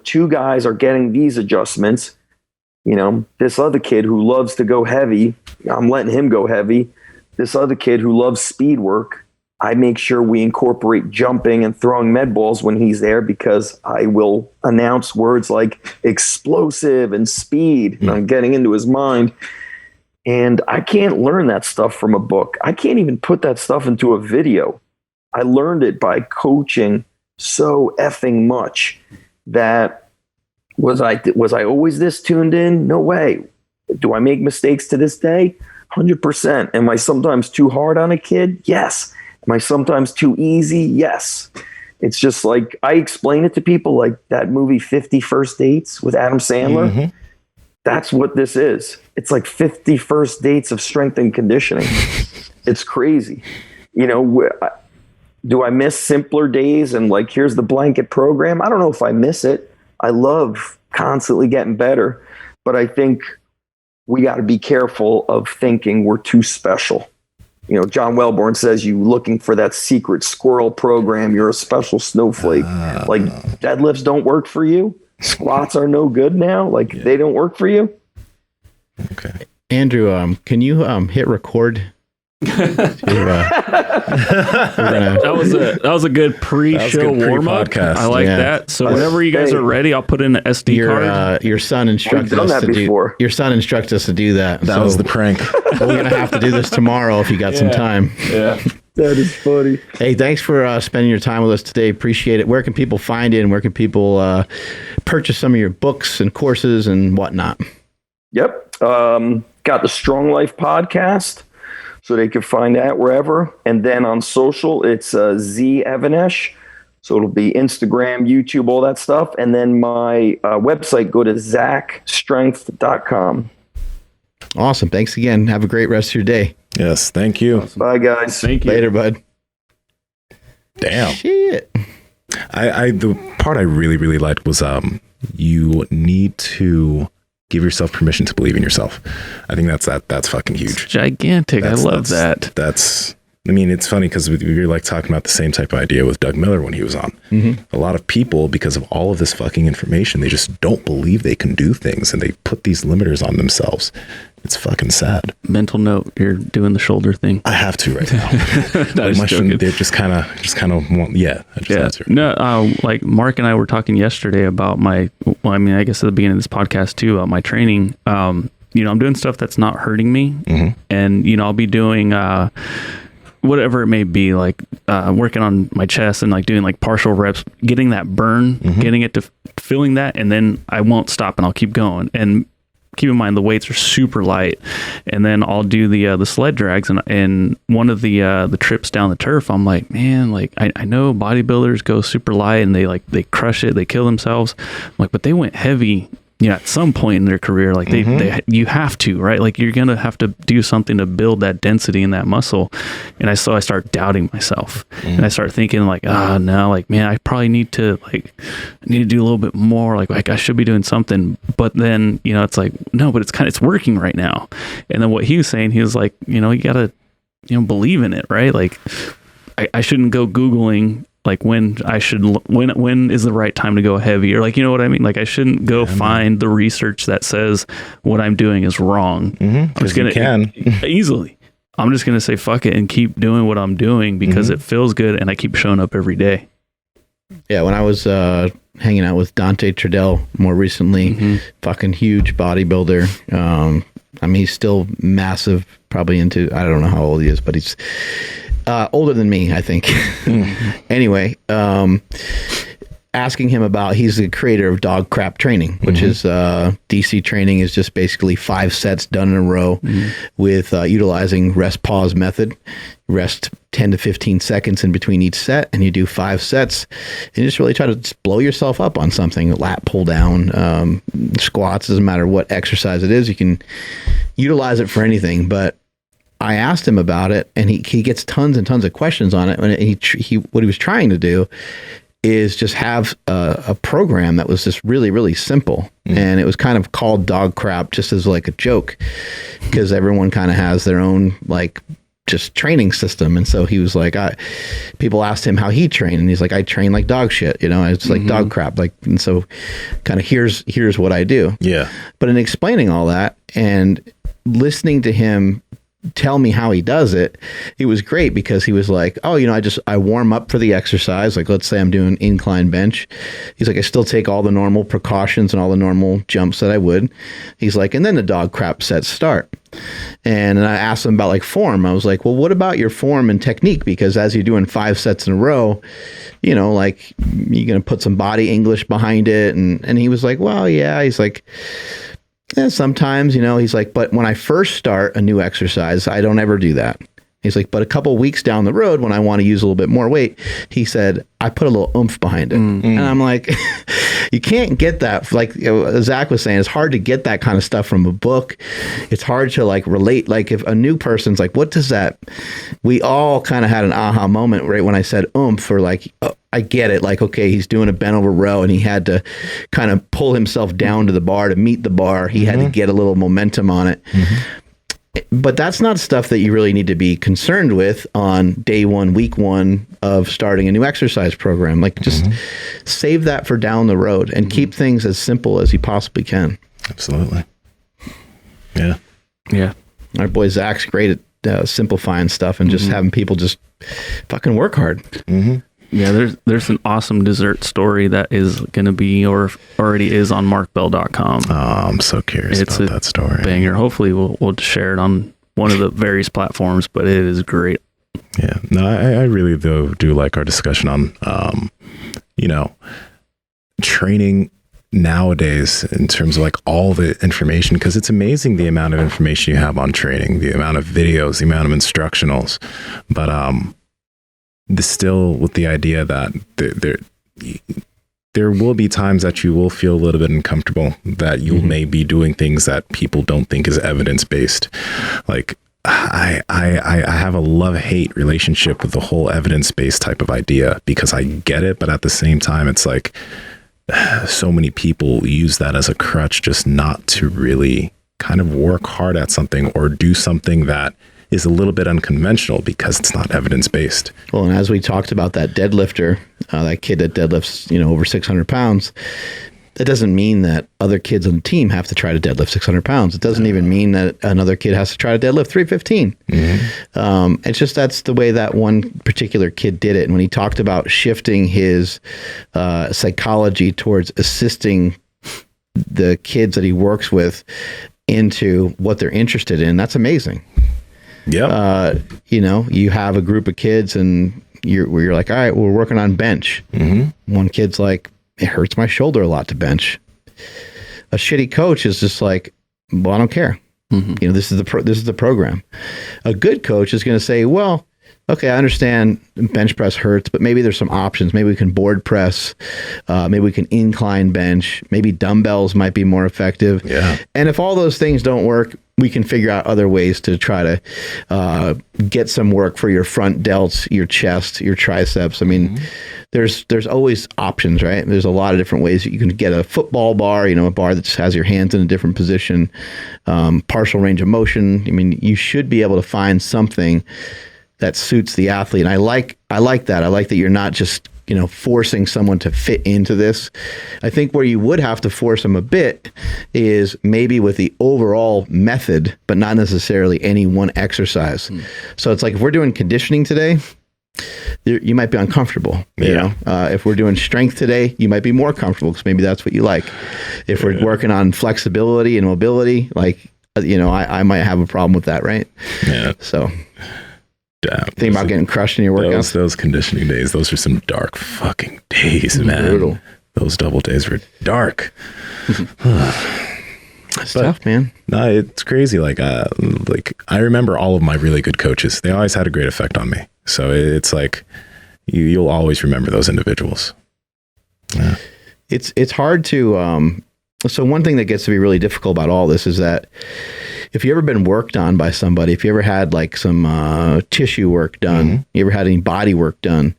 2 guys are getting these adjustments. This other kid who loves to go heavy, I'm letting him go heavy. This other kid who loves speed work, I make sure we incorporate jumping and throwing med balls when he's there, because I will announce words like explosive and speed. And I'm getting into his mind. And I can't learn that stuff from a book. I can't even put that stuff into a video. I learned it by coaching so effing much that was I always this tuned in? No way. Do I make mistakes to this day? 100%. Am I sometimes too hard on a kid? Yes. Am I sometimes too easy? Yes. It's just like, I explain it to people like that movie 50 First Dates with Adam Sandler. Mm-hmm. That's what this is. It's like 50 first dates of strength and conditioning. It's crazy. Do I miss simpler days and like, here's the blanket program? I don't know if I miss it. I love constantly getting better, but I think we got to be careful of thinking we're too special. John Welborn says, you looking for that secret squirrel program, you're a special snowflake. Like, deadlifts don't work for you. Squats are no good now. Like, they don't work for you. Okay. Andrew, can you hit record? That was a good pre-show warm-up. I like that. So whenever you guys are ready, I'll put in an SD card. Your son instructed us to do. Your son instructed us to do that. That was the prank. We're gonna have to do this tomorrow if you got some time. Yeah, that is funny. Hey, thanks for spending your time with us today. Appreciate it. Where can people find it, and where can people purchase some of your books and courses and whatnot? Yep, got the Strong Life podcast. So they can find that wherever. And then on social, it's Z Even-Esh. So it'll be Instagram, YouTube, all that stuff. And then my website, go to zachstrength.com. Awesome. Thanks again. Have a great rest of your day. Yes. Thank you. Awesome. Bye, guys. Thank you. Later, bud. Damn. Shit. The part I really, really liked was you need to give yourself permission to believe in yourself. I think that's fucking huge. It's gigantic. I love that. It's funny because we were like talking about the same type of idea with Doug Miller when he was on. Mm-hmm. A lot of people, because of all of this fucking information, they just don't believe they can do things, and they put these limiters on themselves. It's fucking sad. Mental note: you're doing the shoulder thing. I have to right now. They're just kind of want. Yeah. No, like Mark and I were talking yesterday about I guess at the beginning of this podcast too, about my training. I'm doing stuff that's not hurting me, mm-hmm. and I'll be doing whatever it may be, like working on my chest and like doing like partial reps, getting that burn, mm-hmm. getting it to feeling that, and then I won't stop and I'll keep going. And keep in mind the weights are super light, and then I'll do the sled drags, and one of the trips down the turf, I'm like, man, like I know bodybuilders go super light and they crush it, they kill themselves. I'm like, but they went heavy, you know, at some point in their career, like you have to, right? Like you're gonna have to do something to build that density in that muscle. And I start doubting myself, and I start thinking like, no, like, man, I probably need to do a little bit more. Like I should be doing something. But then, you know, it's like, no, but it's working right now. And then what he was saying, he was like, you know, you gotta, you know, believe in it, right? Like I shouldn't go Googling like when is the right time to go heavy, or like, you know what I mean? Like I shouldn't go find the research that says what I'm doing is wrong. I'm just gonna easily. I'm just gonna say fuck it and keep doing what I'm doing because it feels good, and I keep showing up every day. Yeah, when I was hanging out with Dante Trudell more recently, fucking huge bodybuilder. I mean, he's still massive, probably into, I don't know how old he is, but he's older than me, I think. Anyway, asking him about, he's the creator of Dog Crap Training, which is DC training is just basically 5 sets done in a row with utilizing rest pause method. Rest 10 to 15 seconds in between each set, and you do 5 sets and just really try to just blow yourself up on something. Lat pull down, squats, doesn't matter what exercise it is, you can utilize it for anything. But I asked him about it, and he gets tons and tons of questions on it. And he what he was trying to do is just have a program that was just really, really simple. And it was kind of called Dog Crap just as like a joke, because everyone kind of has their own like just training system. And so he was like, people asked him how he trained, and he's like, I train like dog shit, you know, it's like dog crap. Like, and so kind of here's what I do. Yeah. But in explaining all that and listening to him tell me how he does it, it was great, because he was like, oh, you know, I warm up for the exercise. Like, let's say I'm doing incline bench. He's like, I still take all the normal precautions and all the normal jumps that I would. He's like, and then the dog crap sets start. And I asked him about like form. I was like, well, what about your form and technique? Because as you're doing 5 sets in a row, you know, like you're going to put some body English behind it. And he was like, well, yeah. He's like, yeah, sometimes, you know, he's like, but when I first start a new exercise, I don't ever do that. He's like, but a couple weeks down the road, when I want to use a little bit more weight, he said, I put a little oomph behind it. And I'm like, you can't get that. Like Zach was saying, it's hard to get that kind of stuff from a book. It's hard to like relate. Like if a new person's like, what does that? We all kind of had an aha moment right when I said oomph, or like, oh, I get it. Like, okay, he's doing a bent over row and he had to kind of pull himself down to the bar to meet the bar. He had to get a little momentum on it. But that's not stuff that you really need to be concerned with on day 1, week 1 of starting a new exercise program. Like just save that for down the road and keep things as simple as you possibly can. Absolutely. Yeah. Yeah. Our boy Zach's great at simplifying stuff and just having people just fucking work hard. Yeah, there's an awesome dessert story that is going to be, or already is, on markbell.com. Oh, I'm so curious about that story. Banger. Hopefully we'll share it on one of the various platforms, but it is great. Yeah. No, I really do like our discussion on, you know, training nowadays in terms of like all the information, because it's amazing the amount of information you have on training, the amount of videos, the amount of instructionals, but still with the idea that there will be times that you will feel a little bit uncomfortable, that you may be doing things that people don't think is evidence-based. Like I have a love-hate relationship with the whole evidence-based type of idea, because I get it, but at the same time, it's like so many people use that as a crutch just not to really kind of work hard at something or do something that is a little bit unconventional because it's not evidence-based. Well, and as we talked about that deadlifter, that kid that deadlifts, you know, over 600 pounds, that doesn't mean that other kids on the team have to try to deadlift 600 pounds. It doesn't even mean that another kid has to try to deadlift 315. It's just, that's the way that one particular kid did it. And when he talked about shifting his psychology towards assisting the kids that he works with into what they're interested in, that's amazing. Yeah. You know, you have a group of kids and you're like, all right, we're working on bench. One kid's like, it hurts my shoulder a lot to bench. A shitty coach is just like, well, I don't care. This is the program. A good coach is going to say, well, okay, I understand bench press hurts, but maybe there's some options. Maybe we can board press. Maybe we can incline bench. Maybe dumbbells might be more effective. Yeah. And if all those things don't work, we can figure out other ways to try to get some work for your front delts, your chest, your triceps. I mean, there's always options, right? There's a lot of different ways that you can get a football bar, a bar that just has your hands in a different position, partial range of motion. I mean, you should be able to find something that suits the athlete. And I like that. I like that you're not just, forcing someone to fit into this. I think where you would have to force them a bit is maybe with the overall method, but not necessarily any one exercise. So it's like if we're doing conditioning today, you might be uncomfortable. If we're doing strength today, you might be more comfortable because maybe that's what you like. If we're working on flexibility and mobility, I might have a problem with that, right? Yeah. So think about getting crushed in your workouts. Those conditioning days, those are some dark fucking days, man. Brutal. Those double days were dark. That's tough, man. No, it's crazy. I remember all of my really good coaches. They always had a great effect on me. So it's like you'll always remember those individuals. Yeah. It's hard to. So one thing that gets to be really difficult about all this is that if you ever been worked on by somebody, if you ever had some tissue work done, you ever had any body work done,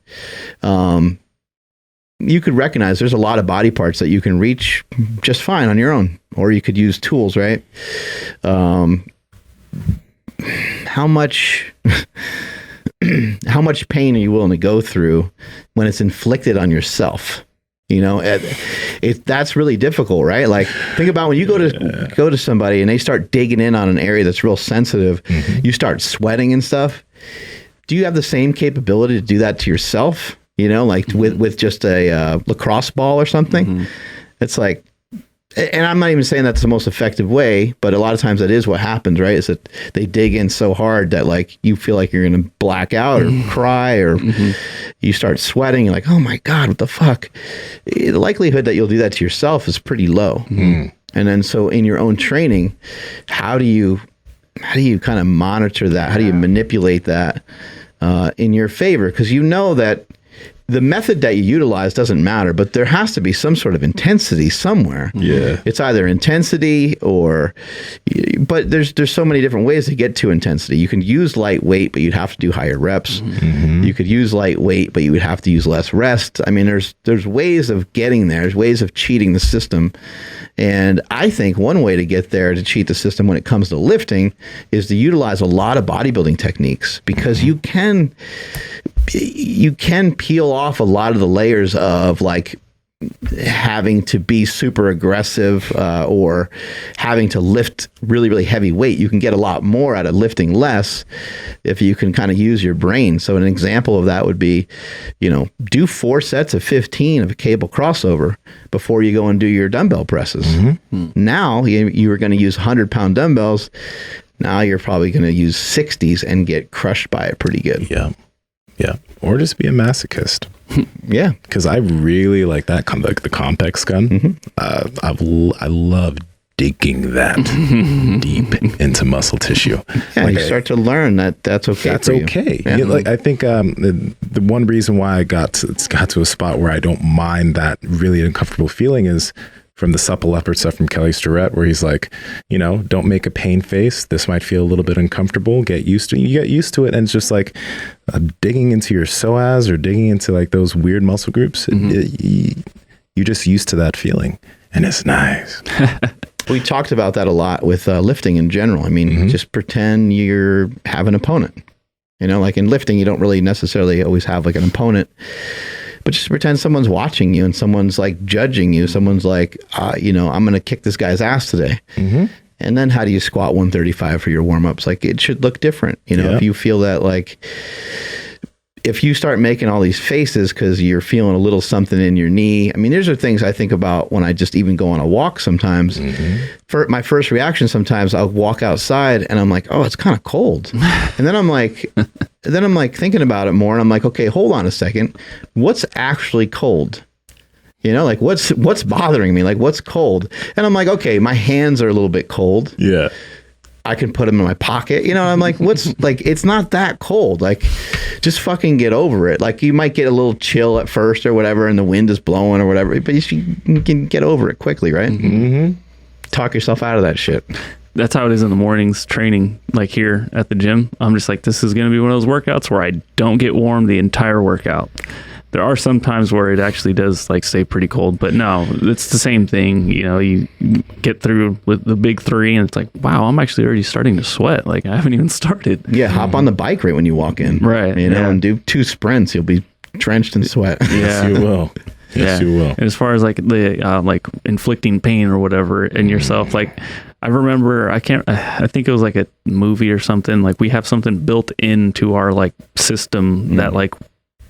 you could recognize there's a lot of body parts that you can reach just fine on your own, or you could use tools, right? How much pain are you willing to go through when it's inflicted on yourself? That's really difficult, right? Think about when you go to somebody and they start digging in on an area that's real sensitive, you start sweating and stuff. Do you have the same capability to do that to yourself? With just a lacrosse ball or something? It's like, and I'm not even saying that's the most effective way, but a lot of times that is what happens, right? Is that they dig in so hard that you feel like you're going to black out or cry or you start sweating. You're like, oh my God, what the fuck? The likelihood that you'll do that to yourself is pretty low. And then so in your own training, how do you kind of monitor that? How do you manipulate that in your favor? Because that the method that you utilize doesn't matter, but there has to be some sort of intensity somewhere. Yeah. It's either intensity but there's so many different ways to get to intensity. You can use light weight, but you'd have to do higher reps. You could use light weight, but you would have to use less rest. I mean, there's ways of getting there. There's ways of cheating the system. And I think one way to get there to cheat the system when it comes to lifting is to utilize a lot of bodybuilding techniques, because you can peel off a lot of the layers of having to be super aggressive or having to lift really, really heavy weight. You can get a lot more out of lifting less if you can kind of use your brain. So an example of that would be, do 4 sets of 15 of a cable crossover before you go and do your dumbbell presses. Now you were going to use 100-pound dumbbells. Now you're probably going to use 60s and get crushed by it pretty good. Yeah. Yeah. Or just be a masochist. Yeah. Because I really like that, the complex gun. I love digging that deep into muscle tissue. Yeah, you start to learn that's okay. That's okay. Yeah. I think the one reason why it's got to a spot where I don't mind that really uncomfortable feeling is from the supple leopard stuff from Kelly Starrett, where he's like, don't make a pain face. This might feel a little bit uncomfortable. Get used to it. You get used to it. And it's just digging into your psoas or digging into those weird muscle groups. You're just used to that feeling. And it's nice. We talked about that a lot with lifting in general. I mean, just pretend you have an opponent. In lifting, you don't really necessarily always have an opponent. But just pretend someone's watching you and someone's judging you. Someone's I'm going to kick this guy's ass today. And then how do you squat 135 for your warm-ups? It should look different. If you feel that if you start making all these faces because you're feeling a little something in your knee. I mean, these are things I think about when I just even go on a walk sometimes. For my first reaction, sometimes I'll walk outside and I'm like, oh, it's kind of cold. And then I'm like thinking about it more and I'm like, okay, hold on a second. What's actually cold? You know, like what's bothering me? Like what's cold? And I'm like, okay, my hands are a little bit cold. Yeah. I can put them in my pocket. You know, I'm like, what's like, it's not that cold. Like, just fucking get over it. Like, you might get a little chill at first or whatever, and the wind is blowing or whatever, but you can get over it quickly, right? Mm-hmm. Talk yourself out of that shit. That's how it is in the mornings training, like here at the gym. I'm just like, this is going to be one of those workouts where I don't get warm the entire workout. There are some times where it actually does like stay pretty cold, but no, it's the same thing. You know, you get through with the big 3 and it's like, wow, I'm actually already starting to sweat. Like I haven't even started. Yeah. Hop on the bike right when you walk in. Right. You know, and do 2 sprints. You'll be drenched in sweat. Yes, you will. Yes, you will. And as far as like the like inflicting pain or whatever in yourself, like I remember, I think it was like a movie or something. Like we have something built into our like system that like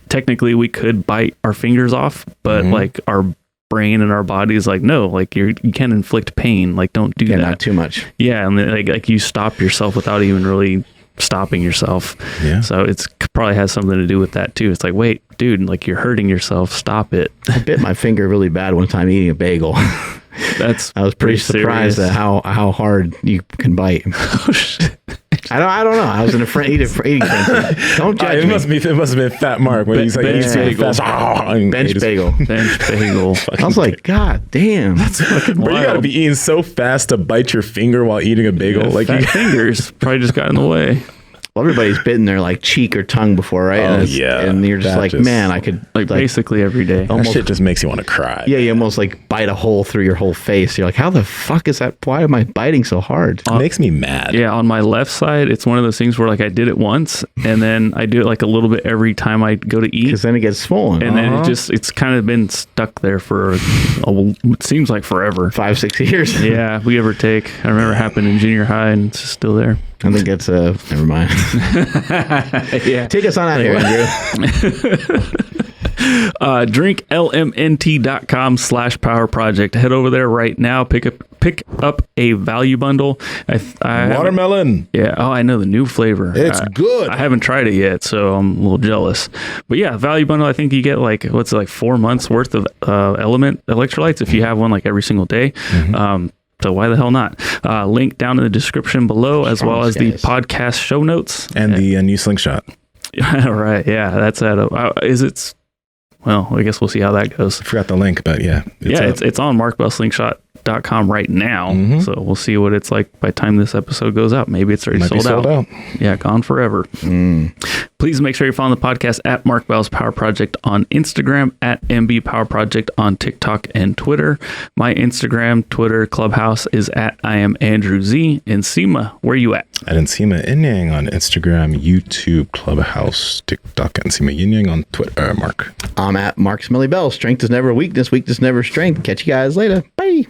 technically we could bite our fingers off, but like our brain and our body is like, no, like you can't inflict pain. Like don't do that. Not too much. Yeah. And then, like you stop yourself without even really stopping yourself. Yeah. So it's probably has something to do with that too. It's like, wait, dude, like you're hurting yourself. Stop it. I bit my finger really bad one time eating a bagel. I was pretty surprised at how hard you can bite. Oh shit. I don't know. I was in a eating frenzy. Don't judge It me. must have been Fat Mark when he's like, bench bagel. Bench bagel. Bench bagel. I was like, God damn. That's fucking Bro, you gotta wild. be eating so fast to bite your finger while eating a bagel. Like Fat you, fingers probably just got in the way. Well, everybody's bitten their like cheek or tongue before, right? Oh, and yeah. And you're just That like, just- man, I could Like basically every day. that shit just makes you want to cry. Yeah, you almost like bite a hole through your whole face. You're like, how the fuck is that? Why am I biting so hard? It makes me mad. Yeah, on my left side, it's one of those things where like I did it once and then I do it like a little bit every time I go to eat. Because then it gets swollen. And then it's kind of been stuck there for it seems like forever. 5-6 years. Yeah, we ever take. I remember it happened in junior high and it's just still there. I think it's never mind. Yeah. Take us on out of here, Andrew. DrinkLMNT.com/power project. Head over there right now. Pick up a value bundle. Watermelon. Yeah. Oh, I know the new flavor. It's good. I haven't tried it yet, so I'm a little jealous. But yeah, value bundle. I think you get like 4 months worth of element electrolytes if you have one like every single day. So why the hell not? Link down in the description below, as well as the podcast show notes And the new slingshot. All right. Yeah, that's at is it? Well, I guess we'll see how that goes. I forgot the link, but yeah. It's on markbellslingshot.com right now. So we'll see what it's like by the time this episode goes out. Maybe it's already sold out. Yeah, gone forever. Please make sure you follow the podcast at Mark Bell's Power Project on Instagram, at MB Power Project on TikTok and Twitter. My Instagram, Twitter, Clubhouse is at I am Andrew Z. Nsima, where you at? At Nsima Inyang on Instagram, YouTube, Clubhouse, TikTok, Nsima Inyang on Twitter. Mark. I'm at Mark Smelly Bell. Strength is never weakness. Weakness never strength. Catch you guys later. Bye.